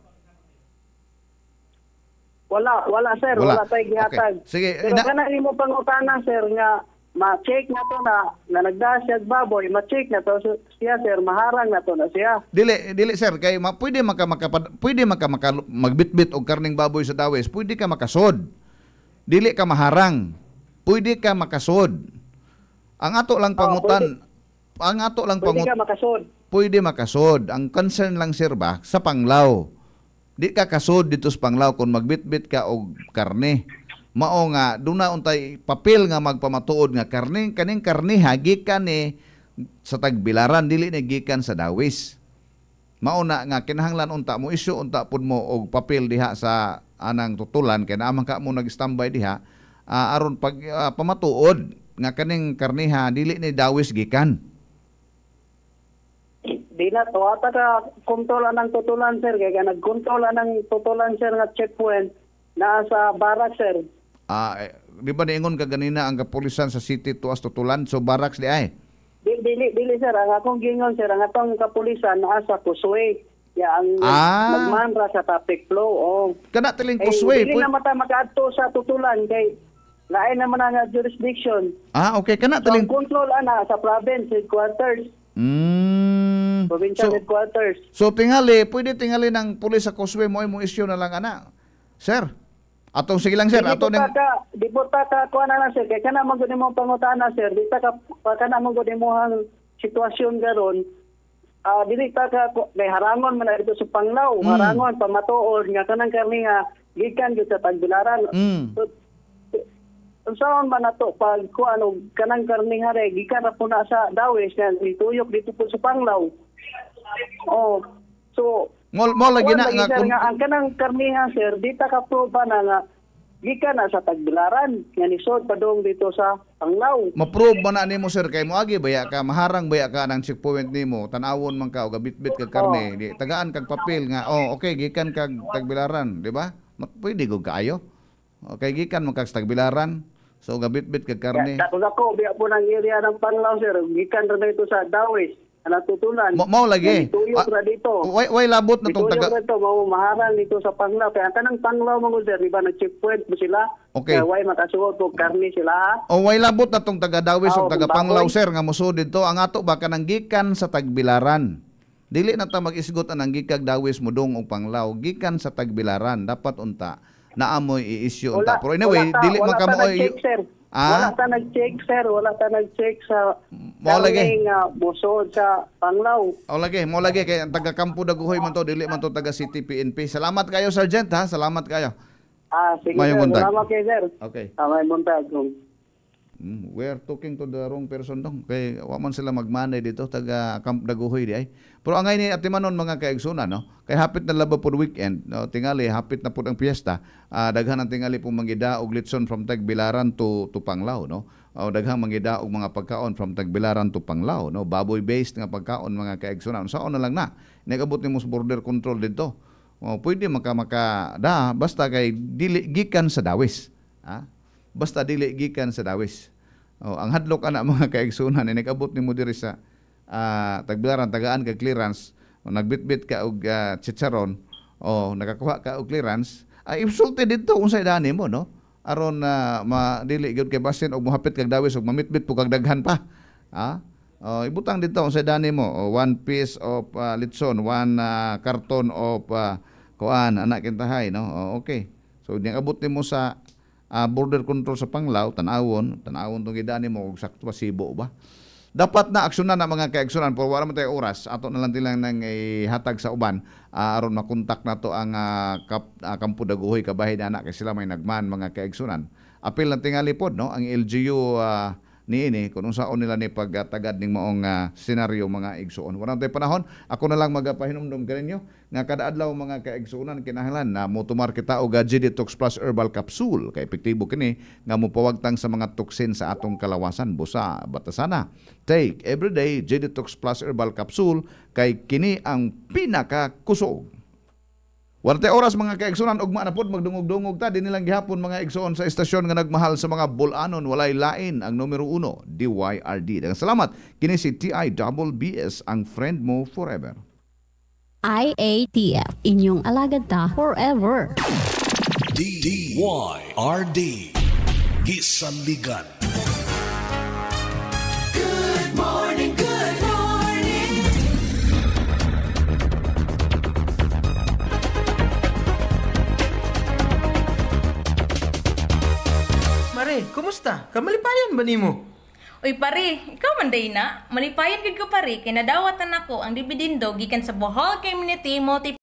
Wala sir, wala tay gihatag. Okay. Sige, pero kana imo pangutana sir nga ma-check na to na nagdasyag baboy, ma-check na to siya sir, maharang na to na siya. Dili sir, kay pwede magbitbit og karning baboy sa Dawis, pwede ka makasod. Dili ka maharang. Pwede ka makasod. Ang ato lang pangutan, pwede ka makasod. Pwede makasod. Ang concern lang sir ba sa Panglao. Di ka kasod dito sa Panglao kung magbitbit ka og karne. Mao nga duna untay papel nga magpamatuod nga kaning karne gikan ni sa Tagbilaran, dili ni gikan sa Dawis. Mao na nga kinahanglan unta mo issue unta pud mo og papel diha sa anang tutulan kay naamang ka mo nag-standby diha aron pag pamatuod nga kaning karniha dili ni Dawis gikan. Di na to ata ka kontrola ng tutulan sir kaya nagkontrola ng tutulan sir nga checkpoint na sa barak sir. Di ba niingon ka ganina ang kapulisan sa city tuas tutulan so barracks di ay? Dili sir, ang akong gingon sir, ang atong kapulisan naa sa Causeway. Ya ang nagmanra sa traffic flow. Kana tiling Causeway. Dili na mata makaadto sa tutulan kay lain naman nga jurisdiction. Okay, kana tiling control ana sa province headquarters. Provincial headquarters. So pwede tingali ng pulis sa Causeway mo issue na lang ana. Sir, atong sige lang sir, ato ning di po ta kuan na sir, kay kana man gud mo pangutana sir, di ta kana man gud mo hang sitwasyon garon. Dili ta ka kay harangon man dito sa Panglao, harangon pamatuod nga kanang karniha gikan gyud sa Tagbilaran. Unsaon man nato pag kuan og kanang karniha re gikan ra po na sa Dawis nga ituyok dito po sa Panglao. So mo lagi na nga ang kanang karniha sir, di ta ka proba na nga gikan na sa Tagbilaran nga nisod padong dito sa Panglaw. Ma-prove man na nimo sir kay moagi baya ka maharang baya ka nang checkpoint nimo tanawon man ka og gabit-bit kag karne di tagaan kag papel nga okay gikan kag Tagbilaran di ba pwede gud kaayo okay gikan man kag Tagbilaran so gabit-bit kag karne ako biya po ng area ng Panglao sir gikan ra dito sa Dawes natutunan mao lagi tuyok ra dito way labot na tong taga dito mao maharang dito sa Panglao kaya kanang Panglao mo sir di ba nag checkpoint mo sila okay way makasuot og karne sila way labot na tong taga Dawes ug taga Panglao sir nga mosud dito ang ato ba kanang gikan sa Tagbilaran dili na ta mag-isgot anang gikag Dawes mudong og Panglao gikan sa Tagbilaran dapat unta naamoy i-issue unta pero anyway dili man kamo wala ta nag-check sir wala ta nag-check sa lagi busod sa Panglao mo lagi kay ang taga Kampo Daguhoy man to dili man to taga City PNP salamat kayo Sergeant ha salamat kayo sige sir salamat kayo sir okay may buntag we are talking to the wrong person dong kay wa man sila magmanay dito taga Kampo Daguhoy di ay pero angay ni atimanon mga kaigsunan no kay hapit na laba pod weekend no tingali hapit na pod ang piyesta daghan ang tingali pong mangida og litson from Tagbilaran to Panglao no daghang mangida og mga pagkaon from Tagbilaran to Panglao no baboy based nga pagkaon mga kaigsunan saon na lang na nagabot nimo sa border control dito pwede maka basta kay dili gikan sa Dawes basta dili gikan sa Dawes ang hadlok ana mga kaigsunan nagabot nimo diri sa Tagbilaran tagaan ka clearance nagbitbit ka og chicharon nakakuha ka og clearance insulted dito unsay dani mo no aron madili gyud kay basin og mohapit kag Dawes og mamitbit po kag daghan pa ibutang dito unsay dani mo one piece of litson one carton of kuan anak kintahay no okay so niabot nimo sa border control sa Panglao tanawon tong gidani mo og sakto pasibo ba dapat na aksyonan na mga kaigsunan pero wala man tayo oras ato na lang tilang nang ihatag sa uban aron makontak nato ang Kampo Daguhoy kabahin anak kay sila may nagman mga kaigsunan apil na tingali pod no ang LGU niini kung unsaon nila ni pagtagad ning maong senaryo mga igsuon wala tay panahon ako na lang magapahinumdom kaninyo nga kada adlaw mga kaigsuonan kinahanglan na motumar kita og GD Detox Plus Herbal Capsule kay epektibo kini nga mopawagtang sa mga toksin sa atong kalawasan busa batasana take everyday GD Detox Plus Herbal Capsule kay kini ang pinaka kusog. Warte oras mga kaigsunan ugma na pod magdungog-dungog ta din nilang gihapon mga igsuon sa estasyon nga nagmahal sa mga bulanon walay lain ang numero 1 DYRD. Daghang salamat kini si TIBS ang friend mo forever. IATF inyong alagad ta forever. DYRD Gisaligan. Good morning, good morning. Mare, kumusta? Kamalipayon ba nimo? Uy pare, ikaw man day na. Malipayon gid ko pare kay nadawatan ako ang dibidindo gikan sa Bohol Community Multi